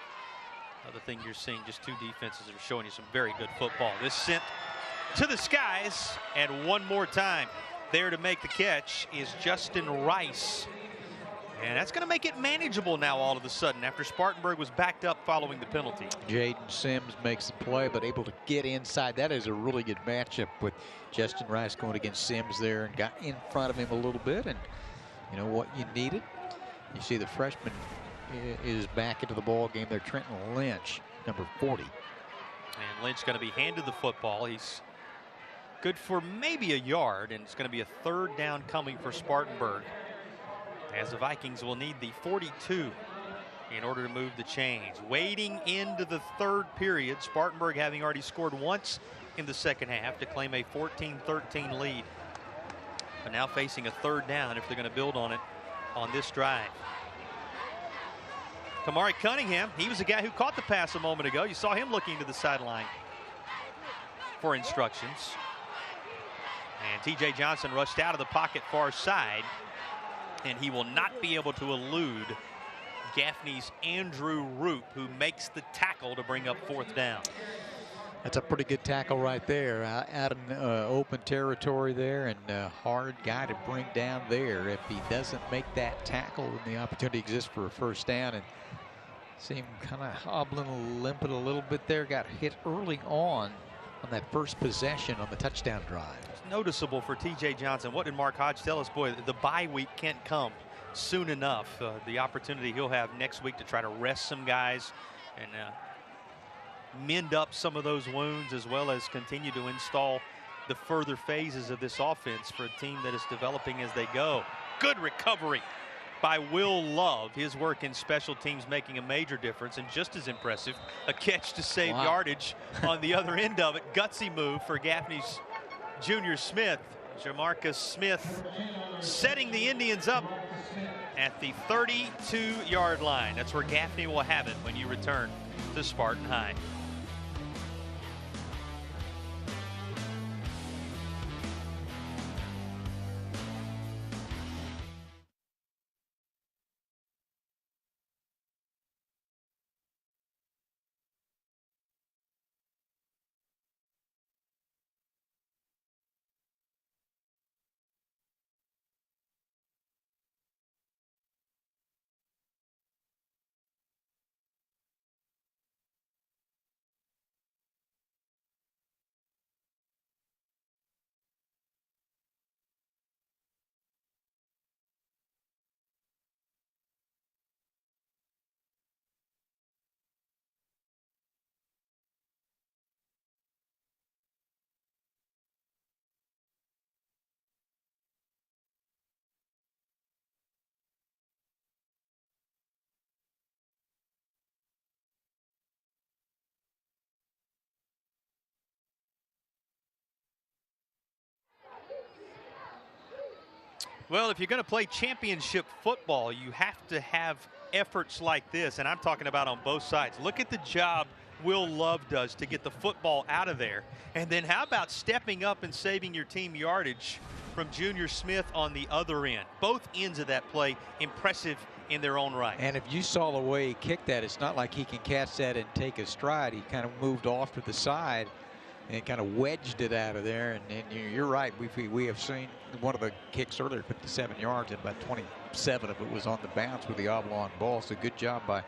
Other thing you're seeing, just two defenses that are showing you some very good football. This sent to the skies, and one more time there to make the catch is Justin Rice. And that's going to make it manageable now all of a sudden after Spartanburg was backed up following the penalty. Jaden Sims makes the play, but able to get inside. That is a really good matchup with Justin Rice going against Sims there, and got in front of him a little bit. And you know what you needed? You see the freshman is back into the ball game there. Trenton Lynch, number 40. And Lynch going to be handed the football. He's good for maybe a yard, and it's going to be a 3rd down coming for Spartanburg, as the Vikings will need the 42 in order to move the chains. Wading into the 3rd period, Spartanburg having already scored once in the second half to claim a 14-13 lead. But now facing a 3rd down if they're going to build on it on this drive. Kamari Cunningham, he was the guy who caught the pass a moment ago. You saw him looking to the sideline for instructions. And T.J. Johnson rushed out of the pocket far side, and he will not be able to elude Gaffney's Andrew Roop, who makes the tackle to bring up 4th down. That's a pretty good tackle right there, out in open territory there, and a hard guy to bring down there. If he doesn't make that tackle, then the opportunity exists for a 1st down. And see him kind of hobbling, limping a little bit there. Got hit early on that first possession on the touchdown drive. It's noticeable for T.J. Johnson. What did Mark Hodge tell us? Boy, the bye week can't come soon enough. The opportunity he'll have next week to try to rest some guys and mend up some of those wounds, as well as continue to install the further phases of this offense for a team that is developing as they go. Good recovery by Will Love. His work in special teams making a major difference, and just as impressive, a catch to save yardage on the other end of it. Gutsy move for Gaffney's Junior Smith. Jamarcus Smith setting the Indians up at the 32-yard line. That's where Gaffney will have it when you return to Spartan High. Well, if you're going to play championship football, you have to have efforts like this, and I'm talking about on both sides. Look at the job Will Love does to get the football out of there. And then how about stepping up and saving your team yardage from Junior Smith on the other end? Both ends of that play impressive in their own right. And if you saw the way he kicked that, it's not like he can catch that and take a stride. He kind of moved off to the side and kind of wedged it out of there. And you're right. We have seen one of the kicks earlier, 57 yards, and about 27 of it was on the bounce with the oblong ball. So good job by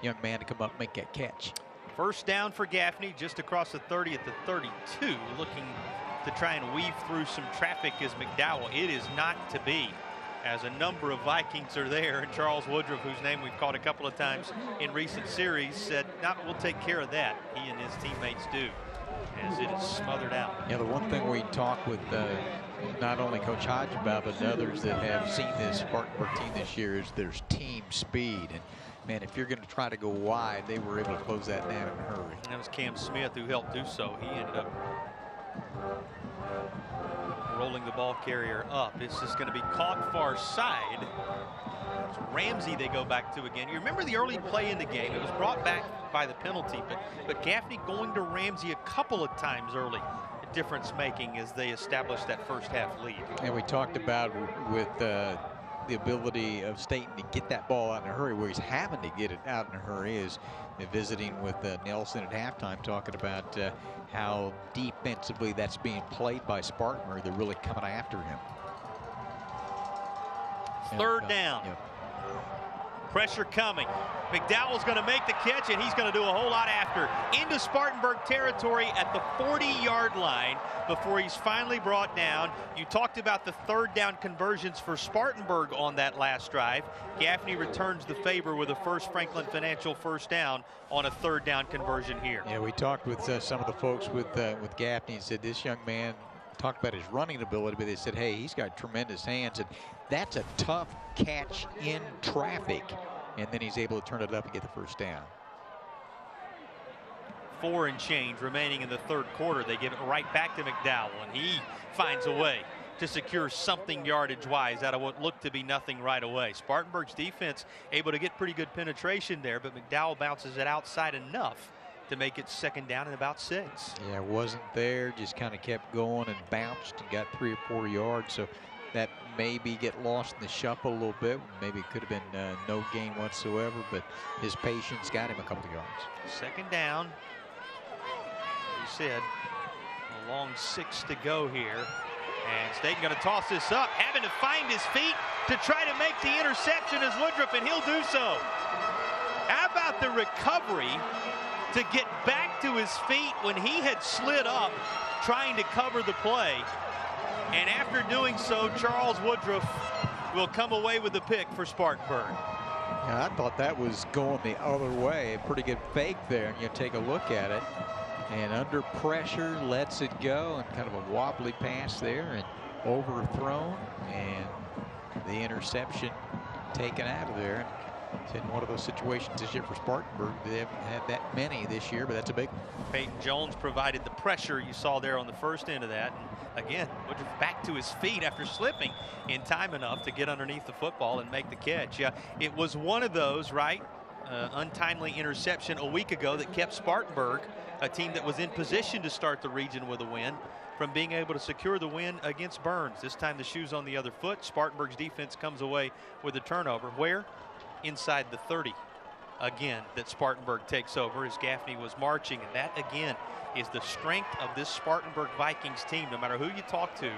young man to come up and make that catch. First down for Gaffney, just across the 30 at the 32, looking to try and weave through some traffic as McDowell. It is not to be, as a number of Vikings are there, and Charles Woodruff, whose name we've called a couple of times in recent series, said, "No, we'll take care of that." He and his teammates do, as it is smothered out. Yeah, the one thing we talk with not only Coach Hodge about, but others that have seen this Spartanburg team this year is there's team speed. And man, if you're going to try to go wide, they were able to close that down in a hurry. And that was Cam Smith who helped do so. He ended up rolling the ball carrier up. This is going to be caught far side. It's Ramsey they go back to again. You remember the early play in the game. It was brought back by the penalty, but Gaffney going to Ramsey a couple of times early. Difference making as they established that first half lead. And we talked about with the ability of Staten to get that ball out in a hurry. Where he's having to get it out in a hurry is visiting with Nelson at halftime, talking about how defensively that's being played by Spartanburg. They're really coming after him. Third down. Yep. Pressure coming. McDowell's going to make the catch, and he's going to do a whole lot after. Into Spartanburg territory at the 40-yard line before he's finally brought down. You talked about the third down conversions for Spartanburg on that last drive. Gaffney returns the favor with a First Franklin Financial first down on a third down conversion here. Yeah, we talked with some of the folks with Gaffney and said this young man talked about his running ability, but they said, hey, he's got tremendous hands, and that's a tough catch in traffic. And then he's able to turn it up and get the first down. 4 and change remaining in the third quarter. They give it right back to McDowell, and he finds a way to secure something yardage-wise out of what looked to be nothing right away. Spartanburg's defense able to get pretty good penetration there, but McDowell bounces it outside enough to make it second down and about 6. Yeah, wasn't there, just kind of kept going and bounced and got 3 or 4 yards. So that maybe get lost in the shuffle a little bit. Maybe it could have been no gain whatsoever, but his patience got him a couple of yards. Second down. You said a long 6 to go here. And Staten going to toss this up, having to find his feet to try to make the interception as Woodruff, and he'll do so. How about the recovery to get back to his feet when he had slid up trying to cover the play? And after doing so, Charles Woodruff will come away with the pick for Spartanburg. Yeah, I thought that was going the other way. A pretty good fake there, and you take a look at it. And under pressure, lets it go, and kind of a wobbly pass there, and overthrown. And the interception taken out of there. It's in one of those situations this year for Spartanburg. They haven't had that many this year, but that's a big one. Peyton Jones provided the pressure you saw there on the first end of that. And again, Woodruff back to his feet after slipping in time enough to get underneath the football and make the catch. Yeah, it was one of those, right? Untimely interception a week ago that kept Spartanburg, a team that was in position to start the region with a win, from being able to secure the win against Burns. This time the shoe's on the other foot. Spartanburg's defense comes away with a turnover. Where? Inside the 30 again, that Spartanburg takes over as Gaffney was marching. And that again is the strength of this Spartanburg Vikings team. No matter who you talk to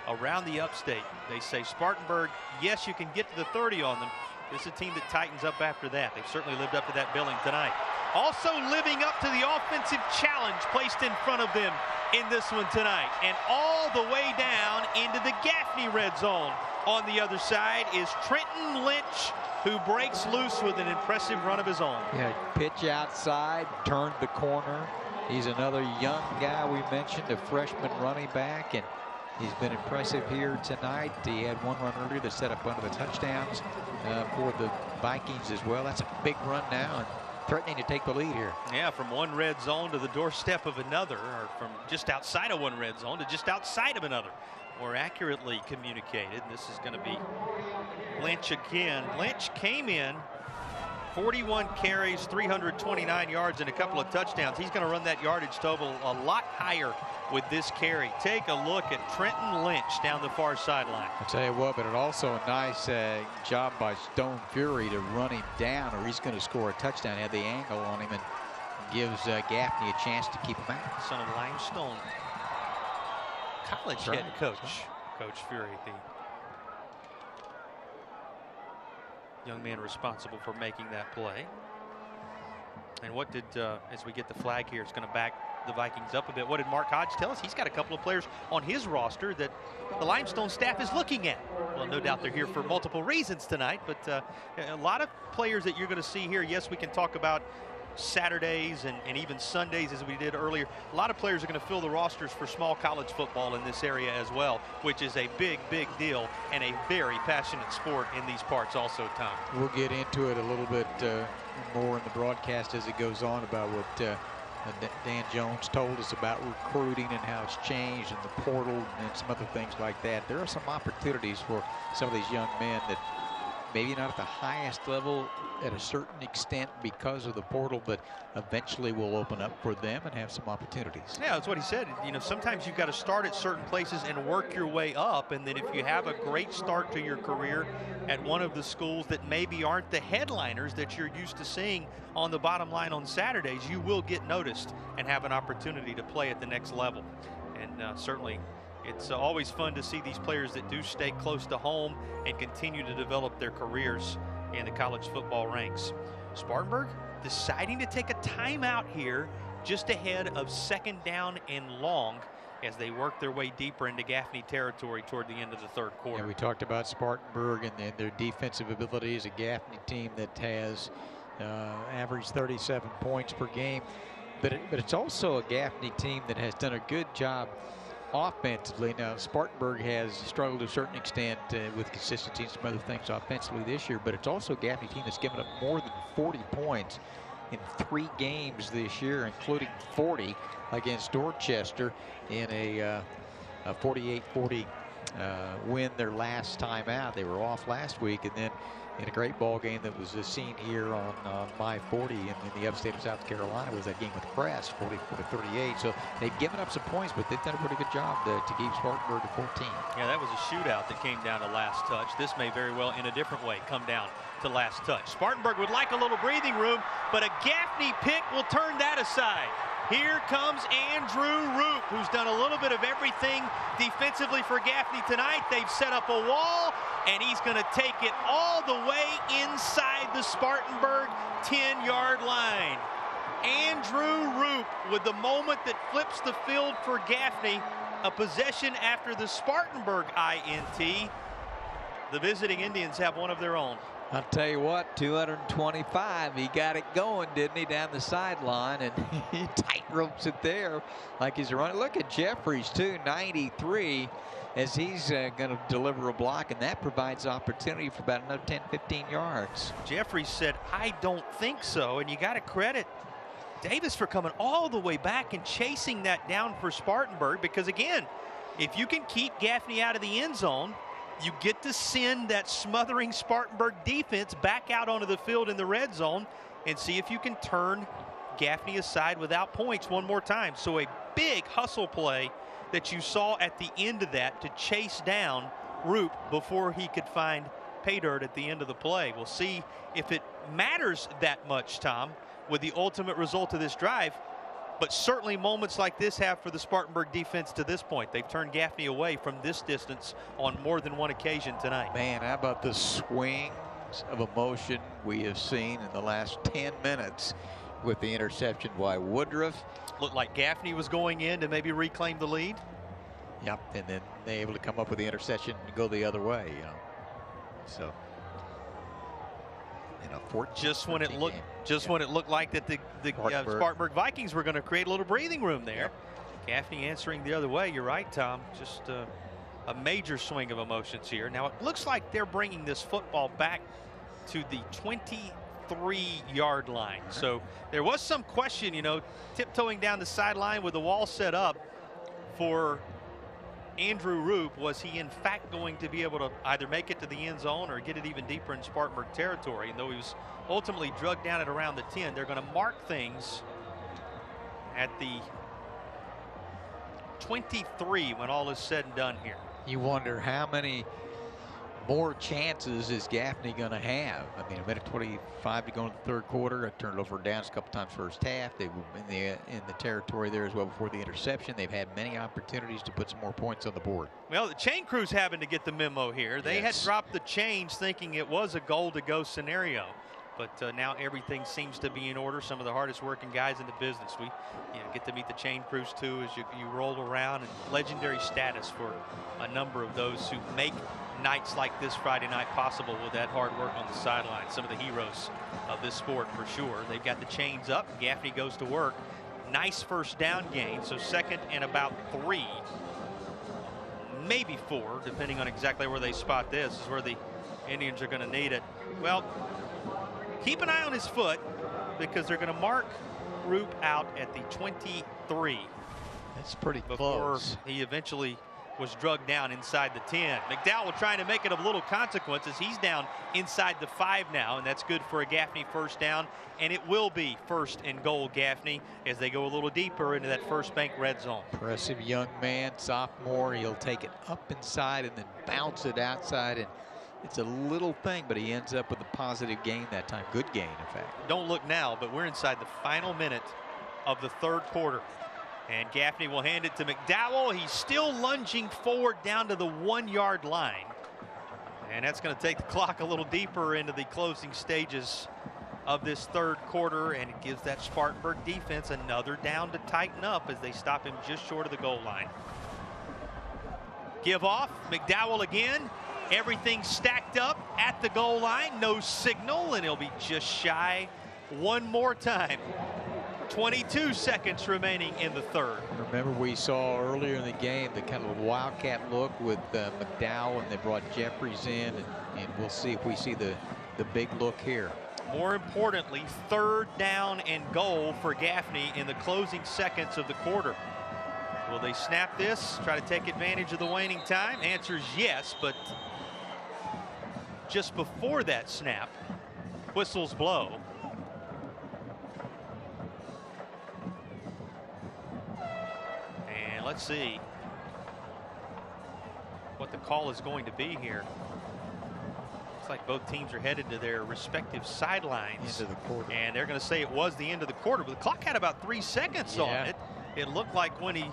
around the Upstate, they say Spartanburg, yes, you can get to the 30 on them. This is a team that tightens up after that. They've certainly lived up to that billing tonight. Also living up to the offensive challenge placed in front of them in this one tonight. And all the way down into the Gaffney red zone. On the other side is Trenton Lynch, who breaks loose with an impressive run of his own. Yeah, pitch outside, turned the corner. He's another young guy we mentioned, a freshman running back, and he's been impressive here tonight. He had one run earlier that set up one of the touchdowns for the Vikings as well. That's a big run now, and threatening to take the lead here. Yeah, from one red zone to the doorstep of another, or from just outside of one red zone to just outside of another. More accurately communicated. This is going to be Lynch again. Lynch came in 41 carries, 329 yards, and a couple of touchdowns. He's going to run that yardage total a lot higher with this carry. Take a look at Trenton Lynch down the far sideline. I'll tell you what, but it also a nice job by Stone Fury to run him down, or he's going to score a touchdown. Had the angle on him and gives Gaffney a chance to keep him out. Son of Limestone College head coach, Coach Fury, the young man responsible for making that play. And what did, as we get the flag here, it's going to back the Vikings up a bit. What did Mark Hodge tell us? He's got a couple of players on his roster that the Limestone staff is looking at. Well, no doubt they're here for multiple reasons tonight, but a lot of players that you're going to see here. Yes, we can talk about Saturdays and even Sundays as we did earlier. A lot of players are going to fill the rosters for small college football in this area as well, which is a big deal and a very passionate sport in these parts also, Tom. We'll get into it a little bit more in the broadcast as it goes on about what Dan Jones told us about recruiting and how it's changed and the portal and some other things like that. There are some opportunities for some of these young men that maybe not at the highest level at a certain extent because of the portal, but eventually will open up for them and have some opportunities. Yeah, that's what he said. You know, sometimes you've got to start at certain places and work your way up, and then if you have a great start to your career at one of the schools that maybe aren't the headliners that you're used to seeing on the bottom line on Saturdays, you will get noticed and have an opportunity to play at the next level. And certainly it's always fun to see these players that do stay close to home and continue to develop their careers in the college football ranks. Spartanburg deciding to take a timeout here just ahead of second down and long as they work their way deeper into Gaffney territory toward the end of the third quarter. Yeah, we talked about Spartanburg and their defensive abilities. A Gaffney team that has averaged 37 points per game, but it's also a Gaffney team that has done a good job offensively. Now, Spartanburg has struggled to a certain extent with consistency and some other things offensively this year, but it's also a Gaffney team that's given up more than 40 points in 3 games this year, including 40 against Dorchester in a 48-40 win their last time out. They were off last week, and then in a great ball game that was seen here on My 40 in the upstate of South Carolina was that game with Crest, 44-38. So they've given up some points, but they've done a pretty good job to keep Spartanburg to 14. Yeah, that was a shootout that came down to last touch. This may very well, in a different way, come down to last touch. Spartanburg would like a little breathing room, but a Gaffney pick will turn that aside. Here comes Andrew Roop, who's done a little bit of everything defensively for Gaffney tonight. They've set up a wall, and he's going to take it all the way inside the Spartanburg 10-yard line. Andrew Roop with the moment that flips the field for Gaffney, a possession after the Spartanburg INT. The visiting Indians have one of their own. I'll tell you what, 225. He got it going, didn't he, down the sideline, and he tight ropes it there like he's running. Look at Jeffries, too, 93, as he's going to deliver a block, and that provides opportunity for about another 10, 15 yards. Jeffries said, I don't think so, and you got to credit Davis for coming all the way back and chasing that down for Spartanburg, because, again, if you can keep Gaffney out of the end zone, you get to send that smothering Spartanburg defense back out onto the field in the red zone and see if you can turn Gaffney aside without points one more time. So a big hustle play that you saw at the end of that to chase down Roop before he could find pay dirt at the end of the play. We'll see if it matters that much, Tom, with the ultimate result of this drive. But certainly moments like this have for the Spartanburg defense to this point. They've turned Gaffney away from this distance on more than one occasion tonight. Man, how about the swings of emotion we have seen in the last 10 minutes with the interception by Woodruff. Looked like Gaffney was going in to maybe reclaim the lead. Yep, and then they able to come up with the interception and go the other way, you know. So, just when it looked like that the Spartanburg Vikings were going to create a little breathing room there. Yep. Gaffney answering the other way. You're right, Tom. Just a major swing of emotions here. Now it looks like they're bringing this football back to the 23-yard line. So there was some question, you know, tiptoeing down the sideline with the wall set up for Andrew Roop. Was he in fact going to be able to either make it to the end zone or get it even deeper in Spartanburg territory? And though he was ultimately drugged down at around the 10, they're going to mark things at the 23 when all is said and done here. You wonder how many more chances is Gaffney going to have? I mean, a minute 25 to go in the third quarter. I turned it over downs a couple times first half. They were in the territory there as well before the interception. They've had many opportunities to put some more points on the board. Well, the chain crew's having to get the memo here. They had dropped the chains thinking it was a goal-to-go scenario. But now everything seems to be in order. Some of the hardest working guys in the business. We get to meet the chain crews too as you roll around, and legendary status for a number of those who make nights like this Friday night possible with that hard work on the sideline. Some of the heroes of this sport for sure. They've got the chains up. Gaffney goes to work. Nice first down gain. So second and about 3, maybe 4, depending on exactly where they spot this. Is where the Indians are going to need it. Well, keep an eye on his foot because they're going to mark Roop out at the 23. That's pretty before close. He eventually was drugged down inside the 10. McDowell trying to make it of little consequences. He's down inside the 5 now, and that's good for a Gaffney first down. And it will be first and goal Gaffney as they go a little deeper into that First Bank red zone. Impressive young man, sophomore. He'll take it up inside and then bounce it outside, and it's a little thing, but he ends up with a positive gain that time. Good gain, in fact. Don't look now, but we're inside the final minute of the third quarter. And Gaffney will hand it to McDowell. He's still lunging forward down to the 1-yard line. And that's going to take the clock a little deeper into the closing stages of this third quarter. And it gives that Spartanburg defense another down to tighten up as they stop him just short of the goal line. Give off, McDowell again. Everything stacked up at the goal line. No signal, and he'll be just shy one more time. 22 seconds remaining in the third. Remember, we saw earlier in the game the kind of wildcat look with McDowell, and they brought Jeffries in, and we'll see if we see the big look here. More importantly, third down and goal for Gaffney in the closing seconds of the quarter. Will they snap this, try to take advantage of the waning time? Answer is yes, but just before that snap, whistles blow. And let's see what the call is going to be here. Looks like both teams are headed to their respective sidelines. Into the quarter. And they're going to say it was the end of the quarter, but the clock had about 3 seconds on it. It looked like when he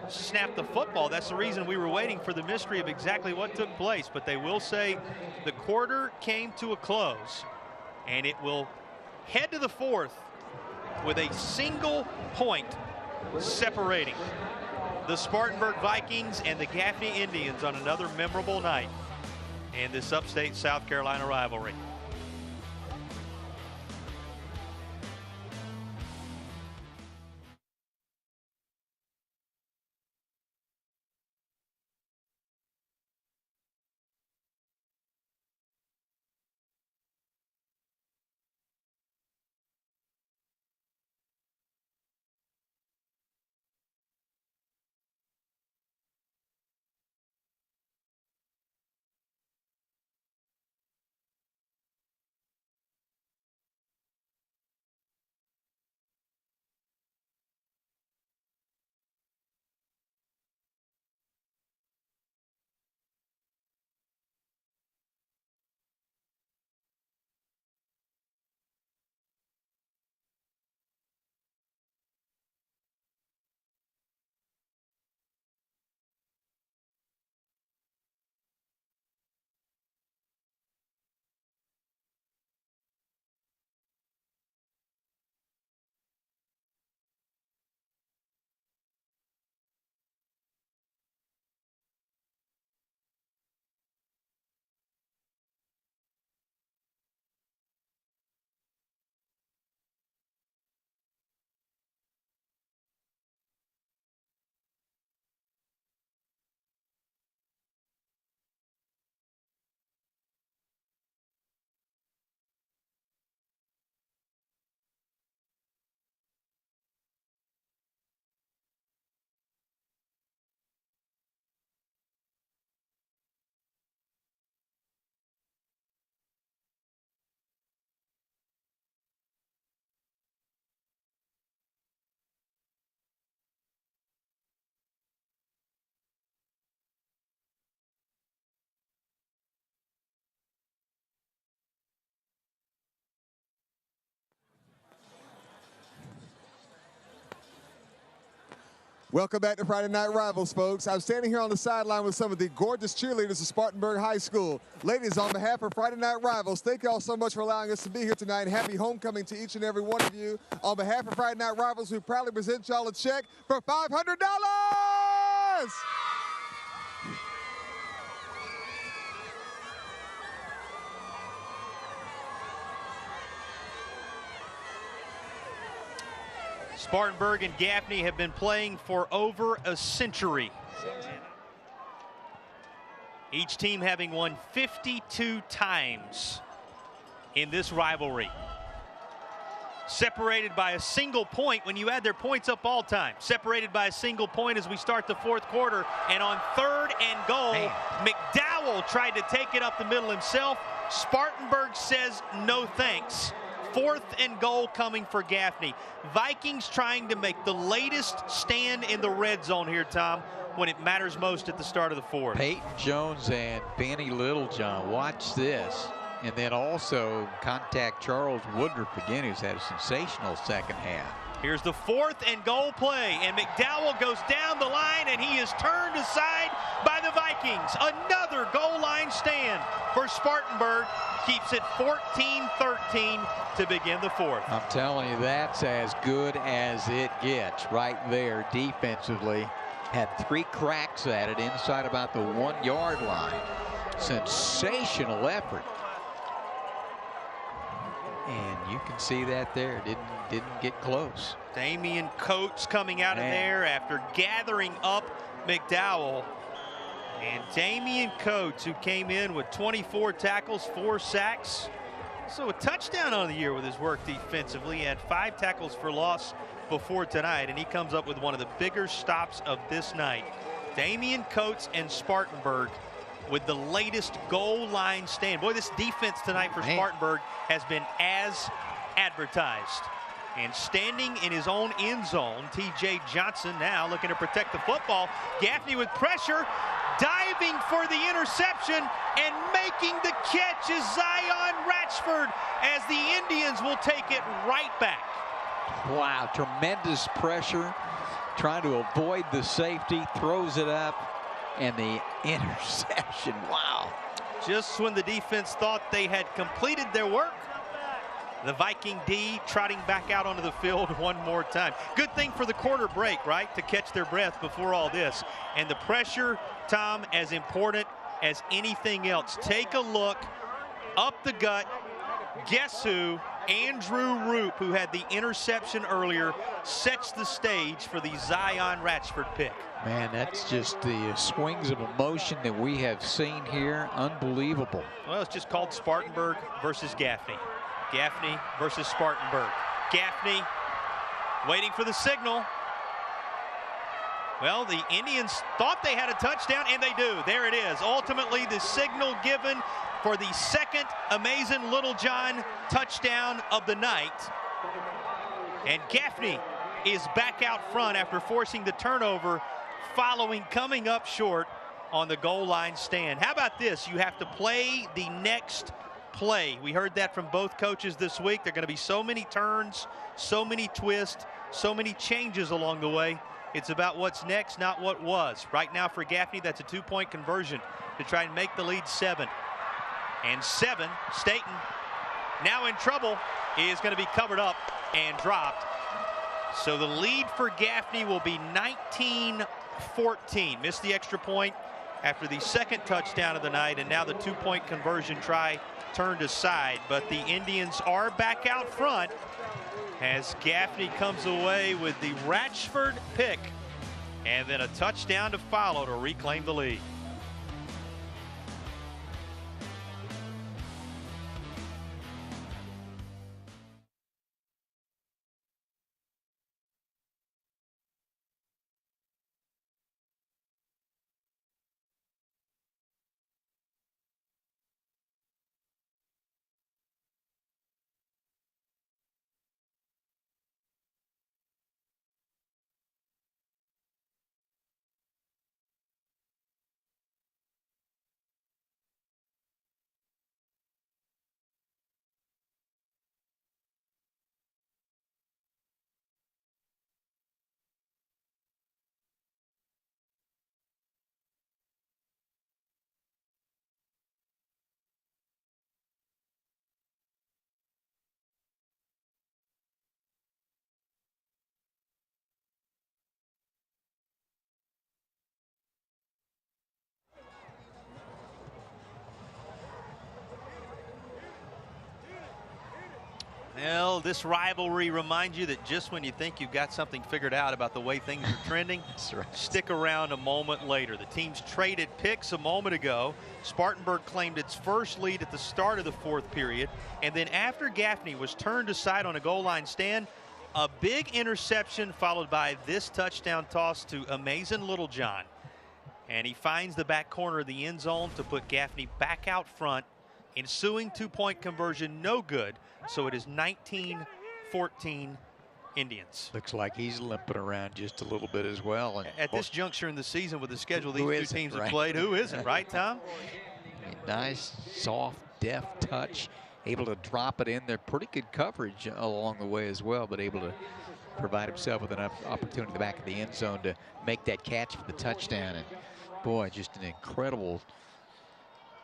snapped the football. That's the reason we were waiting for the mystery of exactly what took place. But they will say the quarter came to a close, and it will head to the fourth with a single point separating the Spartanburg Vikings and the Gaffney Indians on another memorable night in this Upstate South Carolina rivalry. Welcome back to Friday Night Rivals, folks. I'm standing here on the sideline with some of the gorgeous cheerleaders of Spartanburg High School. Ladies, on behalf of Friday Night Rivals, thank you all so much for allowing us to be here tonight. Happy homecoming to each and every one of you. On behalf of Friday Night Rivals, we proudly present y'all a check for $500. Spartanburg and Gaffney have been playing for over a century. Each team having won 52 times in this rivalry. Separated by a single point when you add their points up all time. Separated by a single point as we start the fourth quarter. And on 3rd and goal, McDowell tried to take it up the middle himself. Spartanburg says no thanks. 4th and goal coming for Gaffney. Vikings trying to make the latest stand in the red zone here, Tom, when it matters most at the start of the fourth. Peyton Jones and Benny Littlejohn, watch this. And then also contact Charles Woodruff again, who's had a sensational second half. Here's the 4th and goal play, and McDowell goes down the line, and he is turned aside by the Vikings. Another goal line stand for Spartanburg. Keeps it 14-13 to begin the fourth. I'm telling you, that's as good as it gets right there defensively. Had 3 cracks at it inside about the 1-yard line. Sensational effort. And you can see that there. Didn't get close. Damian Coates coming out of there after gathering up McDowell. And Damian Coates, who came in with 24 tackles, 4 sacks. So a touchdown on the year with his work defensively. He had 5 tackles for loss before tonight, and he comes up with one of the bigger stops of this night. Damian Coates and Spartanburg with the latest goal line stand. Boy, this defense tonight for Spartanburg has been as advertised. And standing in his own end zone, T.J. Johnson now looking to protect the football. Gaffney with pressure, diving for the interception, and making the catch is Zion Ratchford as the Indians will take it right back. Wow, tremendous pressure, trying to avoid the safety, throws it up, and the interception. Wow. Just when the defense thought they had completed their work, the Viking D trotting back out onto the field one more time. Good thing for the quarter break, right, to catch their breath before all this. And the pressure, Tom, as important as anything else. Take a look up the gut. Guess who? Andrew Roop, who had the interception earlier, sets the stage for the Zion Ratchford pick. Man, that's just the swings of emotion that we have seen here. Unbelievable. Well, it's just called Spartanburg versus Gaffney. Gaffney versus Spartanburg. Gaffney waiting for the signal. Well, the Indians thought they had a touchdown, and they do. There it is. Ultimately, the signal given for the second Amazing Littlejohn touchdown of the night. And Gaffney is back out front after forcing the turnover following coming up short on the goal line stand. How about this? You have to play the next play. We heard that from both coaches this week. There are going to be so many turns, so many twists, so many changes along the way. It's about what's next, not what was. Right now for Gaffney, that's a 2-point conversion to try and make the lead 7. And 7, Staten, now in trouble, is going to be covered up and dropped. So the lead for Gaffney will be 19-14. Missed the extra point after the second touchdown of the night, and now the 2-point conversion try turned aside. But the Indians are back out front as Gaffney comes away with the Ratchford pick and then a touchdown to follow to reclaim the lead. Well, this rivalry reminds you that just when you think you've got something figured out about the way things are trending, That's right. Stick around a moment later. The teams traded picks a moment ago. Spartanburg claimed its first lead at the start of the 4th period. And then after Gaffney was turned aside on a goal line stand, a big interception followed by this touchdown toss to Amazing Littlejohn. And he finds the back corner of the end zone to put Gaffney back out front. Ensuing 2-point conversion, no good. So it is 19-14 Indians. Looks like he's limping around just a little bit as well. And at this juncture in the season with the schedule these two teams have right? played, who isn't, right, Tom? Nice, soft, deft touch. Able to drop it in there. Pretty good coverage along the way as well, but able to provide himself with enough opportunity in the back of the end zone to make that catch for the touchdown. And boy, just an incredible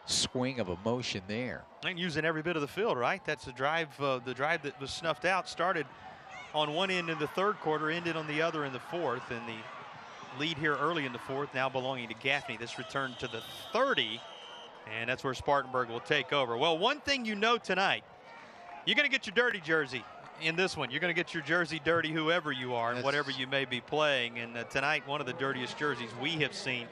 swing of emotion there. And using every bit of the field, right? That's the drive that was snuffed out, started on one end in the 3rd quarter, ended on the other in the 4th, and the lead here early in the 4th now belonging to Gaffney. This returned to the 30, and that's where Spartanburg will take over. Well, one thing you know tonight, you're going to get your dirty jersey in this one. You're going to get your jersey dirty whoever you are and whatever you may be playing. And tonight, one of the dirtiest jerseys we have seen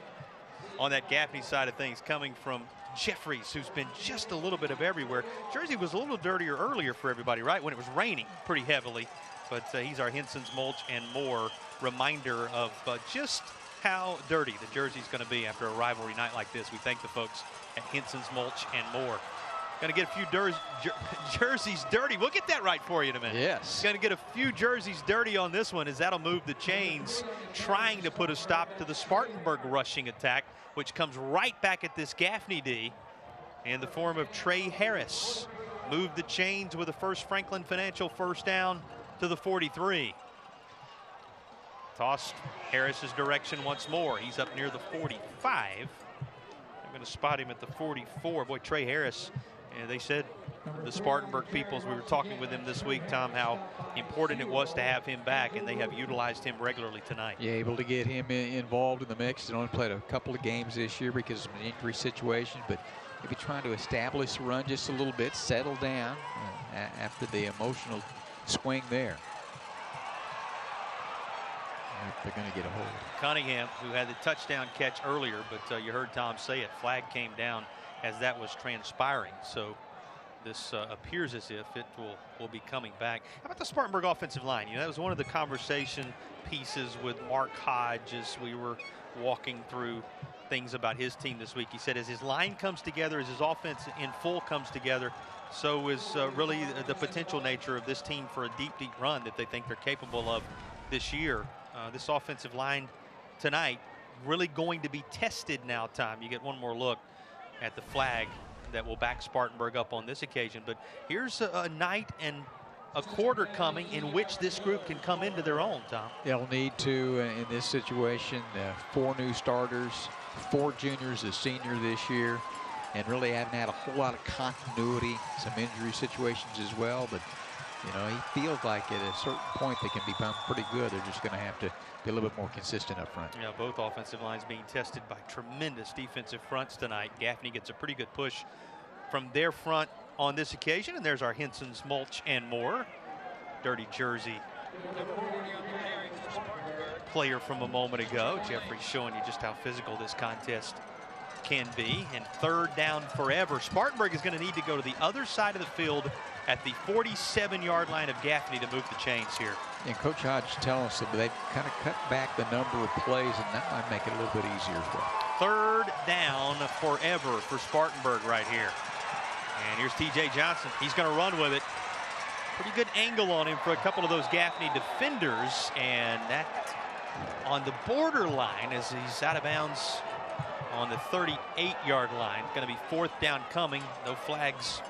on that Gaffney side of things coming from Jeffries, who's been just a little bit of everywhere. Jersey was a little dirtier earlier for everybody, right, when it was raining pretty heavily. But he's our Henson's Mulch and More reminder of just how dirty the jersey's going to be after a rivalry night like this. We thank the folks at Henson's Mulch and More. Going to get a few jerseys dirty. We'll get that right for you in a minute. Yes. Going to get a few jerseys dirty on this one, as that'll move the chains, trying to put a stop to the Spartanburg rushing attack, which comes right back at this Gaffney D in the form of Trey Harris. Moved the chains with a First Franklin Financial first down to the 43. Tossed Harris's direction once more. He's up near the 45. I'm going to spot him at the 44. Boy, Trey Harris, and they said the Spartanburg people, as we were talking with him this week, Tom, how important it was to have him back, and they have utilized him regularly tonight. Yeah, able to get him involved in the mix. He only played a couple of games this year because of an injury situation, but maybe trying to establish the run just a little bit, settle down after the emotional swing there. They're going to get a hold. Cunningham, who had the touchdown catch earlier, but you heard Tom say it, flag came down as that was transpiring. So this appears as if it will be coming back. How about the Spartanburg offensive line? You know, that was one of the conversation pieces with Mark Hodge as we were walking through things about his team this week. He said as his line comes together, as his offense in full comes together, so is really the potential nature of this team for a deep run that they think they're capable of this year. This offensive line tonight really going to be tested now, Tom. You get one more look at the flag that will back Spartanburg up on this occasion. But here's a night and a quarter coming in which this group can come into their own, Tom. They'll need to in this situation. 4 new starters, 4 juniors, a senior this year, and really haven't had a whole lot of continuity, some injury situations as well. But you know, he feels like at a certain point they can become pretty good. They're just going to have to be a little bit more consistent up front. Yeah, both offensive lines being tested by tremendous defensive fronts tonight. Gaffney gets a pretty good push from their front on this occasion. And there's our Henson's Mulch and More. Dirty jersey player from a moment ago. Jeffrey showing you just how physical this contest can be. And 3rd down forever. Spartanburg is going to need to go to the other side of the field at the 47-yard line of Gaffney to move the chains here. And Coach Hodge telling us that they've kind of cut back the number of plays, and that might make it a little bit easier for them. 3rd down forever for Spartanburg right here. And here's TJ Johnson. He's going to run with it. Pretty good angle on him for a couple of those Gaffney defenders, and that on the borderline as he's out of bounds on the 38-yard line. Going to be 4th down coming. No flags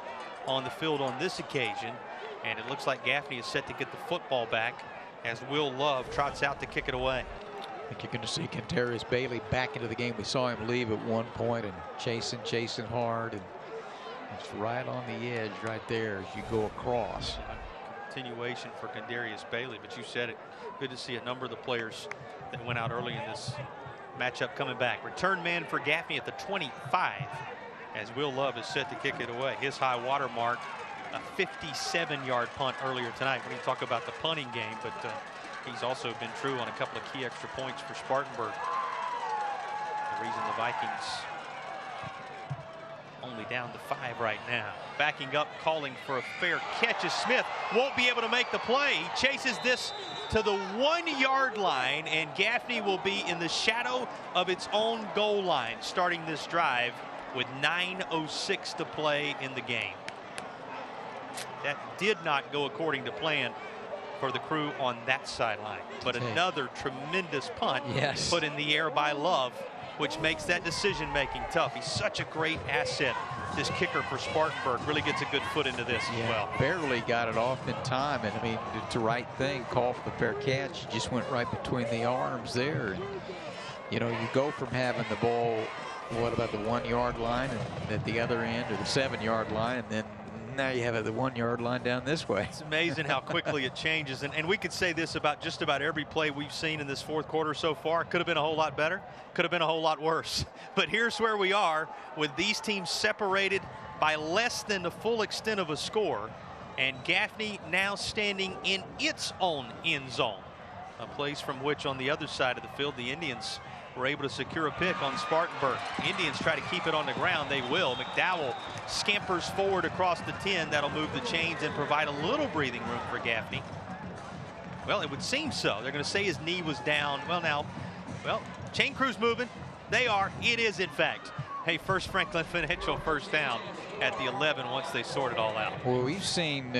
on the field on this occasion, and it looks like Gaffney is set to get the football back as Will Love trots out to kick it away. I think you're going to see Contarius Bailey back into the game. We saw him leave at one point and chasing hard, and it's right on the edge right there as you go across. Continuation for Contarius Bailey, but you said it. Good to see a number of the players that went out early in this matchup coming back. Return man for Gaffney at the 25. As Will Love is set to kick it away. His high water mark, a 57-yard punt earlier tonight. When you talk about the punting game, but he's also been true on a couple of key extra points for Spartanburg. The reason the Vikings only down to 5 right now. Backing up, calling for a fair catch as Smith won't be able to make the play. He chases this to the 1-yard line, and Gaffney will be in the shadow of its own goal line starting this drive with 9:06 to play in the game. That did not go according to plan for the crew on that sideline. But another tremendous punt put in the air by Love, which makes that decision-making tough. He's such a great asset. This kicker for Spartanburg really gets a good foot into this as well. Barely got it off in time, and I mean, it's the right thing. Call for the fair catch. Just went right between the arms there. And, you know, you go from having the ball, what about the 1-yard line and at the other end, or the 7-yard line, and then now you have the 1-yard line down this way. It's amazing how quickly it changes. And we could say this about just about every play we've seen in this 4th quarter so far. Could have been a whole lot better. Could have been a whole lot worse. But here's where we are with these teams separated by less than the full extent of a score. And Gaffney now standing in its own end zone. A place from which on the other side of the field, the Indians were able to secure a pick on Spartanburg. Indians try to keep it on the ground. They will. McDowell scampers forward across the 10. That'll move the chains and provide a little breathing room for Gaffney. Well, it would seem so. They're going to say his knee was down. Well, chain crew's moving. They are. It is, in fact, a First Franklin Financial first down at the 11 once they sort it all out. Well, we've seen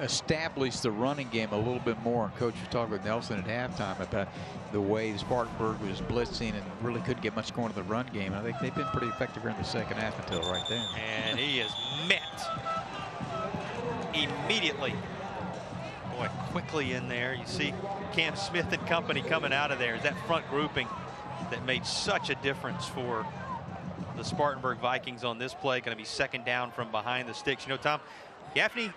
establish the running game a little bit more. Coach was talking with Nelson at halftime about the way Spartanburg was blitzing and really couldn't get much going to the run game. I think they've been pretty effective in the second half until right there. And he is met immediately. Boy, quickly in there. You see Cam Smith and company coming out of there. That front grouping that made such a difference for the the Spartanburg Vikings on this play. Going to be second down from behind the sticks. You know, Tom, Gaffney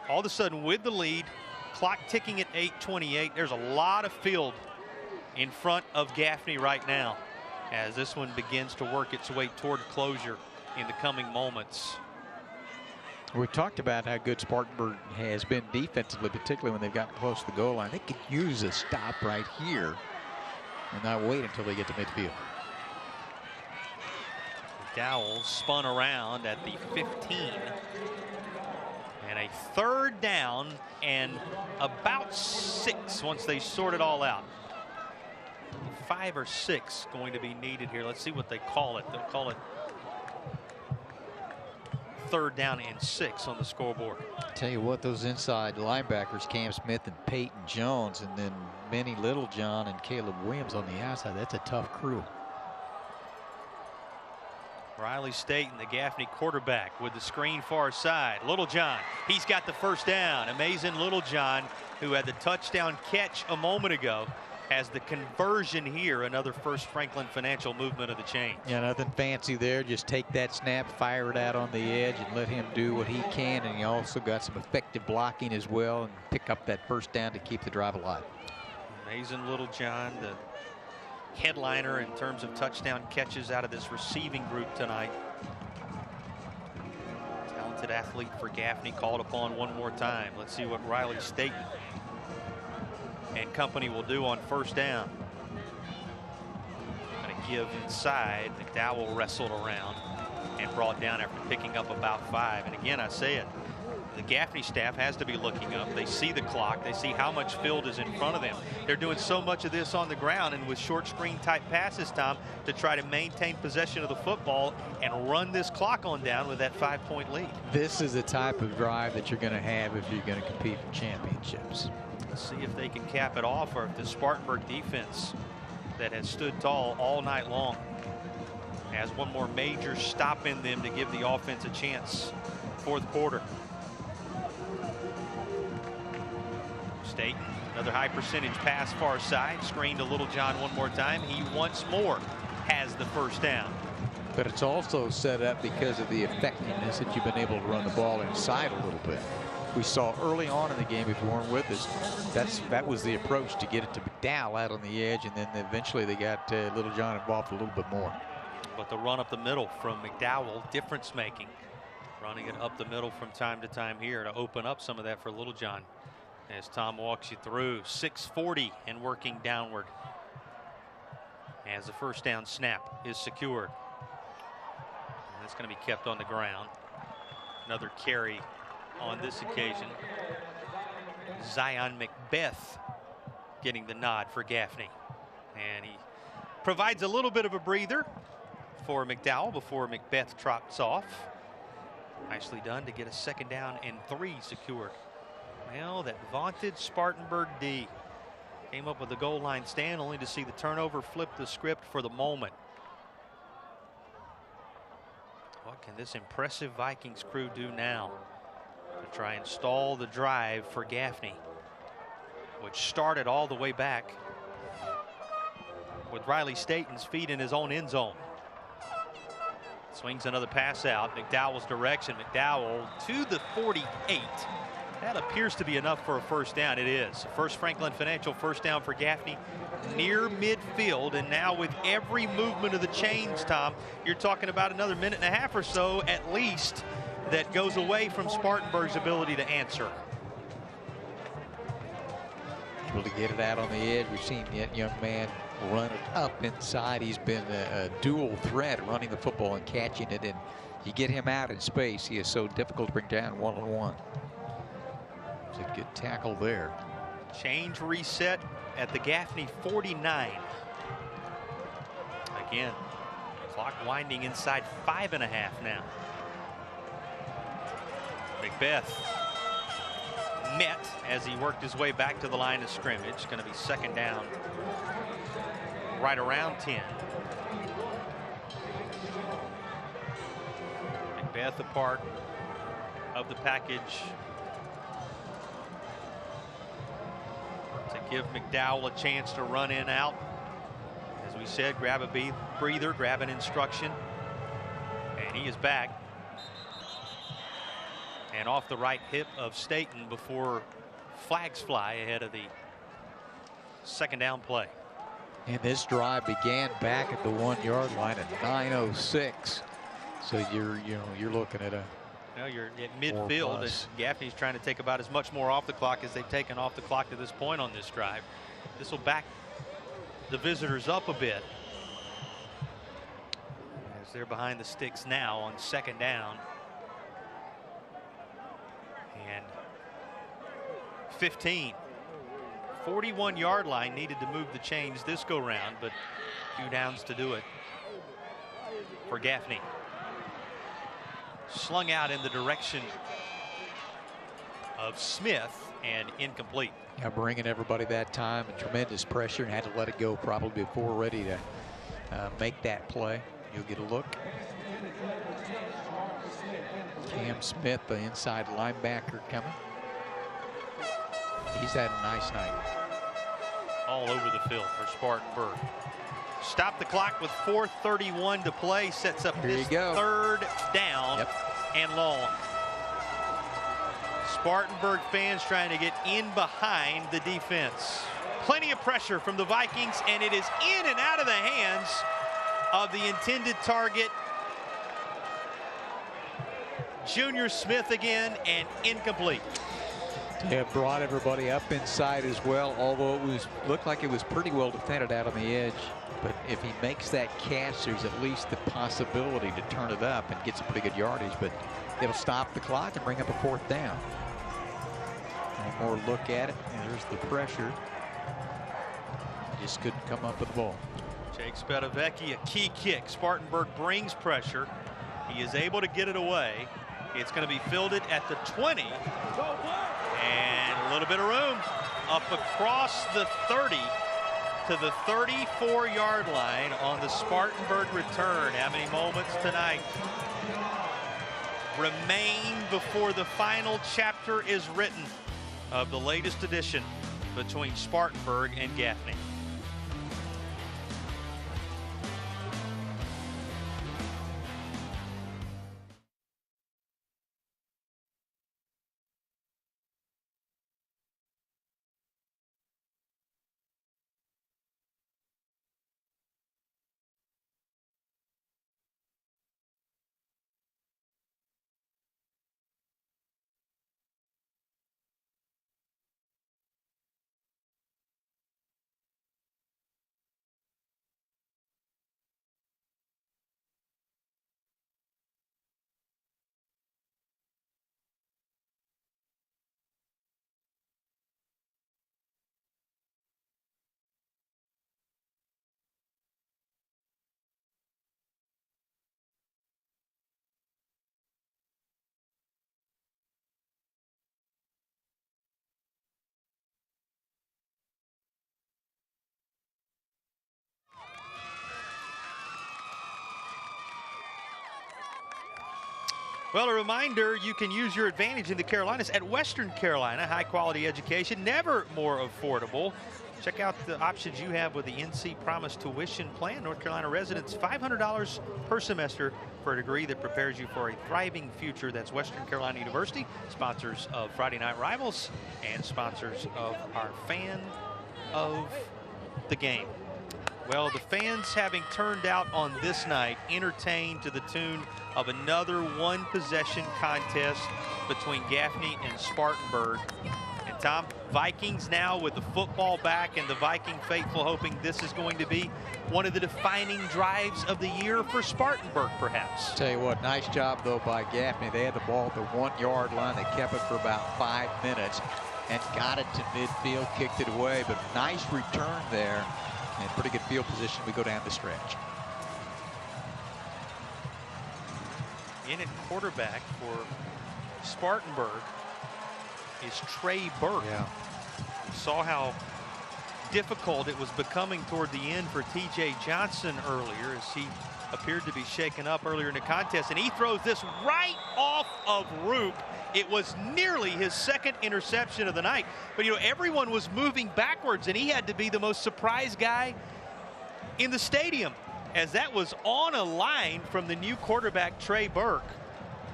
all of a sudden with the lead, clock ticking at 8:28. There's a lot of field in front of Gaffney right now as this one begins to work its way toward closure in the coming moments. We talked about how good Spartanburg has been defensively, particularly when they've gotten close to the goal line. They could use a stop right here and not wait until they get to midfield. McDowell spun around at the 15. And a third down and about 6 once they sort it all out. 5 or 6 going to be needed here. Let's see what they call it. They'll call it third down and 6 on the scoreboard. Tell you what, those inside linebackers, Cam Smith and Peyton Jones, and then Benny Littlejohn and Caleb Williams on the outside, that's a tough crew. Riley Staten, the Gaffney quarterback, with the screen far side. Littlejohn, he's got the first down. Amazing Littlejohn, who had the touchdown catch a moment ago, has the conversion here. Another First Franklin Financial movement of the chain. Yeah, nothing fancy there. Just take that snap, fire it out on the edge, and let him do what he can. And he also got some effective blocking as well, and pick up that first down to keep the drive alive. Amazing Littlejohn, the headliner in terms of touchdown catches out of this receiving group tonight. Talented athlete for Gaffney, called upon one more time. Let's see what Riley Staten and company will do on first down. Going to give inside. McDowell wrestled around and brought down after picking up about 5. And again, I say it, the Gaffney staff has to be looking up. They see the clock. They see how much field is in front of them. They're doing so much of this on the ground and with short screen type passes, Tom, to try to maintain possession of the football and run this clock on down with that 5-point lead. This is the type of drive that you're going to have if you're going to compete for championships. Let's see if they can cap it off, or if the Spartanburg defense that has stood tall all night long has one more major stop in them to give the offense a chance. Fourth quarter. State, another high percentage pass far side, screen to Littlejohn one more time. He once more has the first down. But it's also set up because of the effectiveness that you've been able to run the ball inside a little bit. We saw early on in the game, if you weren't with us, that was the approach, to get it to McDowell out on the edge, and then eventually they got Littlejohn involved a little bit more. But the run up the middle from McDowell, difference making. Running it up the middle from time to time here to open up some of that for Littlejohn. As Tom walks you through, 6:40 and working downward as the first down snap is secured. And that's going to be kept on the ground. Another carry on this occasion. Zion Macbeth getting the nod for Gaffney. And he provides a little bit of a breather for McDowell before Macbeth trots off. Nicely done to get a second down and 3 secured. Well, that vaunted Spartanburg D came up with the goal line stand only to see the turnover flip the script for the moment. What can this impressive Vikings crew do now to try and stall the drive for Gaffney, which started all the way back with Riley Staten's feet in his own end zone? Swings another pass out. McDowell's direction. McDowell to the 48. That appears to be enough for a first down. It is. First Franklin Financial first down for Gaffney near midfield. And now with every movement of the chains, Tom, you're talking about another minute and a half or so at least that goes away from Spartanburg's ability to answer. Able to get it out on the edge. We've seen that young man run it up inside. He's been a dual threat running the football and catching it. And you get him out in space, he is so difficult to bring down one-on-one. It's a good tackle there. Change reset at the Gaffney 49. Again, clock winding inside 5.5 now. Macbeth met as he worked his way back to the line of scrimmage. Going to be second down right around 10. Macbeth a part of the package to give McDowell a chance to run in out. As we said, grab a breather, grab an instruction. And he is back. And off the right hip of Staten before flags fly ahead of the second down play. And this drive began back at the 1-yard line at 9:06. So you're looking at a. Now you're at midfield, and Gaffney's trying to take about as much more off the clock as they've taken off the clock to this point on this drive. This will back the visitors up a bit as they're behind the sticks now on second down. And 15. 41-yard line needed to move the chains this go round, but 2 downs to do it for Gaffney. Slung out in the direction of Smith and incomplete. Yeah, bringing everybody that time and tremendous pressure, and had to let it go probably before ready to make that play. You'll get a look. Cam Smith, the inside linebacker, coming. He's had a nice night. All over the field for Spartanburg. Stop the clock with 4:31 to play. Sets up this third down and long. Spartanburg fans trying to get in behind the defense. Plenty of pressure from the Vikings, and it is in and out of the hands of the intended target. Junior Smith again, and incomplete. They have brought everybody up inside as well, although it looked like it was pretty well defended out on the edge. But if he makes that catch, there's at least the possibility to turn it up and get some pretty good yardage. But it'll stop the clock and bring up a 4th down. One more look at it, and there's the pressure. Just couldn't come up with the ball. Jake Spedavecchi, a key kick. Spartanburg brings pressure. He is able to get it away. It's going to be fielded at the 20. And a little bit of room up across the 30 to the 34-yard line on the Spartanburg return. How many moments tonight remain before the final chapter is written of the latest edition between Spartanburg and Gaffney? Well, a reminder, you can use your advantage in the Carolinas at Western Carolina. High quality education, never more affordable. Check out the options you have with the NC Promise tuition plan. North Carolina residents, $500 per semester for a degree that prepares you for a thriving future. That's Western Carolina University, sponsors of Friday Night Rivals and sponsors of our fan of the game. Well, the fans, having turned out on this night, entertained to the tune of another one-possession contest between Gaffney and Spartanburg. And Tom, Vikings now with the football back, and the Viking faithful hoping this is going to be one of the defining drives of the year for Spartanburg, perhaps. Tell you what, nice job, though, by Gaffney. They had the ball at the 1-yard line. They kept it for about 5 minutes and got it to midfield, kicked it away. But nice return there. And pretty good field position. We go down the stretch. In at quarterback for Spartanburg is Trey Burke. Yeah. We saw how difficult it was becoming toward the end for TJ Johnson earlier as he appeared to be shaken up earlier in the contest. And he throws this right off of Roop. It was nearly his second interception of the night. But, you know, everyone was moving backwards, and he had to be the most surprised guy in the stadium. as that was on a line from the new quarterback, Trey Burke.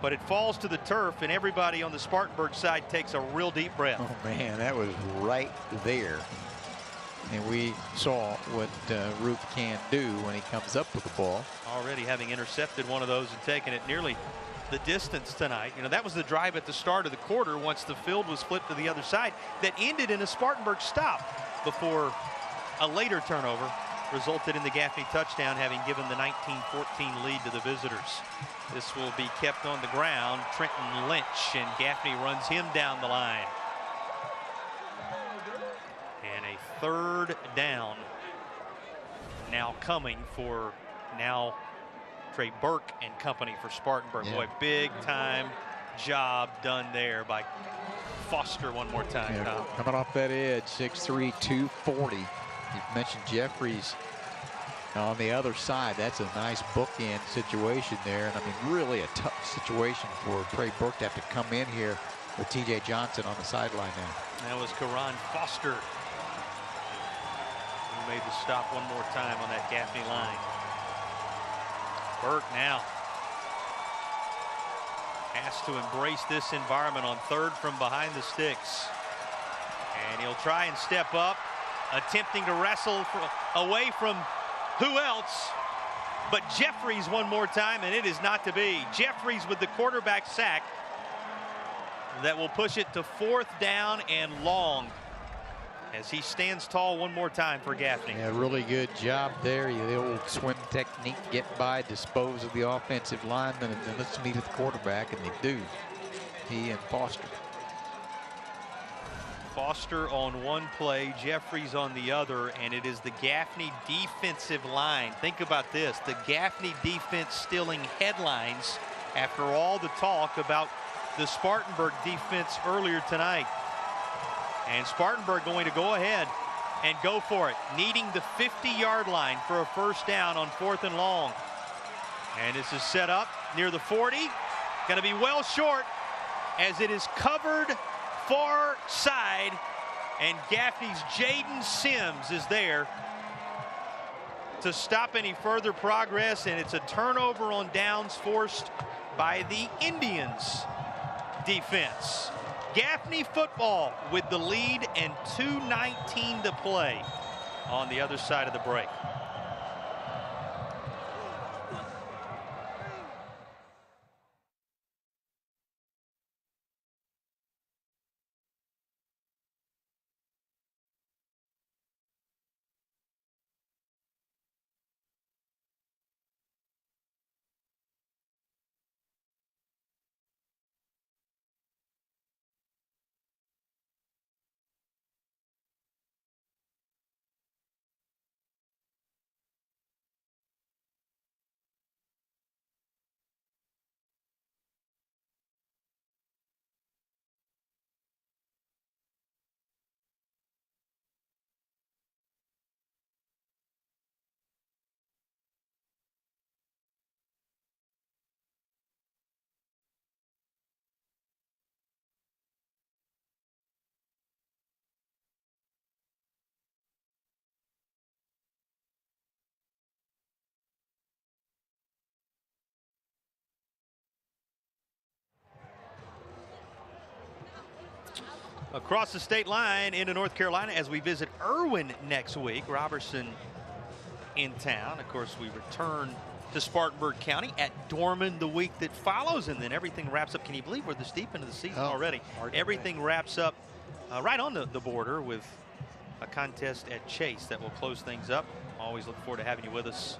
But it falls to the turf, and everybody on the Spartanburg side takes a real deep breath. Oh, man, that was right there. And we saw what Ruth can do when he comes up with the ball. Already having intercepted one of those and taken it nearly the distance tonight. You know, that was the drive at the start of the quarter once the field was flipped to the other side that ended in a Spartanburg stop before a later turnover resulted in the Gaffney touchdown, having given the 19-14 lead to the visitors. This will be kept on the ground. Trenton Lynch, and Gaffney runs him down the line. And a third down now coming for now Trey Burke and company for Spartanburg. Yeah. Boy, big time job done there by Foster one more time. Yeah, coming off that edge, 6'3", 240. You've mentioned Jeffries on the other side. That's a nice bookend situation there. And I mean, really a tough situation for Trey Burke to have to come in here with TJ Johnson on the sideline now. That was Karan Foster who made the stop one more time on that Gaffney line. Burke now has to embrace this environment on third from behind the sticks. And he'll try and step up, attempting to wrestle away from who else but Jeffries one more time, and it is not to be. Jeffries with the quarterback sack that will push it to 4th down and long as he stands tall one more time for Gaffney. Yeah, really good job there. The old swim technique, get by, dispose of the offensive lineman, and then let's meet at the quarterback, and they do. He and Foster. Foster on one play, Jeffries on the other, and it is the Gaffney defensive line. Think about this, the Gaffney defense stealing headlines after all the talk about the Spartanburg defense earlier tonight. And Spartanburg going to go ahead and go for it, needing the 50-yard line for a first down on 4th and long. And this is set up near the 40, going to be well short as it is covered far side, and Gaffney's Jaden Sims is there to stop any further progress, and it's a turnover on downs forced by the Indians defense. Gaffney football with the lead and 2:19 to play on the other side of the break. Across the state line into North Carolina as we visit Erwin next week. Roberson in town. Of course, we return to Spartanburg County at Dorman the week that follows, and then everything wraps up. Can you believe we're this deep into the season already? Everything wraps up right on the border with a contest at Chase that will close things up. Always look forward to having you with us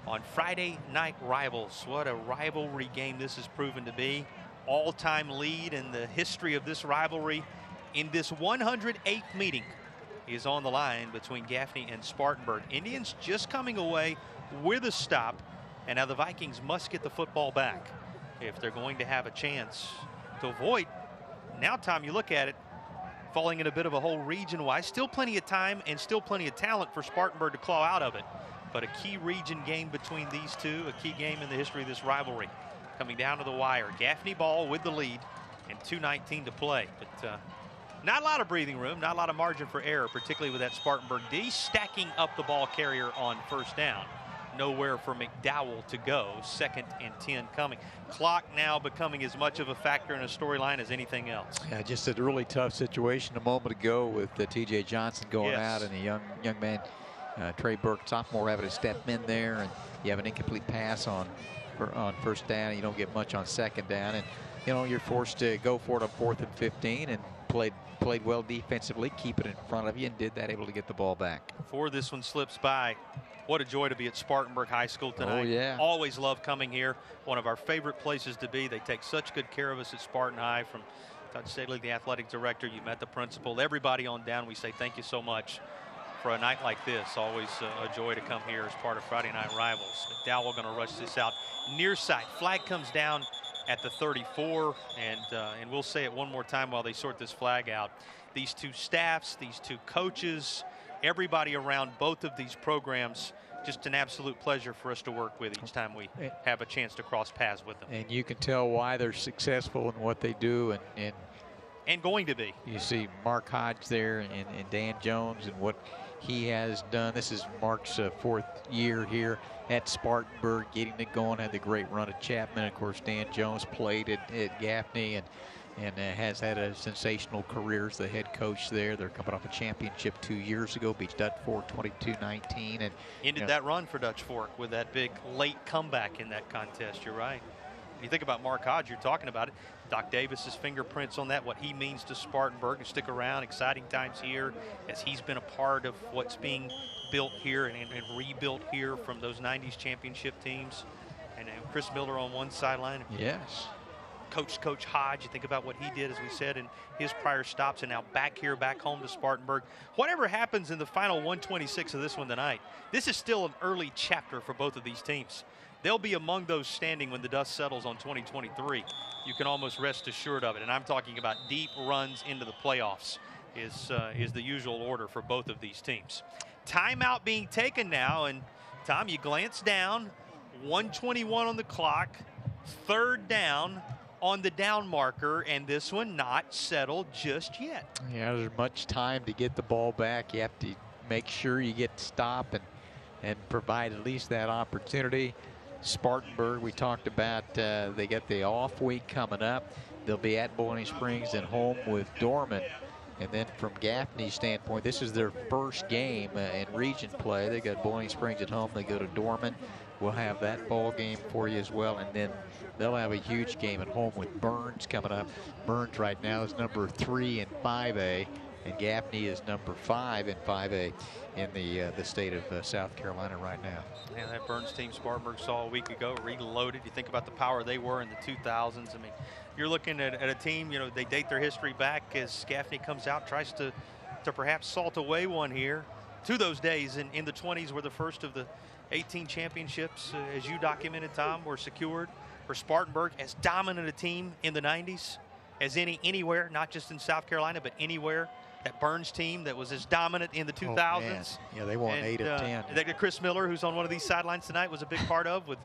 on Friday Night Rivals. What a rivalry game this has proven to be. All-time lead in the history of this rivalry in this 108th meeting is on the line between Gaffney and Spartanburg. Indians just coming away with a stop, and now the Vikings must get the football back if they're going to have a chance to avoid. Now, Tom, you look at it, falling in a bit of a hole region-wise. Still plenty of time and still plenty of talent for Spartanburg to claw out of it. But a key region game between these two, a key game in the history of this rivalry. Coming down to the wire. Gaffney ball with the lead and 2:19 to play. But not a lot of breathing room, not a lot of margin for error, particularly with that Spartanburg D stacking up the ball carrier on first down. nowhere for McDowell to go. 2nd and 10 coming. Clock now becoming as much of a factor in a storyline as anything else. Yeah, just a really tough situation a moment ago with T.J. Johnson going out and a young man, Trey Burke, sophomore, having to step in there, and you have an incomplete pass on first down, and you don't get much on 2nd down, and you're forced to go for it on 4th and 15, and played well defensively, keep it in front of you, and did that, able to get the ball back. Before this one slips by, what a joy to be at Spartanburg High School tonight. Oh, yeah. Always love coming here. One of our favorite places to be. They take such good care of us at Spartan High. From Todd Staley, the athletic director, you met the principal, everybody on down. We say thank you so much for a night like this. Always a joy to come here as part of Friday Night Rivals. McDowell going to rush this out near side. Flag comes down at the 34, and we'll say it one more time while they sort this flag out. These two staffs, these two coaches, everybody around both of these programs, just an absolute pleasure for us to work with each time we have a chance to cross paths with them. And you can tell why they're successful in what they do, and going to be. You see Mark Hodge there and Dan Jones and what he has done. This is Mark's 4th year here at Spartanburg, getting it going. Had the great run at Chapman. Of course, Dan Jones played at Gaffney and has had a sensational career as the head coach there. They're coming off a championship 2 years ago, beat Dutch Fork 22-19, and ended that run for Dutch Fork with that big late comeback in that contest. You're right. When you think about Mark Hodge, you're talking about it. Doc Davis's fingerprints on that, what he means to Spartanburg, and stick around. Exciting times here as he's been a part of what's being built here and rebuilt here from those 90s championship teams. And Chris Miller on one sideline. Yes. Coach Hodge, you think about what he did, as we said, in his prior stops, and now back home to Spartanburg. Whatever happens in the final 126 of this one tonight, this is still an early chapter for both of these teams. They'll be among those standing when the dust settles on 2023. You can almost rest assured of it. And I'm talking about deep runs into the playoffs is the usual order for both of these teams. Timeout being taken now, and Tom, you glance down, 1:21 on the clock, 3rd down on the down marker, and this one not settled just yet. Yeah, there's much time to get the ball back. You have to make sure you get stop and provide at least that opportunity. Spartanburg, we talked about, they got the off week coming up. They'll be at Bowling Springs and home with Dorman. And then from Gaffney's standpoint, this is their first game in region play. They got Bowling Springs at home. They go to Dorman. We'll have that ball game for you as well. And then they'll have a huge game at home with Burns coming up. Burns right now is number 3 in 5A, and Gaffney is number 5 in 5A in the state of South Carolina right now. And that Burns team Spartanburg saw a week ago, reloaded. You think about the power they were in the 2000s. I mean, you're looking at a team, they date their history back as Gaffney comes out, tries to perhaps salt away one here. To those days in the 20s were the first of the 18 championships, as you documented, Tom, were secured for Spartanburg. As dominant a team in the 90s as anywhere, not just in South Carolina, but anywhere. That Burns team that was as dominant in the 2000s. Yeah, they won 8 of 10. That Chris Miller, who's on one of these sidelines tonight, was a big part of with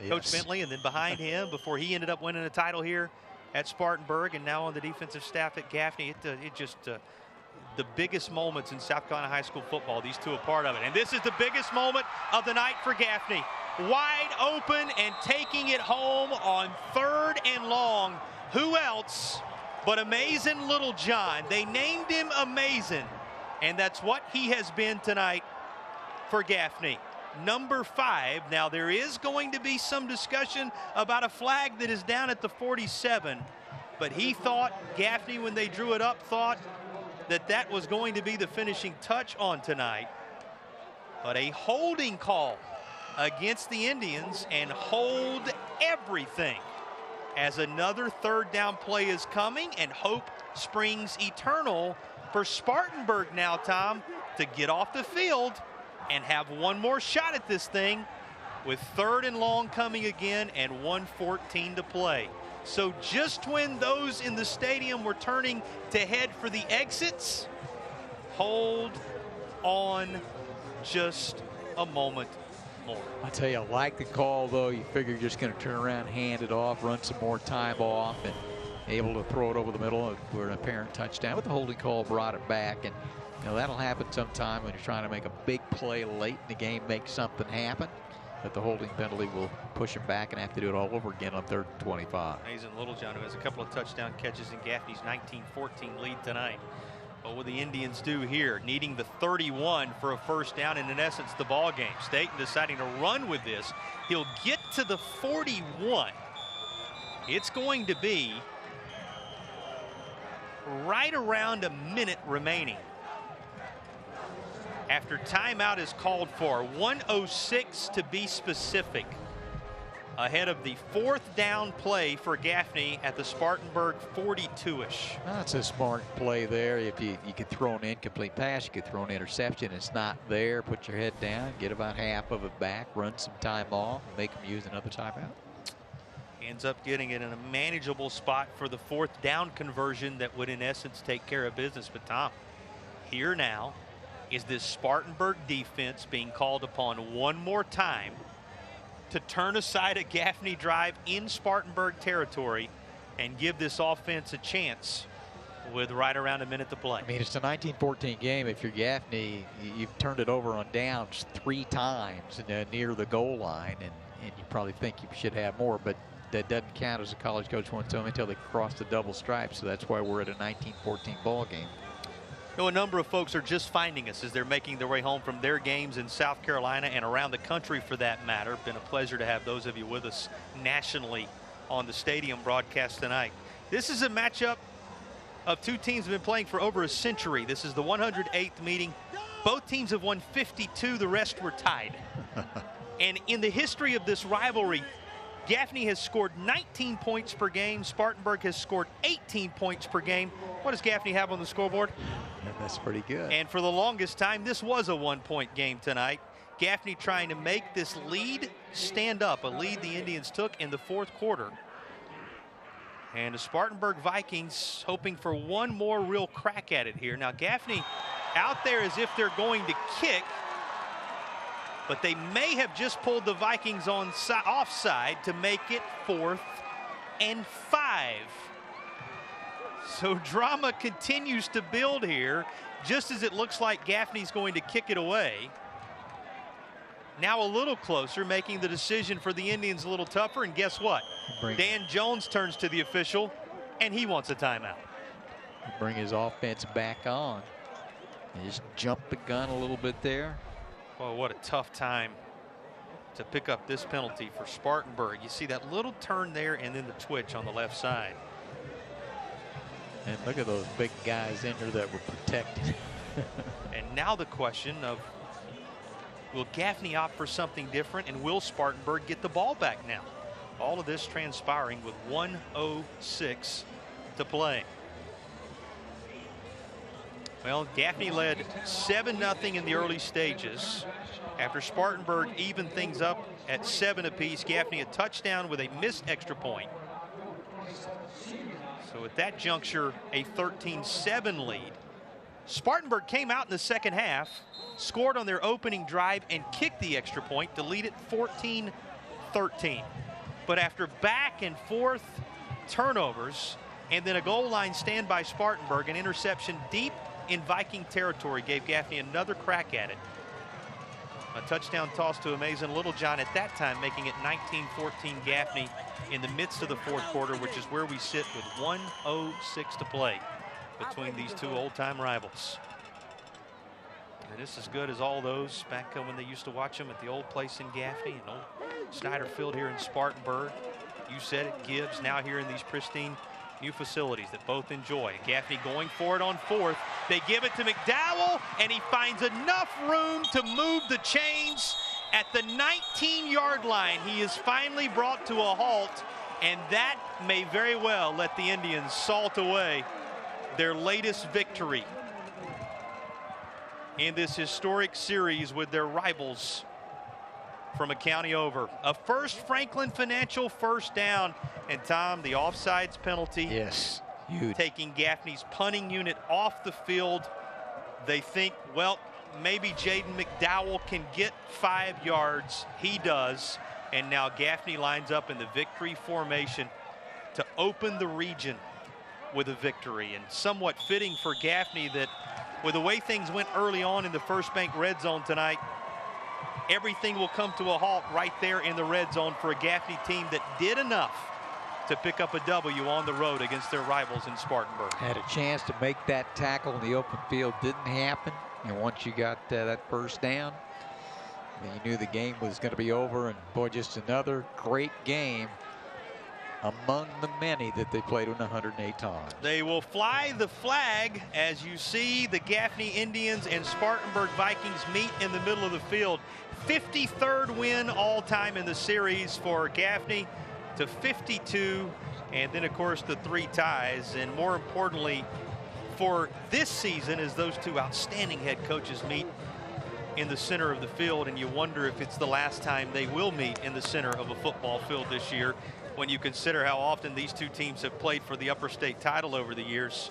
Coach Bentley, and then behind him before he ended up winning a title here at Spartanburg, and now on the defensive staff at Gaffney. It just the biggest moments in South Carolina high school football, these two are part of it. And this is the biggest moment of the night for Gaffney. Wide open and taking it home on 3rd and long. Who else but Amazing Little John? They named him Amazing, and that's what he has been tonight for Gaffney. Number 5. Now, there is going to be some discussion about a flag that is down at the 47, but he thought, Gaffney, when they drew it up, thought that was going to be the finishing touch on tonight. But a holding call against the Indians, and hold everything, as another 3rd down play is coming, and hope springs eternal for Spartanburg now, Tom, to get off the field and have one more shot at this thing, with 3rd and long coming again and 1:14 to play. So just when those in the stadium were turning to head for the exits, hold on just a moment more. I tell you, I like the call, though. You figure you're just going to turn around, hand it off, run some more time off, and able to throw it over the middle for an apparent touchdown. But the holding call brought it back. And Now that'll happen sometime when you're trying to make a big play late in the game, make something happen. But the holding penalty will push him back and have to do it all over again on 3rd and 25. Amazing Littlejohn, who has a couple of touchdown catches in Gaffney's 19-14 lead tonight. What will the Indians do here? Needing the 31 for a first down and in essence the ball game. Staten deciding to run with this. He'll get to the 41. It's going to be right around a minute remaining. After timeout is called for, 1:06 to be specific, ahead of the 4th down play for Gaffney at the Spartanburg 42-ish. That's a smart play there. If you could throw an incomplete pass, you could throw an interception. It's not there. Put your head down, get about half of it back, run some time off, make them use another timeout. Ends up getting it in a manageable spot for the 4th down conversion that would in essence take care of business. But Tom, here now is this Spartanburg defense being called upon one more time to turn aside a Gaffney drive in Spartanburg territory and give this offense a chance with right around a minute to play. I mean, it's a 19-14 game. If you're Gaffney, you've turned it over on downs 3 times near the goal line, and you probably think you should have more, but that doesn't count, as a college coach once told me, until they cross the double stripe. So that's why we're at a 19-14 ball game. You know, a number of folks are just finding us as they're making their way home from their games in South Carolina and around the country for that matter. Been a pleasure to have those of you with us nationally on the stadium broadcast tonight. This is a matchup of 2 teams that have been playing for over a century. This is the 108th meeting. Both teams have won 52. The rest were tied. And in the history of this rivalry, Gaffney has scored 19 points per game. Spartanburg has scored 18 points per game. What does Gaffney have on the scoreboard? That's pretty good. And for the longest time, this was a 1-point game tonight. Gaffney trying to make this lead stand up, a lead the Indians took in the 4th quarter. And the Spartanburg Vikings hoping for one more real crack at it here. Now Gaffney out there as if they're going to kick, but they may have just pulled the Vikings on offside to make it 4th and 5. So drama continues to build here, just as it looks like Gaffney's going to kick it away. Now a little closer, making the decision for the Indians a little tougher. And guess what? Dan Jones turns to the official, and he wants a timeout. Bring his offense back on. And just jump the gun a little bit there. Well, what a tough time to pick up this penalty for Spartanburg. You see that little turn there and then the twitch on the left side. And look at those big guys in there that were protected. And now the question of, will Gaffney opt for something different, and will Spartanburg get the ball back now? All of this transpiring with 1:06 to play. Well, Gaffney led 7-0 in the early stages. After Spartanburg evened things up at 7 apiece, Gaffney a touchdown with a missed extra point. So at that juncture, a 13-7 lead. Spartanburg came out in the second half, scored on their opening drive, and kicked the extra point to lead it 14-13. But after back and forth turnovers and then a goal line stand by Spartanburg, an interception deep in Viking territory gave Gaffney another crack at it. A touchdown toss to Amazing Littlejohn at that time, making it 19-14 Gaffney in the midst of the 4th quarter, which is where we sit with 1:06 to play between these 2 old-time rivals. And this is good as all those back when they used to watch them at the old place in Gaffney and old Snyder Field here in Spartanburg. You said it, Gibbs, now here in these pristine new facilities that both enjoy. Gaffney going for it on 4th. They give it to McDowell, and he finds enough room to move the chains at the 19-yard line. He is finally brought to a halt, and that may very well let the Indians salt away their latest victory in this historic series with their rivals from a county over. A first Franklin Financial first down, and Tom, the offsides penalty. Yes, huge. Taking Gaffney's punting unit off the field. They think, well, maybe Jaden McDowell can get 5 yards. He does, and now Gaffney lines up in the victory formation to open the region with a victory. And somewhat fitting for Gaffney that, with the way things went early on in the First Bank red zone tonight, everything will come to a halt right there in the red zone for a Gaffney team that did enough to pick up a W on the road against their rivals in Spartanburg. Had a chance to make that tackle in the open field, didn't happen. And once you got that first down, you knew the game was going to be over. And boy, just another great game among the many that they played 108 times. They will fly the flag as you see the Gaffney Indians and Spartanburg Vikings meet in the middle of the field. 53rd win all time in the series for Gaffney to 52, and then of course the 3 ties. And more importantly for this season is those 2 outstanding head coaches meet in the center of the field, and you wonder if it's the last time they will meet in the center of a football field this year when you consider how often these 2 teams have played for the Upstate title over the years.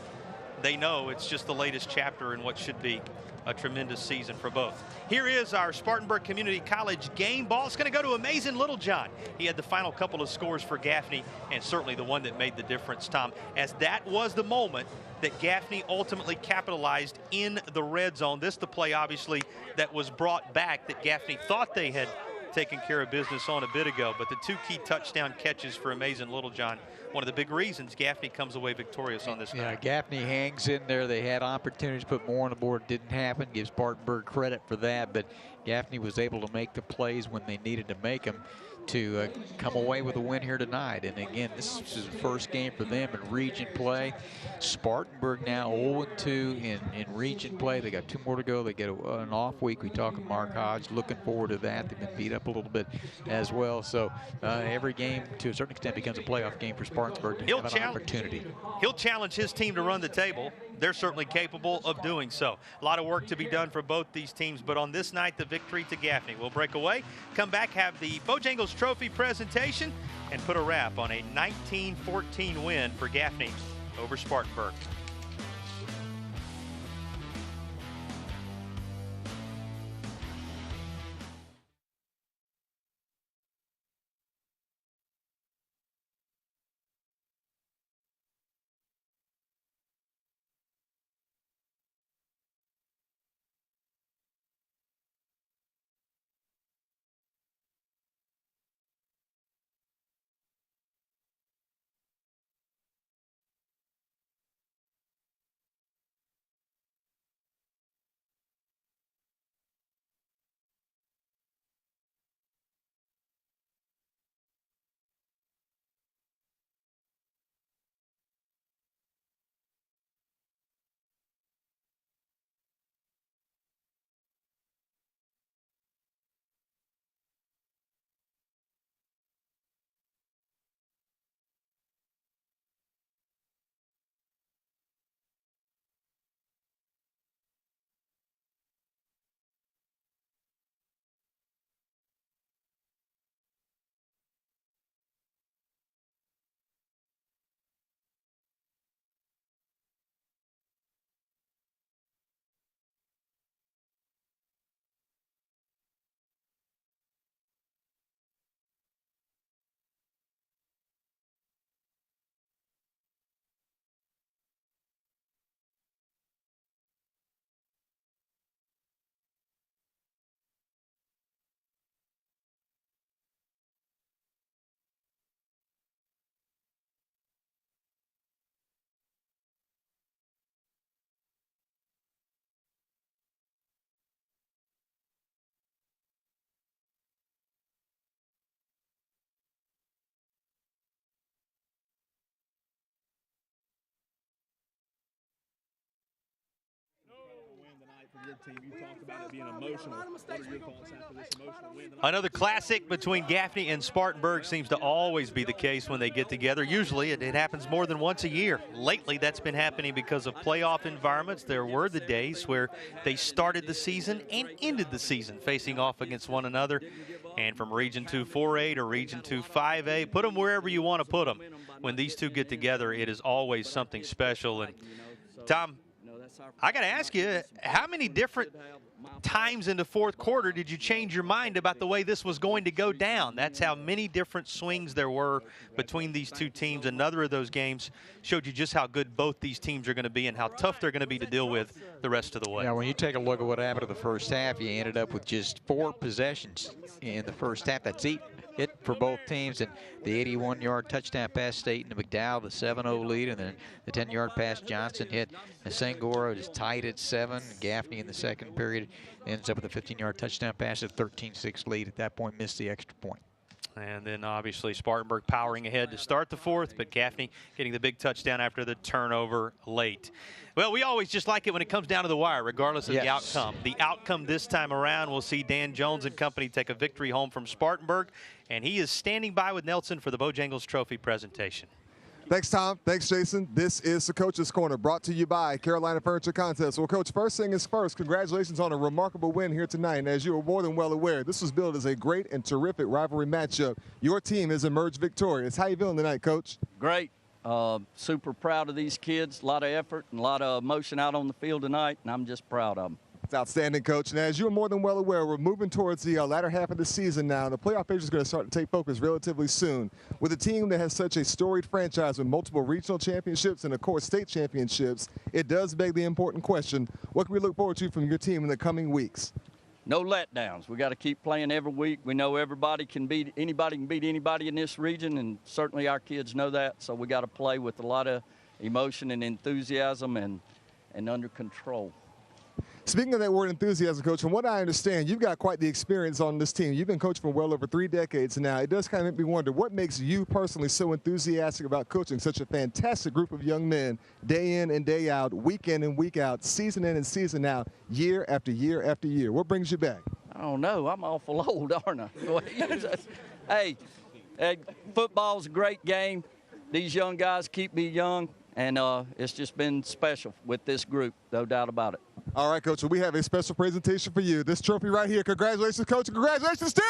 They know it's just the latest chapter in what should be a tremendous season for both. Here is our Spartanburg Community College game ball. It's going to go to Amazing Littlejohn. He had the final couple of scores for Gaffney, and certainly the one that made the difference, Tom, as that was the moment that Gaffney ultimately capitalized in the red zone. This the play, obviously, that was brought back that Gaffney thought they had taken care of business on a bit ago, but the 2 key touchdown catches for Amazing Littlejohn, one of the big reasons Gaffney comes away victorious on this night. Yeah, Gaffney hangs in there. They had opportunities to put more on the board. Didn't happen. Give Spartanburg credit for that, but Gaffney was able to make the plays when they needed to make them to come away with a win here tonight. And again, this is the first game for them in region play. Spartanburg now 0-2 in region play. They got 2 more to go. They get an off week. We talk to Mark Hodge. Looking forward to that. They've been beat up a little bit as well. So every game, to a certain extent, becomes a playoff game for Spartanburg to have an opportunity. He'll challenge his team to run the table. They're certainly capable of doing so. A lot of work to be done for both these teams, but on this night, the victory to Gaffney. We'll break away, come back, have the Bojangles Trophy presentation, and put a wrap on a 19-14 win for Gaffney over Spartanburg. Your team. You talked about it being emotional. What are your thoughts after this emotional win? Another classic between Gaffney and Spartanburg seems to always be the case when they get together. Usually it happens more than once a year. Lately that's been happening because of playoff environments. There were the days where they started the season and ended the season facing off against one another. And from Region 2 4A to Region 2 5A, put them wherever you want to put them. When these two get together, it is always something special. And Tom, I got to ask you, how many different times in the fourth quarter did you change your mind about the way this was going to go down? That's how many different swings there were between these two teams. Another of those games showed you just how good both these teams are going to be and how tough they're going to be to deal with the rest of the way. Now, when you take a look at what happened in the first half, you ended up with just 4 possessions in the first half. That's it for both teams, and the 81-yard touchdown pass State and McDowell, the 7-0 lead, and then the 10-yard pass Johnson hit Sangoro, just tied at 7. Gaffney in the second period ends up with a 15-yard touchdown pass at 13-6 lead. At that point, missed the extra point. And then obviously Spartanburg powering ahead to start the fourth, but Gaffney getting the big touchdown after the turnover late. Well, we always just like it when it comes down to the wire, regardless of the outcome. The outcome this time around, we'll see Dan Jones and company take a victory home from Spartanburg, and he is standing by with Nelson for the Bojangles Trophy presentation. Thanks, Tom. Thanks, Jason. This is the Coach's Corner, brought to you by Carolina Furniture Contest. Well, Coach, first thing is first, congratulations on a remarkable win here tonight. And as you are more than well aware, this was billed as a great and terrific rivalry matchup. Your team has emerged victorious. How you feeling tonight, Coach? Great. Super proud of these kids. A lot of effort and a lot of emotion out on the field tonight, and I'm just proud of them. It's outstanding, Coach. And as you're more than well aware, we're moving towards the latter half of the season now. The playoff picture is going to start to take focus relatively soon. With a team that has such a storied franchise with multiple regional championships and, of course, state championships, it does beg the important question, what can we look forward to from your team in the coming weeks? No letdowns. We got to keep playing every week. We know anybody can beat anybody in this region, and certainly our kids know that. So we got to play with a lot of emotion and enthusiasm and under control. Speaking of that word enthusiasm, Coach, from what I understand, you've got quite the experience on this team. You've been coaching for well over 3 decades now. It does kind of make me wonder, what makes you personally so enthusiastic about coaching such a fantastic group of young men day in and day out, week in and week out, season in and season out, year after year after year? What brings you back? I don't know. I'm awful old, aren't I? Hey, football's a great game. These young guys keep me young, and it's just been special with this group, no doubt about it. All right, Coach, well, we have a special presentation for you. This trophy right here. Congratulations, Coach. Congratulations, team!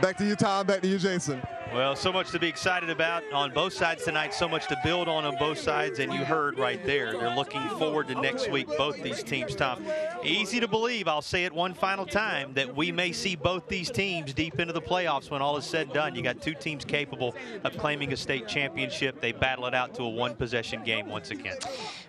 Back to you, Tom. Back to you, Jason. Well, so much to be excited about on both sides tonight, so much to build on both sides, and you heard right there, they're looking forward to next week, both these teams, Tom. Easy to believe, I'll say it one final time, that we may see both these teams deep into the playoffs when all is said and done. You got 2 teams capable of claiming a state championship. They battle it out to a 1-possession game once again.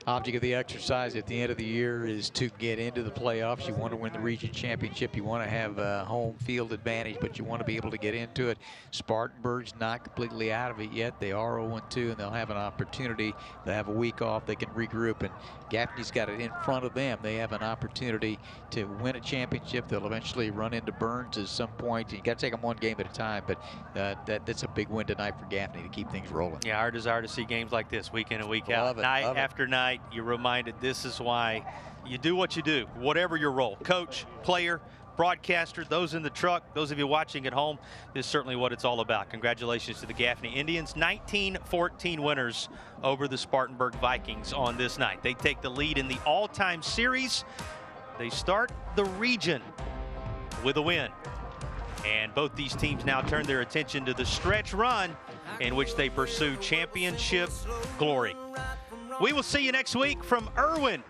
Object of the exercise at the end of the year is to get into the playoffs. You want to win the region championship. You want to have a home field advantage, but you want to be able to get into it. Spartanburg's not completely out of it yet. They are 0-2, and they'll have an opportunity. They have a week off. They can regroup, and Gaffney's got it in front of them. They have an opportunity to win a championship. They'll eventually run into Burns at some point. You got to take them one game at a time, but that's a big win tonight for Gaffney to keep things rolling. Yeah, our desire to see games like this week in and week out, night after night. You're reminded this is why you do what you do, whatever your role, coach, player, broadcaster, those in the truck, those of you watching at home, this is certainly what it's all about. Congratulations to the Gaffney Indians, 19-14 winners over the Spartanburg Vikings on this night. They take the lead in the all-time series. They start the region with a win. And both these teams now turn their attention to the stretch run in which they pursue championship glory. We will see you next week from Erwin,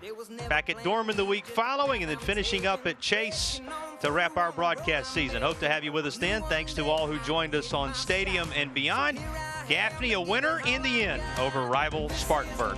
back at Dorman the week following, and then finishing up at Chase to wrap our broadcast season. Hope to have you with us then. Thanks to all who joined us on Stadium and beyond. Gaffney a winner in the end over rival Spartanburg.